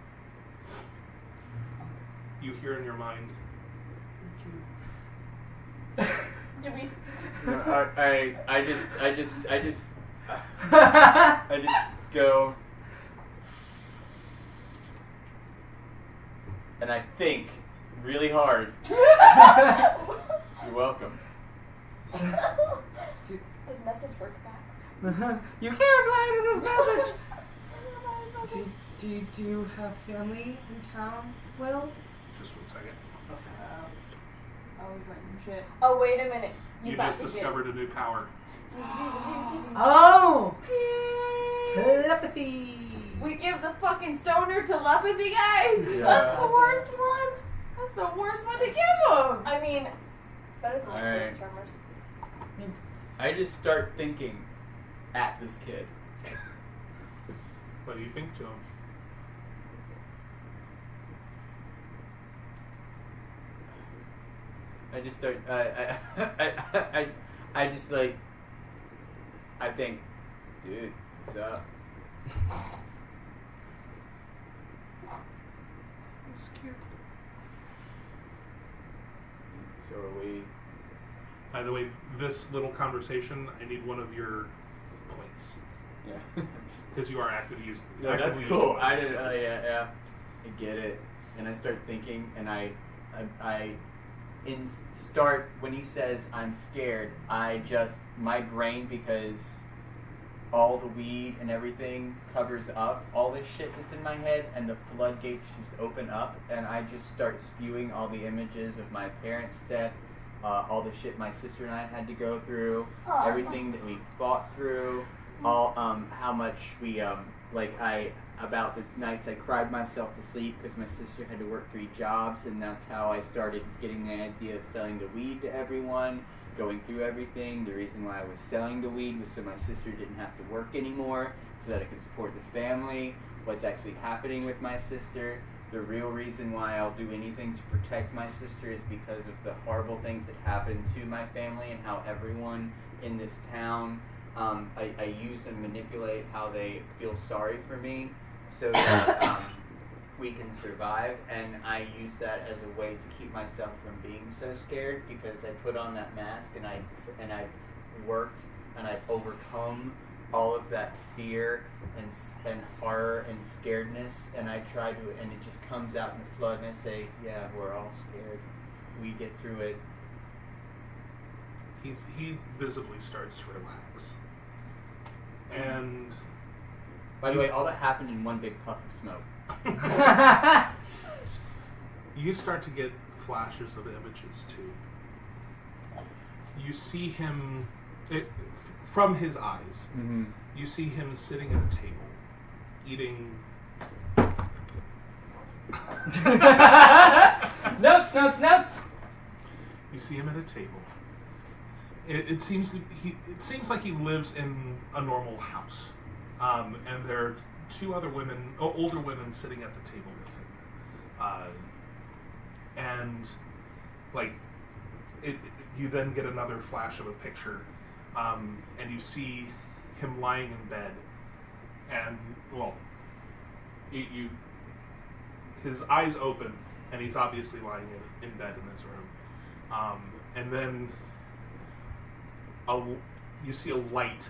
You hear in your mind. Do we? No, I just go, and I think really hard. You're welcome. Does message work back? You can't reply to this message. Do you have family in town, Will? Just 1 second. I was writing shit. Oh, wait a minute. You about just to discovered a new power. Oh! Telepathy! We give the fucking stoner telepathy, guys! Yeah. That's the worst one. That's the worst one to give them! I mean, it's better than Alright. the drummers. I just start thinking at this kid. What do you think to him? I just start. I just like. I think, dude, what's up? I'm scared. So are we. By the way, this little conversation, I need one of your points. Yeah. Because you are actively using. No, that's actively cool. using one I of did. these skills. Yeah. I get it. And I start thinking, and I start when he says I'm scared. My brain, because all the weed and everything covers up all this shit that's in my head, and the floodgates just open up, and I just start spewing all the images of my parents' death, all the shit my sister and I had to go through, Aw. everything that we fought through, all how much we about the nights I cried myself to sleep because my sister had to work 3 jobs, and that's how I started getting the idea of selling the weed to everyone, going through everything. The reason why I was selling the weed was so my sister didn't have to work anymore, so that I could support the family, what's actually happening with my sister. The real reason why I'll do anything to protect my sister is because of the horrible things that happened to my family and how everyone in this town, I use and manipulate how they feel sorry for me so that we can survive, and I use that as a way to keep myself from being so scared, because I put on that mask and I've worked and I've overcome all of that fear and horror and scaredness, and I try to, and it just comes out in the flood, and I say, yeah, we're all scared. We get through it. He visibly starts to relax. And By the way, all that happened in one big puff of smoke. you start to get flashes of images too. You see him from his eyes. Mm-hmm. You see him sitting at a table, eating. Nuts! You see him at a table. It seems like he lives in a normal house, and there are 2 other women, older women, sitting at the table with him, and like you then get another flash of a picture, and you see him lying in bed, and his eyes open, and he's obviously lying in bed in his room, and then you see a light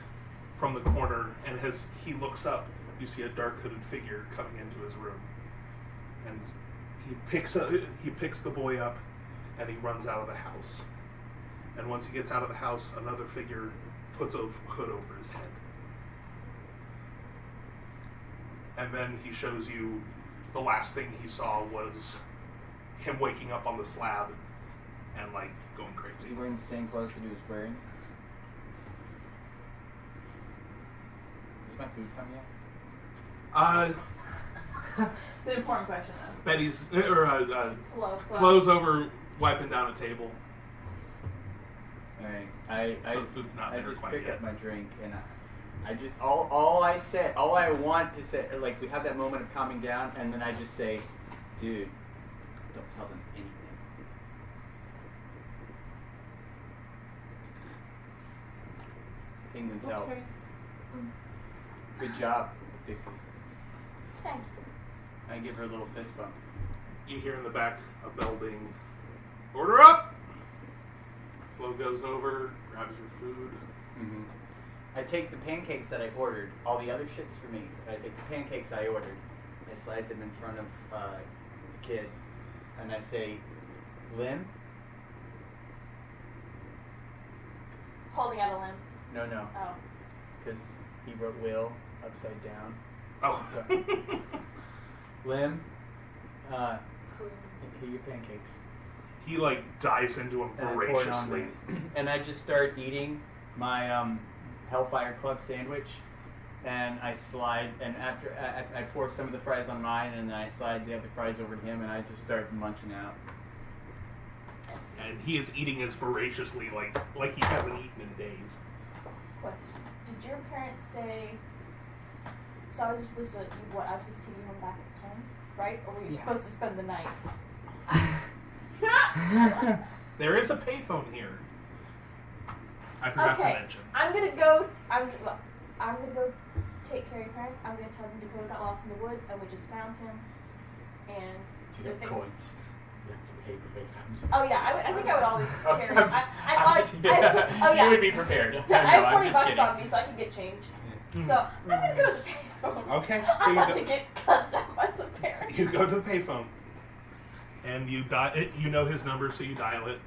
from the corner, and as he looks up, you see a dark hooded figure coming into his room, and he picks the boy up, and he runs out of the house. And once he gets out of the house, another figure puts a hood over his head, and then he shows you the last thing he saw was him waking up on the slab and like going Is crazy. he wearing the same clothes that he was wearing? Is my food come yet? The important question, though. Betty's Flow. Flo's over wiping down a table, Alright, so the food's not I there just quite pick yet. up my drink and I just all I want to say, like we have that moment of calming down, and then I just say, dude, don't tell them anything. Penguin's help. Okay. Good job, Dixie. Thank you. I give her a little fist bump. You hear in the back a building, order up! Flo goes over, grabs your food. Mm-hmm. I take the pancakes that I ordered. All the other shit's for me. But I take the pancakes I ordered. I slide them in front of the kid, and I say, "Lim." Holding out a limb. No, Oh. because he wrote "will" upside down. Oh. So, Lim, here are your pancakes. He dives into him And I pour it on voraciously. there. And I just start eating my Hellfire Club sandwich, and I slide, and after I pour some of the fries on mine, and then I slide the other fries over to him, and I just start munching out. And he is eating as voraciously like he hasn't eaten in days. Question. Did your parents say... So I was supposed to... What, I was supposed to take you home back at 10, right? Or were you supposed to spend the night? There is a payphone here. I forgot to mention. I'm gonna go take care of your parents. I'm gonna tell them Dakota got lost in the woods and we just found him. And Do you have coins? You have to pay for payphones. oh yeah, I think I would always carry. Oh yeah. You would be prepared. Yeah, I have I'm 20 just bucks kidding. on me, so I can get change. So I'm gonna go to the payphone. Okay, so I'm you about go, to get cussed out by some parents. you go to the payphone. And you you know his number, so you dial it.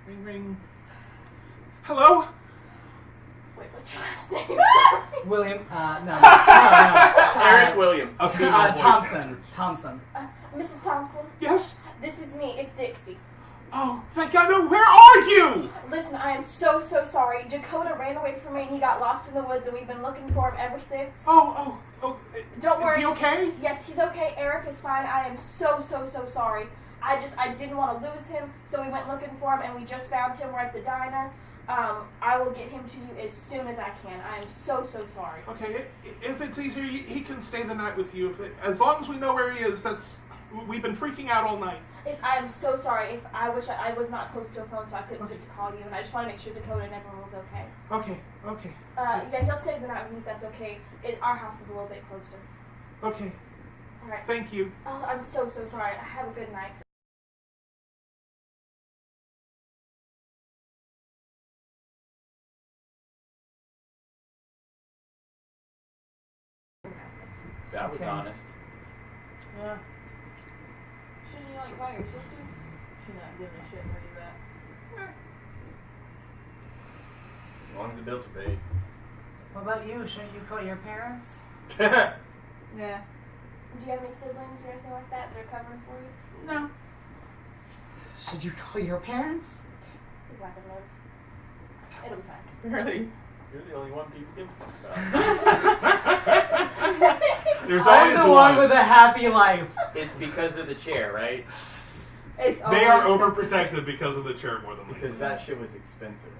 Ring, ring. Hello? Wait, what's your last name? William, no. Eric William. A female voice Thompson. answers. Thompson. Mrs. Thompson, Yes? this is me. It's Dixie. Oh, thank God. No, where are you? Listen, I am so sorry. Dakota ran away from me and he got lost in the woods and we've been looking for him ever since. Oh. Don't worry. Is he okay? Yes, he's okay. Eric is fine. I am so sorry. I didn't want to lose him, so we went looking for him and we just found him. We're at the diner. I will get him to you as soon as I can. I am so sorry. Okay, if it's easier, he can stay the night with you. As long as we know where he is, we've been freaking out all night. I am so sorry. If I wish I was not close to a phone, so I couldn't get to call you, and I just want to make sure Dakota and everyone was okay. Okay. Yeah, he'll stay the night with me if that's okay. Our house is a little bit closer. Okay. All right. Thank you. Oh, I'm so sorry. Have a good night. That was Okay. honest. Yeah. Shouldn't you call your sister? She's not giving a shit where you at. As long as the bills are paid. What about you? Shouldn't you call your parents? Yeah. Do you have any siblings or anything like that they're covering for you? No. Should you call your parents? He's not gonna notice. It'll be fine. Really? You're the only one people give a fuck about. There's I'm always the one with a happy life. It's because of the chair, right? They are overprotected because of the chair more than Because that shit was expensive.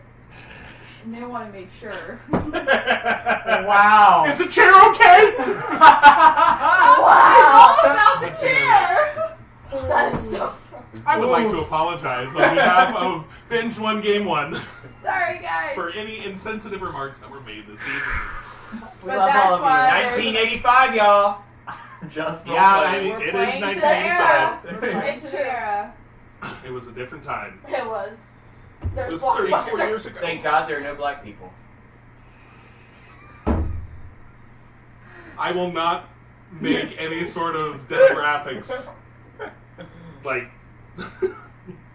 And they want to make sure. Wow. Is the chair okay? Wow! All about the chair! That is so. I would like to apologize on behalf of Binge One Game One Sorry, guys. for any insensitive remarks that were made this evening. We But love that's all of why- you. 1985, y'all. Just Yeah, I role-playing. mean, We're it is playing to the 1985. era. We're playing to the era. It was a different time. It was. It There's was 34 Blockbuster. years ago. Thank God there are no black people. I will not make any sort of demographics.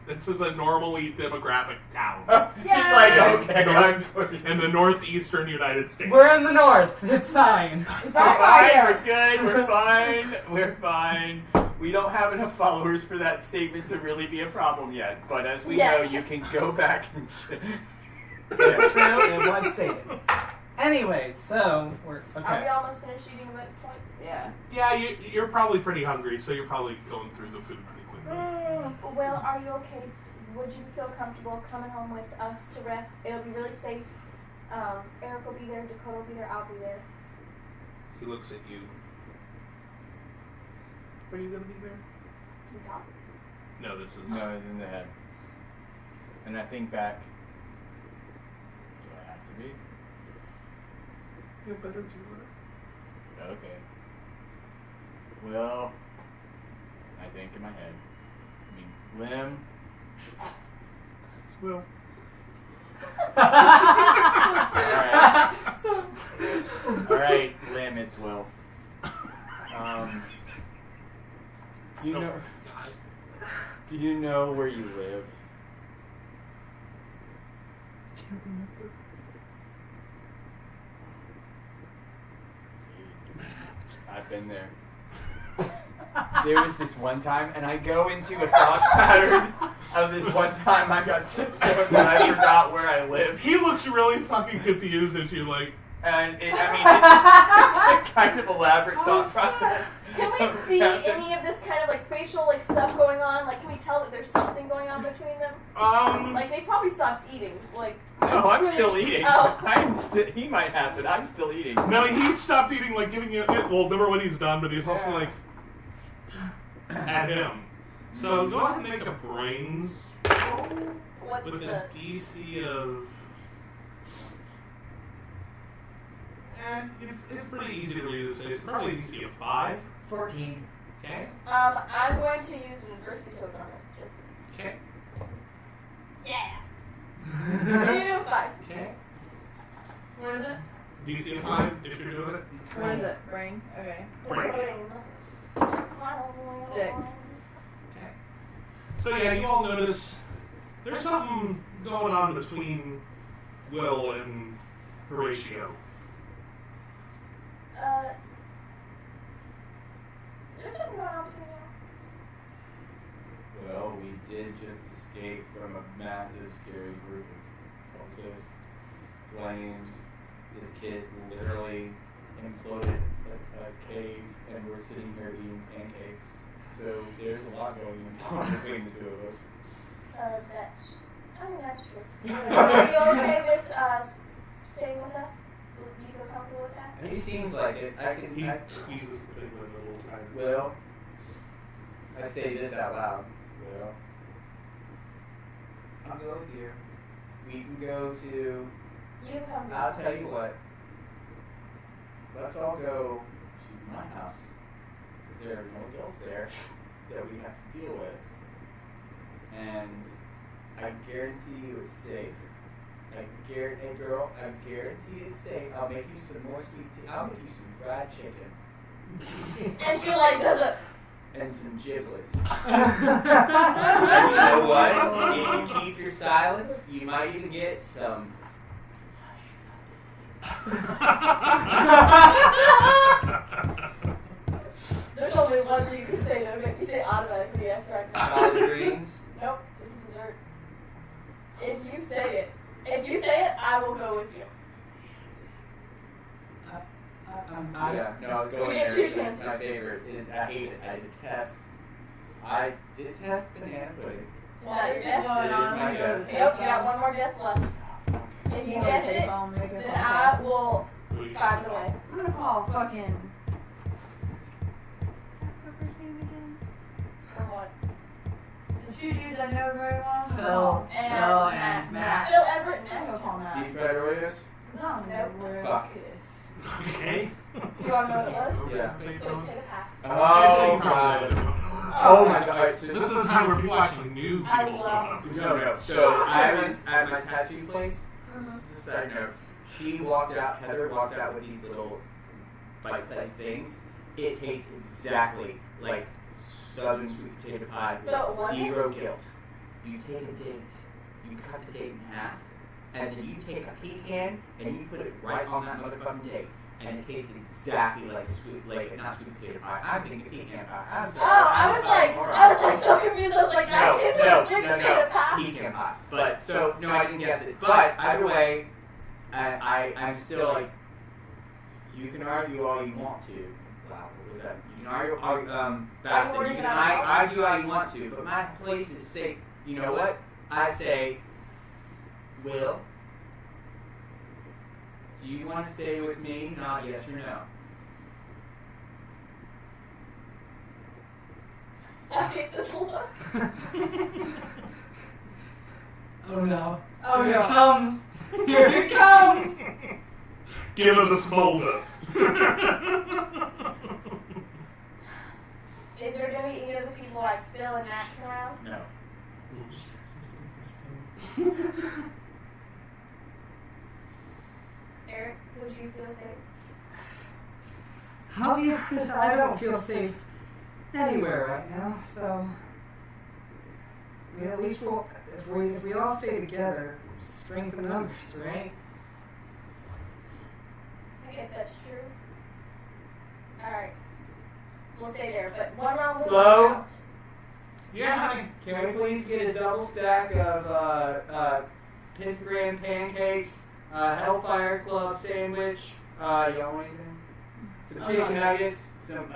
This is a normally demographic town He's like, okay, I'm going. in the northeastern United States. We're in the north. It's fine. It's We're all fine, fire. we're good, we're fine, we're fine. We don't have enough followers for that statement to really be a problem yet, but as we Yes. know, you can go back and It's true. It was stated. Anyways, so we're Are we okay. almost finished eating at this point? Yeah. Yeah, you're probably pretty hungry, so you're probably going through the food pretty quickly. Well, are you okay? Would you feel comfortable coming home with us to rest? It'll be really safe. Eric will be there, Dakota will be there, I'll be there. He looks at you. Are you gonna be there? Is it top? No, this is. No, it's in the head. And I think back. Do I have to be? Yeah, better if you were. Okay. Well, I think in my head. I mean, Lim. It's Will. Alright, Lim, it's Will. Do you know where you live? Can't remember. I've been there. There was this one time, and I go into a thought pattern of this one time I got so stoned that I forgot where I lived. He looks really fucking confused at you, like. And it's a kind of elaborate thought process. Can we see any of this kind of like facial like stuff going on? Like, can we tell that there's something going on between them? Like, they probably stopped eating. So, like. No, I'm still eating. Oh. He might have, but I'm still eating. No, he stopped eating, like giving you. Well, remember when he's done, but he's also like at him. So go ahead and make a brains roll What's with the a DC of. It's pretty easy to read his face. Probably a DC of 5. 14. Okay. I'm going to use an adversity token on this. Okay. Yeah. 5. Okay. What is it? DC of 5 if you're doing it. What is it? Brain? Okay. Brain. 6. Okay. So yeah, you all notice there's something going on between Will and Horatio. There's something going on between you. Well, we did just escape from a massive, scary group of cultists, flames. This kid literally imploded a cave, and we're sitting here eating pancakes. So there's a lot going on between the two of us. That's true. Are you okay with staying with us? Do you feel comfortable with that? He seems like it. He squeezes the thing with a little tiny. Will, I say this out loud. Well, I'll go here. We can go to. You come. I'll tell you what. Let's all go to my house. Because there are no adults there that we have to deal with. And I guarantee you it's safe. Hey girl, I guarantee it's safe. I'll make you some more sweet tea. I'll make you some fried chicken. And she like does it. And some giblets. And you know what? If you keep your silence, you might even get some. There's only one thing you can say though. You say automatically yes right now. Collard greens. Nope, it's dessert. If you say it, I will go with you. Yeah, no, I was going We get there. two chances. It's my favorite. I hate it. I detest banana pudding. That's What's yes. going on? my guess. Yep, you got one more guess left. If you guess it, then I will find a way. I'm gonna call fucking. What's name again? From what? The two dudes I know very well. Phil. And Phil Max. and Max. Phil Everett I'm gonna Max. call Matt. Deep fried Oreos? No, Nope. Fuck. Okay. Do you want to know what it was? Yeah. So it's potato pie. Oh god. Oh my god. Alright, so This is the time where people actually knew I people's love names. No. So I was at my tattoo place. This is a side note. Heather walked out with these little bite-sized things. It tastes exactly like southern sweet potato pie But with what? zero guilt. You take a date, you cut the date in half, and then you take a pecan and you put it right on that motherfucking date. And it tastes exactly like not sweet potato pie. I'm thinking pecan pie. I'm sorry. I was like so confused. I was like, that tastes like sweet potato pie. Pecan pie. But so no, I didn't guess it. But either way, I'm still like, you can argue all you want to. Wow, what was that? You can argue, Bastin. You can argue all you want to, but my place is safe. You know what? I say, Will, Do you want to stay with me? Not yes or no. I hate this look. Oh no. Oh, Here no. it comes. Here it comes. Give him the smolder. Is there gonna be any other people like Phil and Max around? No. Eric, would you feel safe? I don't feel safe anywhere right now, so at least if we all stay together, strength in numbers, right? I guess that's true. Alright. We'll stay there, but one round will Hello? count. Yeah, honey. Can we please get a double stack of pentagram pancakes, Hellfire Club sandwich, y'all want anything? Some chicken nuggets, some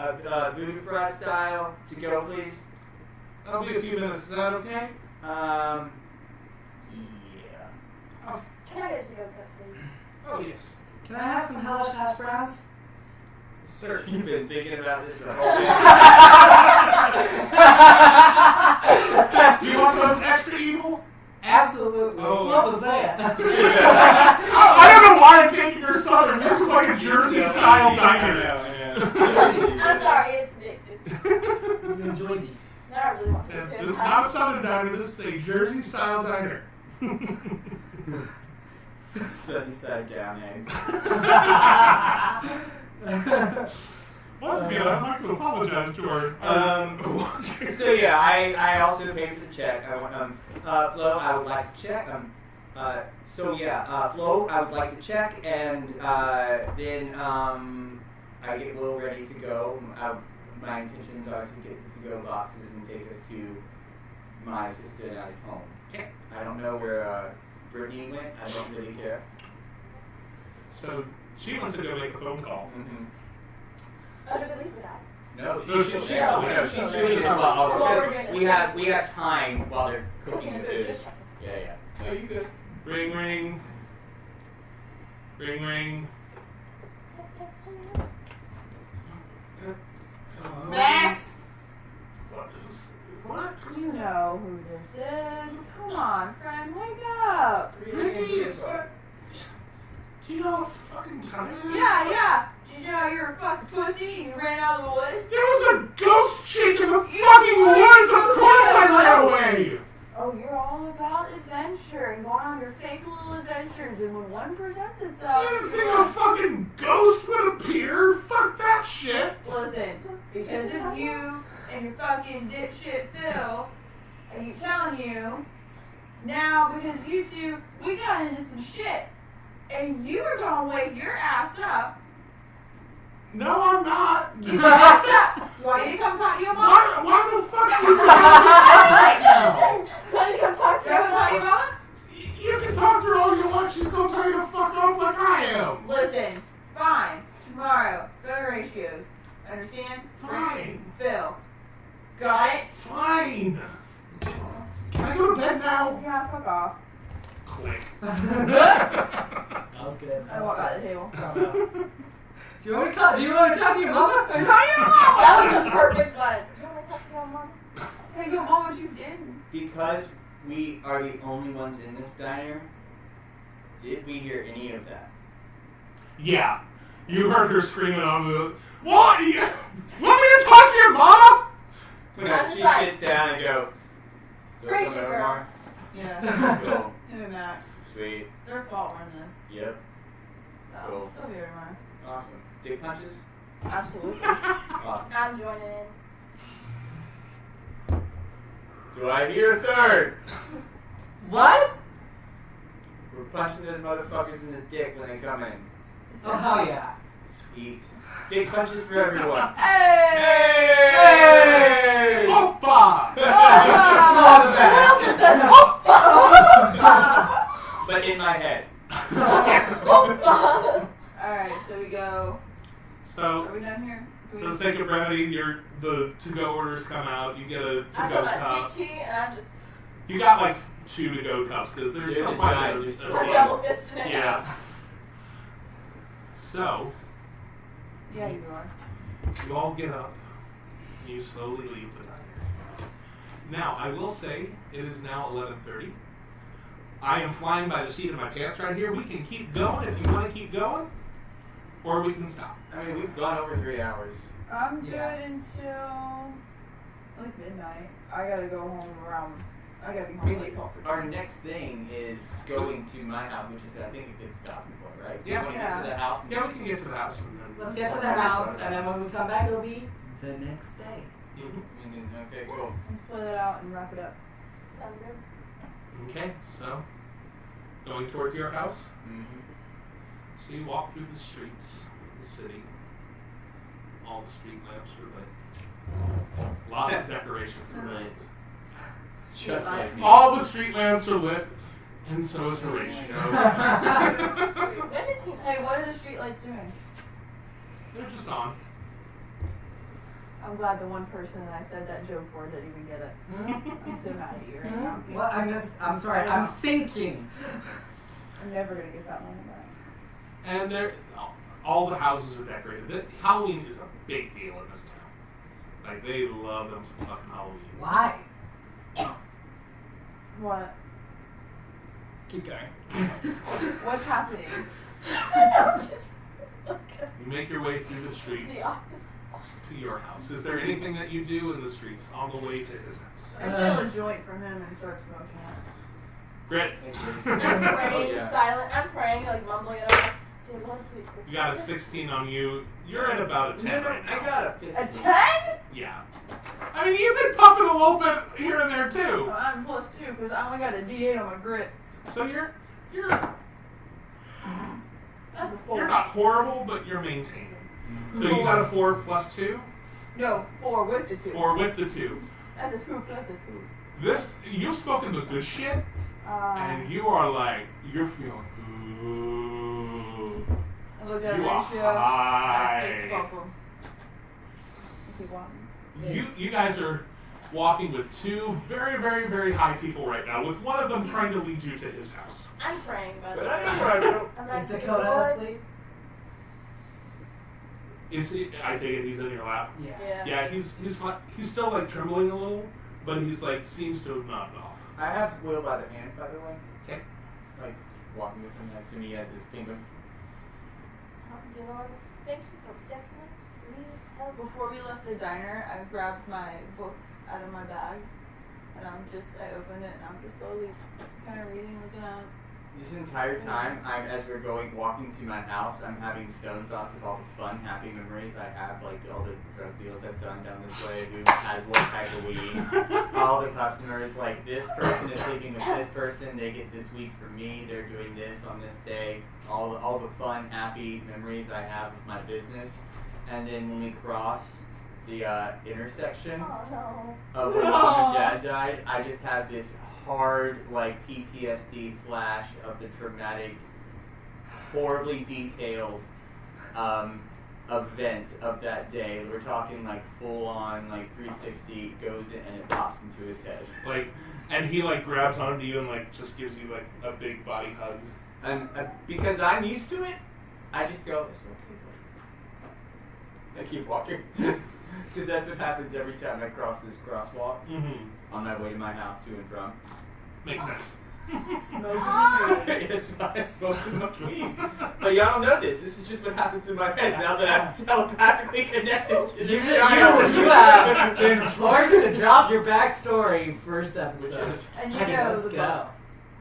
voodoo fry style to go, please. That'll be a few minutes. Is that okay? Yeah. Can I get a to-go cup, please? Oh, yes. Can I have some hellish hash browns? Sir. You've been thinking about this the whole day. Do you want those extra evil? Absolutely. Oh. What was that? I don't know why I'm taking your southern. This is like a Jersey style diner. I'm sorry, it's addictive. You're in Jersey. Now I really want to This is not a southern diner. This is a Jersey style diner. Sunny side down eggs. Once again, I'd like to apologize to our watchers. So yeah, I also paid for the check. I want Flo, I would like to check. Flo, I would like to check, and then I get Will ready to go. My intentions are to get the to-go boxes and take us to my sister and I's home. Okay. I don't know where Brittany went. I don't really care. So she went to go make a phone call. Mm-hmm. Under the leaf without. No, No, she's she's we have time while they're cooking the food. Just checking. Yeah. Oh, you good? Ring, ring. Ring, ring. Max! What? You know who this is. Come on, friend, wake up. Please. Do you know how fucking tired it is? Yeah. Did you know you're a fucking pussy and you ran out of the woods? There was a ghost chick in the fucking woods. Of course I ran away. Oh, you're all about adventure and going on your fake little adventures, and when one presents itself, I didn't think a fucking ghost would appear. Fuck that shit. listen, because of you and your fucking dipshit Phil, I keep telling you, now because of you two, we got into some shit, and you were gonna wake your ass up. No, I'm not. You ass up. Do I need to come talk to your mom? Why the fuck are you doing that now? Can I come talk to Do I want to talk to your mom? You can talk to her all you want. She's gonna tell you to fuck off like I am. Listen, fine. Tomorrow, go to ratios. Understand? Fine. Phil. Got it? Fine. Can I go to bed now? Yeah, fuck off. Click. That was good. I walk out the table. Do you want to talk to your mama? That was a perfect one. Do you want to talk to your mom? Hey, your mom, what you did? Because we are the only ones in this diner, did we hear any of that? Yeah. You heard her screaming on the. What? You want me to talk to your mom? She sits down and go. Praise you, girl. Omar. Yeah. Cool. Him and Max. Sweet. It's their fault we're in this. Yep. So, Cool. they'll be right tomorrow. Awesome. Dick punches? Absolutely. Awesome. I'm joining in. Do I hear a third? What? We're punching those motherfuckers in the dick when they come in. Oh, hell yeah. Sweet. Dick punches for everyone. Hey! Hey! Oppa! But in my head. Alright, so we go. So, Are we done here? for the sake of brevity, the to-go orders come out. You get a I to-go got my cup. sweet tea and I'm just You got like 2 to-go cups because there's You're still the quite giant, a you're bit. still a double fisting it. Yeah. So, Yeah, you are. you all get up and you slowly leave the diner. Now, I will say, it is now 11:30. I am flying by the seat of my pants right here. We can keep going if you want to keep going, or we can stop. I mean, we've gone over 3 hours. I'm Yeah. good until like midnight. I gotta go home around. I gotta be home Really, like 12. our next thing is going to my house, which is, I think, a good stopping point, right? Yeah. You want to get to the house? And Yeah, we can get to the house. And then Let's get to the house, and then when we come back, it'll be the next day. Mhm. Okay, cool. Let's split it out and wrap it up. Sounds good. Okay, so going towards your house. Mm-hmm. So you walk through the streets of the city. All the street lamps are lit. A lot of decorations are lit. Just like me. All the street lamps are lit, and so is Horatio. When does he? Hey, what are the streetlights doing? They're just on. I'm glad the one person that I said that joke for didn't even get it. I'm so mad at you right now. Well, I'm sorry. I'm thinking. I'm never gonna get that money back. And they're, all the houses are decorated. Halloween is a big deal in this town. Like, they love them some fucking Halloween. Why? What? Keep going. What's happening? You make your way through the streets The office. to your house. Is there anything that you do in the streets on the way to his house? I steal a joint from him and start smoking it. Grit. I'm praying Oh, yeah. silent. I'm praying, like mumbling it over. Dear Lord, please protect You got a us. 16 on you. You're at about a 10 right now. I got a 15. A 10? Yeah. I mean, you've been puffing a little bit here and there too. Well, I'm plus 2 because I only got a D8 on my grit. So you're That's a 4. you're not horrible, but you're maintaining. So you got a 4 plus 2, No, 4 with the 2. 4 with the 2. That's a 2 plus a 2. This you've spoken the good shit, and you are like you're feeling good. I look at You are Horatio. I fist high. bump him. Keep walking. You guys are walking with 2 very, very, very high people right now, with one of them trying to lead you to his house. I'm praying, by the But way. I know where I go. I'm Is like, dear Dakota Lord. asleep? Is he? I take it he's in your lap. Yeah. Yeah. Yeah, he's still like trembling a little, but he's like seems to have nodded off. I have Will by the hand, by the way. Okay. Like, walking with him next to me as his penguin. Dear Lord, thank you for protecting us. Please help. Before we left the diner, I grabbed my book out of my bag, and I opened it, and I'm just slowly kind of reading, looking at it. This entire time, as we're walking to my house, I'm having stone thoughts of all the fun, happy memories I have, like all the drug deals I've done down this way, who has what type of weed, all the customers, like this person is sleeping with this person, they get this week for me, they're doing this on this day, all the fun, happy memories I have of my business, and then when we cross the intersection Oh no. of when mom and dad died, I just have this hard, like, PTSD flash of the traumatic, horribly detailed event of that day. We're talking, like, full-on, like, 360 goes in and it pops into his head. Like, and he like grabs onto you and like just gives you like a big body hug. And because I'm used to it, I just go, it's okay, buddy. I keep walking. Because that's what happens every time I cross this crosswalk Mm-hmm. on my way to my house to and from. Makes sense. Smoking. It's why I smoke so much weed. But y'all don't know this. This is just what happens in my head now that I'm telepathically connected to You this child. have been forced to drop your backstory first Which episode. is And you Hey, know let's the go. book,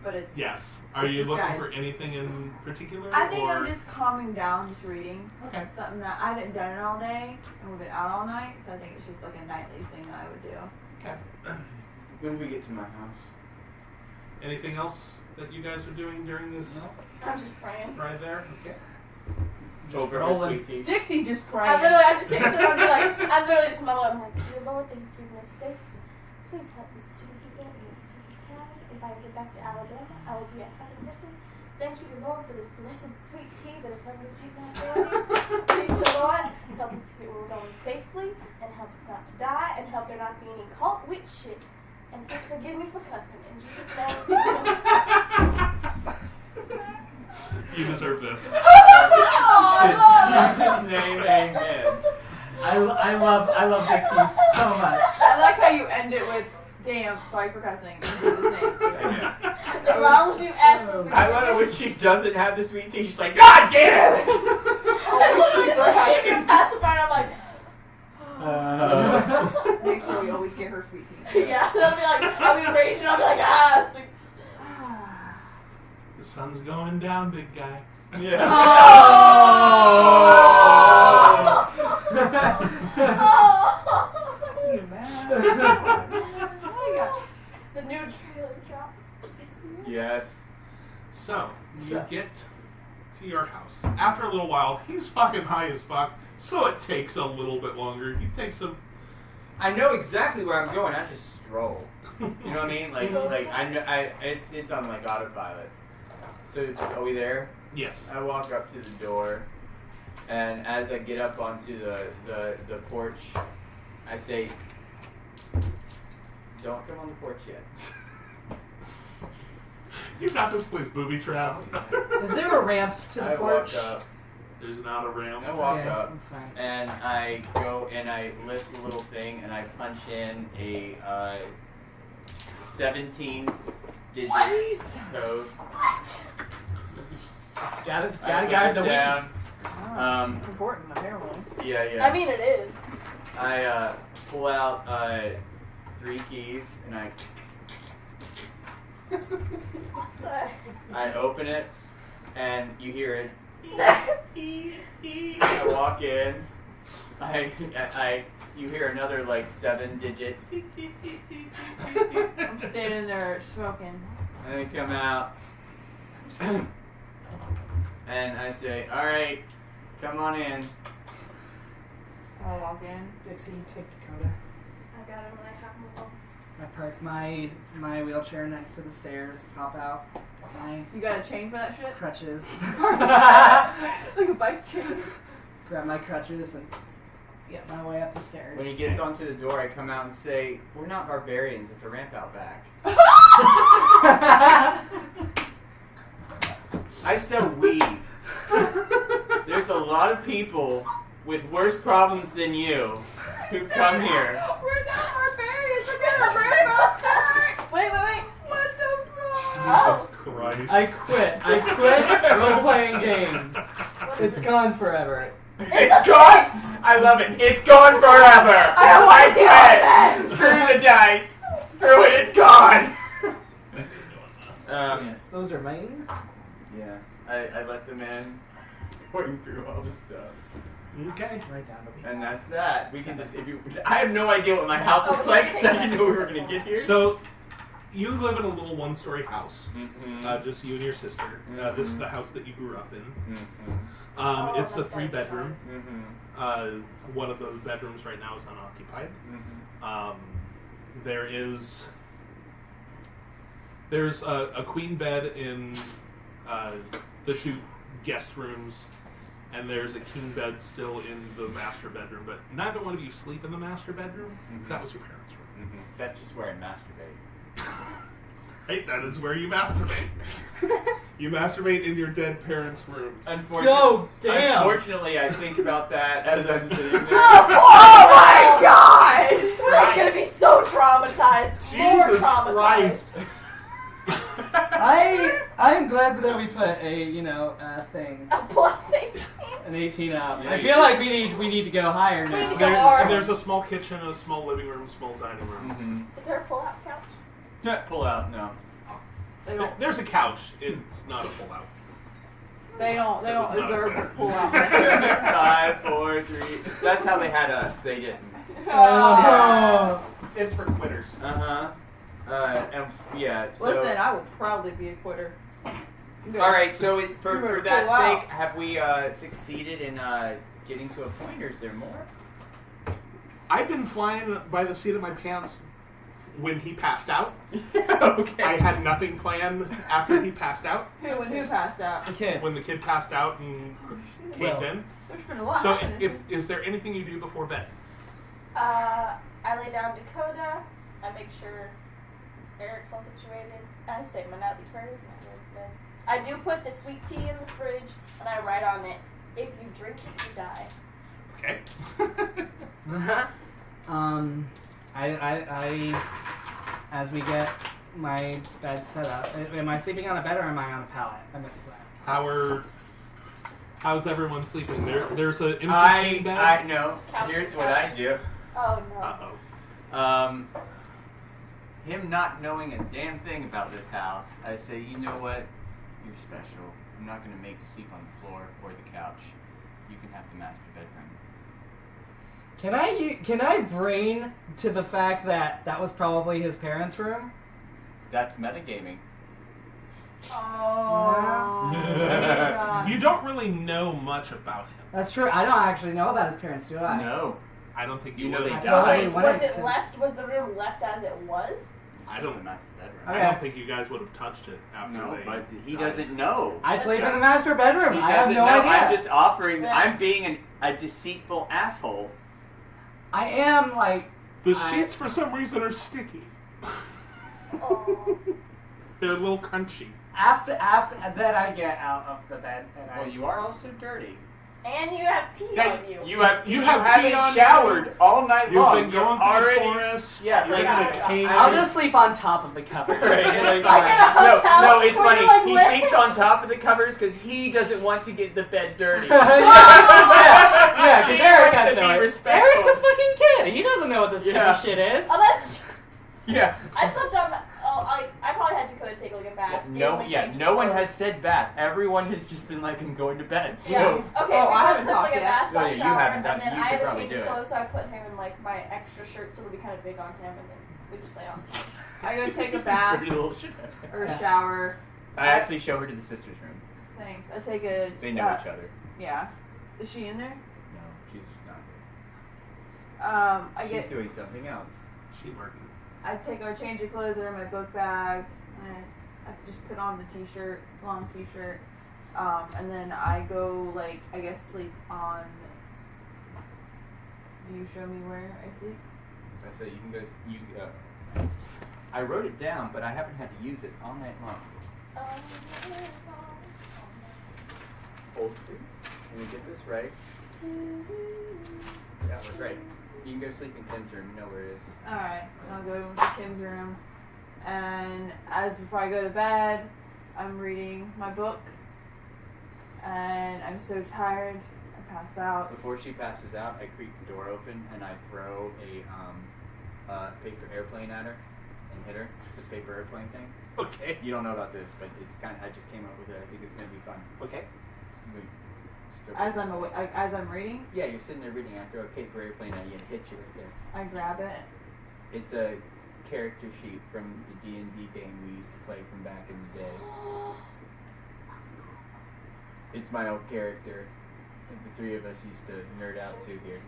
but it's. Yes. Are It's you looking disguised. for anything in particular? I think or? I'm just calming down, just reading. Okay. It's something that I haven't done it all day, and we've been out all night, so I think it's just like a nightly thing that I would do. Okay. When we get to my house. Anything else that you guys are doing during this I'm just praying. ride there? Okay. Over her rolling. sweet tea. Dixie's just praying. I'm just sitting there, I'm literally just mumbling. I'm like, dear Lord, thank you for keeping us safe. Please help me student get in a student county. If I get back to Alabama, I will be a happy person. Thank you, dear Lord, for this blessed sweet tea that has helped me keep my sanity. Please, dear Lord, help us to get where we're going safely, and help us not to die, and help there not be any cult witch shit. And please forgive me for cussing. In Jesus' name. You deserve this. Oh, Jesus' name, amen. I love Dixie so much. I like how you end it with, damn, sorry for cussing. In Jesus' name. Amen. As long as you ask for forgiveness. I love it when she doesn't have the sweet tea. She's like, God damn it! If you pacify, I'm like, Make sure we always get her sweet tea. yeah. I'll be raging. I'll be like, it's like, The sun's going down, big guy. Yeah. Can you imagine? Oh my God. the new trailer dropped. Yes. So, you get to your house. After a little while, he's fucking high as fuck, so it takes a little bit longer. He takes a... I know exactly where I'm going. I just stroll. You know what I mean? Like I know. It's on like autopilot. So are we there? Yes. I walk up to the door, and as I get up onto the porch, I say, "Don't come on the porch yet." You got this place booby trapped. Is there a ramp to the I porch? walk up. There's not a ramp. I walk Okay, up, that's fine. and I go and I lift a little thing, and I punch in a 17-digit code. Gotta I guide put the it down. It's important, apparently. Yeah. I mean, it is. I pull out 3 keys, and I open it, and you hear it. I walk in. You hear another like 7-digit. I'm standing there smoking. And I come out, and I say, "All right, come on in." I'll walk in. Dixie, take Dakota. I got it when I have them all. I park my wheelchair next to the stairs, hop out, my You got a chain for that shit? crutches, Like a bike chain. grab my crutches, and get my way up the stairs. When he gets onto the door, I come out and say, "We're not barbarians. It's a ramp out back." I sell weed. There's a lot of people with worse problems than you who come here. We're not barbarians. We're gonna ramp up back. Wait. What the fuck? Jesus Christ. I quit role-playing games. It's gone forever. It's gone. I love it. It's gone forever. I don't want to deal with it. Screw the dice. Screw it. It's gone. Yes, those are mine. Yeah. I let them in, going through all the stuff. Okay. Right down to me. And that's that. We can just, if you, I have no idea what my house looks like because I didn't know we were going to get here. So, you live in a little one-story house. Mm-hmm. Just you and your sister. This is the house that you grew up in. Mm-hmm. It's the 3-bedroom. Mm-hmm. One of the bedrooms right now is unoccupied. Mm-hmm. There's a queen bed in the 2 guest rooms, and there's a king bed still in the master bedroom. But neither one of you sleep in the master bedroom because that was your parents' room. Mm-hmm. That's just where I masturbate. Right, that is where you masturbate. You masturbate in your dead parents' rooms. Unfortunately, I think about that as I'm sitting there. Oh my God! I'm gonna be so traumatized. More Jesus traumatized. Christ! I'm glad that we put a thing, A +18. an 18 up. Yeah, I you feel like we need to go higher We need now. to go. And there's a small kitchen, a small living room, a small dining room. Mm-hmm. Is there a pull-out couch? Pull out, no. There's a couch. It's not a pull-out. They don't deserve to pull out. 5, 4, 3. That's how they had us. They didn't. Oh. It's for quitters. And yeah. So, Listen, I will probably be a quitter. all right. So for better that pull out. sake, have we succeeded in getting to a point, or is there more? I've been flying by the seat of my pants when he passed out. Okay. I had nothing planned after he passed out. Who passed out? The kid. When the kid passed out and caved in. There's been a lot. So, happening. is there anything you do before bed? I lay down Dakota. I make sure Eric's all situated. I say my nightly prayers and I go to bed. I do put the sweet tea in the fridge and I write on it, If you drink it, you die. Okay. I as we get my bed set up, am I sleeping on a bed or am I on a pallet? I missed that. How's everyone sleeping? There's an empty bed. I know. Couch Here's is what I do. Oh no. Uh-oh. Him not knowing a damn thing about this house, I say, you know what? You're special. I'm not going to make you sleep on the floor or the couch. You can have the master bedroom. Can I brain to the fact that that was probably his parents' room? That's metagaming. Oh. You don't really know much about him. That's true. I don't actually know about his parents, do I? No. I don't think You you know would. they I died. probably Was it wouldn't, left? Was the room left as it was? It's I just don't- the master bedroom. Okay. I don't think you guys would have touched it after No, they but he died. doesn't know. I sleep in the master bedroom. He I have doesn't no know. idea. I'm just offering. Yeah. I'm being a deceitful asshole. I am like The sheets, for some reason, are sticky. Oh. They're a little crunchy. after then I get out of the bed and Well, you are also dirty. And you have pee on you. You haven't pee on showered you. all night You've long. been going You're through already. the forest. Yeah, You're like gonna an cave. I'll just sleep on top of the covers. Right, It's like- fine. Like in a hotel. No, it's where funny. you, like, He live- sleeps on top of the covers because he doesn't want to get the bed dirty. Yeah, because He Eric wants has to no be idea. respectful. Eric's a fucking kid. He doesn't know what this Yeah. shit is. Oh, that's. Yeah. I slept on. I probably had Dakota take like a bath. No one has said bath. Everyone has just been like, I'm going to bed. Yeah. So Okay. Oh, we I both haven't took like talked a yet. bath No, slash you shower, haven't done and it. then You I could have a probably change do of it. clothes, so I put him in like my extra shirt, so it'll be kind of big on him, and then we just lay on. I go take a bath Pretty little shit. or a shower. I actually show her to the sister's room. Thanks. I take a. They know each other. Yeah. Is she in there? No, she's not. I She's get. doing something else. She working. I take a change of clothes that are in my book bag, and I just put on the t-shirt, long t-shirt, and then I go like I guess sleep on. Do you show me where I sleep? I said you can go. I wrote it down, but I haven't had to use it all night long. Hold please. Let me get this right. Yeah, we're great. You can go sleep in Tim's room. You know where it is. All right, I'll go to Kim's room, and before I go to bed, I'm reading my book, and I'm so tired, I pass out. Before she passes out, I creak the door open and I throw a paper airplane at her and hit her. The paper airplane thing. Okay. You don't know about this, but it's kind of, I just came up with it. I think it's gonna be fun. Okay. As I'm reading, Yeah, you're sitting there reading. I throw a paper airplane at you and hit you right there. I grab it. It's a character sheet from the D&D game we used to play from back in the day. It's my old character that the three of us used to nerd out to here.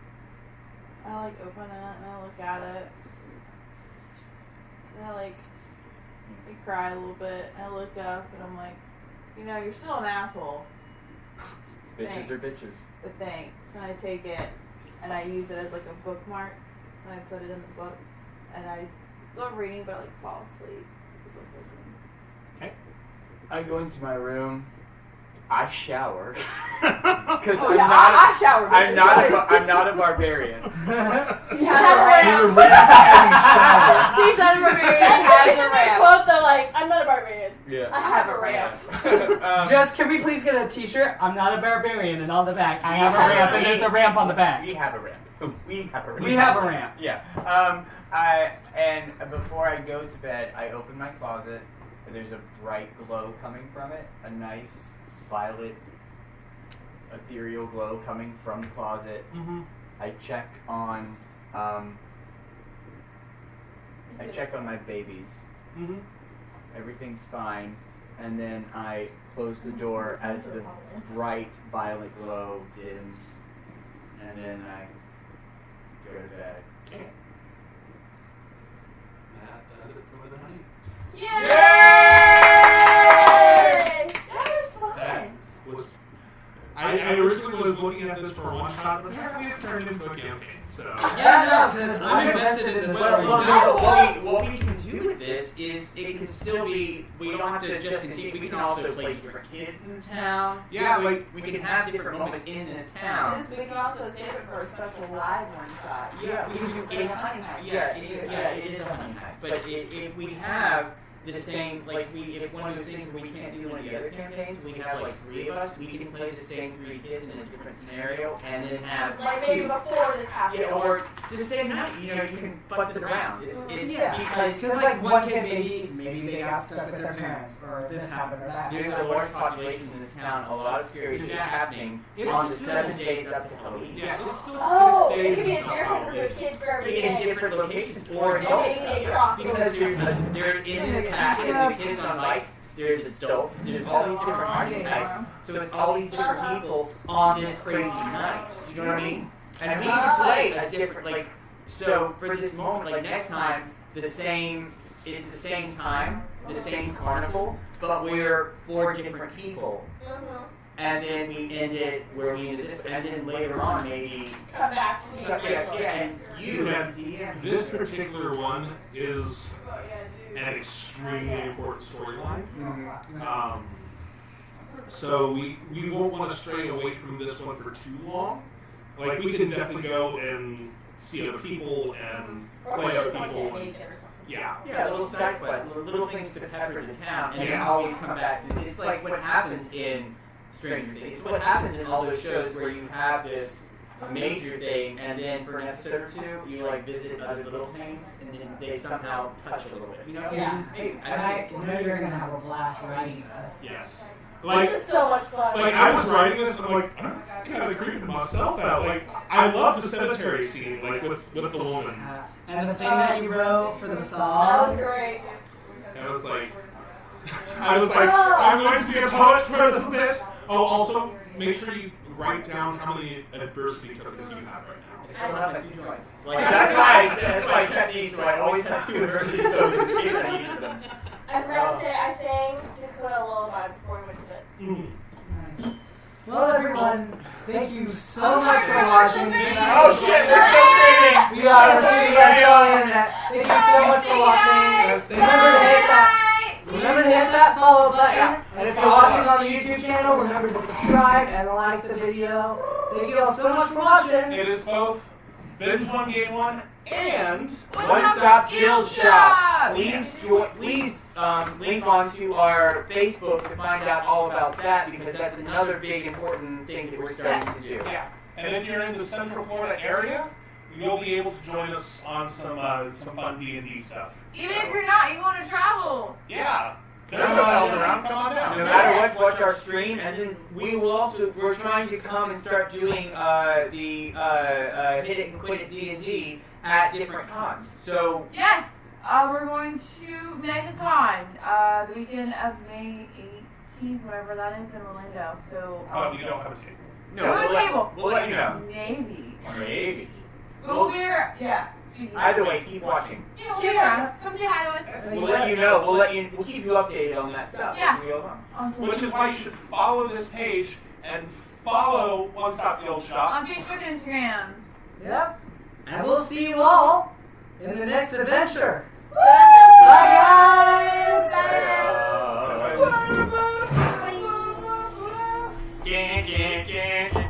I like open it and I look at it, and I cry a little bit. And I look up and I'm like, you're still an asshole. Bitches are bitches. But thanks. And I take it and I use it as like a bookmark, and I put it in the book, and I still reading, but I fall asleep with the book open. Okay. I go into my room. I shower because Oh, yeah, I showered. I'm not a barbarian. You have a ramp. She's not a barbarian. That's Has the a ramp. quote though, like, I'm not a barbarian. Yeah. I have a ramp. Just can we please get a t-shirt? I'm not a barbarian, and on the back I have a ramp, and there's a ramp on the back. We have a ramp. We have a ramp. We have a ramp. Yeah. And before I go to bed, I open my closet. There's a bright glow coming from it. A nice violet, ethereal glow coming from the closet. Mm-hmm. I check on my babies. Mm-hmm. Everything's fine. And then I close the door as the bright violet glow dims. And then I go to bed. Okay. That does it for the night. Yay! That was fun. That was. I originally was looking at this for one shot, but apparently it's turned into a campaign. So. Yeah, no, because I'm invested in this story. What we can do do with this is it can still be, we don't have to just continue, we can also play different kids in the town. Yeah, like we can have different moments in this town. We can also save it for a special live one shot. Yeah, we can do It's like a honey heist. Yeah, it is a honey heist. But if we have the same, like if one of those things where we can't do one of the other campaigns, we have like 3 of us, we can play the same 3 kids in a different scenario, and then have Like maybe before this happened. yeah, or the same night, you know, you can buzz it around. It's Because like one kid maybe they got stuck with their parents, or this happened or that. There's a large population in this town, a lot of scary shit happening on the 7 days up to Halloween. yeah, it's still 6 Oh, it days could be a until different group Halloween. of kids for every In day. different locations or And adults. maybe they cross Because they're in this packet, the kids on bikes, there's adults, there's all these different archetypes. So it's all these different people on this crazy night. Do you know what I mean? And we can play a different, like, so for this moment, like next time, it's the same time, the same carnival, but we're 4 different people. Mm-hmm. And then we end it where we ended this, and then later on maybe, Come back to me. and you, Yeah. DM. This particular one is an extremely important storyline. So we won't want to stray away from this one for too long. Like, we can definitely go and see other people and play other people. And, yeah. Yeah, little side quests, little things to pepper the town, and then always come back to. It's like what happens in Stranger Things. It's what happens in all those shows where you have this major thing, and then for an episode or 2, you like visit other little things, and then they somehow touch a little bit. You know? Yeah. Maybe. And I know you're gonna have a blast writing this. Yes. Like, This is so much fun. like I was writing this, and I'm like, I'm kind of creeping myself out. Like, I love the cemetery scene, like with the woman. And the thing that you wrote for the That was song. great. I was like, I'm going to be a poet for a little bit. Oh, also, make sure you write down how many adversity tokens you have right now. I still have my 2 joints. Like that's why I kept these, so I always have 2 adversity tokens in case I needed them. I forgot to say, I sang Dakota Lullaby before we went to bed. Nice. Well, everyone, thank you so much for watching. Oh shit, they're still streaming! We are seeing you guys on the internet. Thank you so much for watching. Remember to hit that follow button. And if you're watching on the YouTube channel, remember to subscribe and like the video. Thank you all so much for watching. It is both Binge One Game One and One Stop Guild Shop. Please link onto our Facebook to find out all about that, because that's another big important thing that we're starting to do. yeah. And if you're in the Central Florida area, you'll be able to join us on some fun D&D stuff. Even if you're not, you want to travel. Yeah. There's hotels around. Come on down. No matter what, watch our stream, and then we're trying to come and start doing the Hit It and Quit It D&D at different cons. So Yes, we're going to MegaCon the weekend of May 18th, whatever that is, in Orlando. So But we don't have a table. we'll let you know. Maybe. Maybe. But we're Either way, keep watching. Yeah, we'll be around. Come say hi to us. We'll let you know. We'll keep you updated on that stuff Yeah. as we go along. Awesome. Which is why you should follow this page and follow One Stop Guild Shop. On Facebook and Instagram. Yep. And we'll see you all in the next adventure. Bye, Bye, guys. Gang, gang, gang.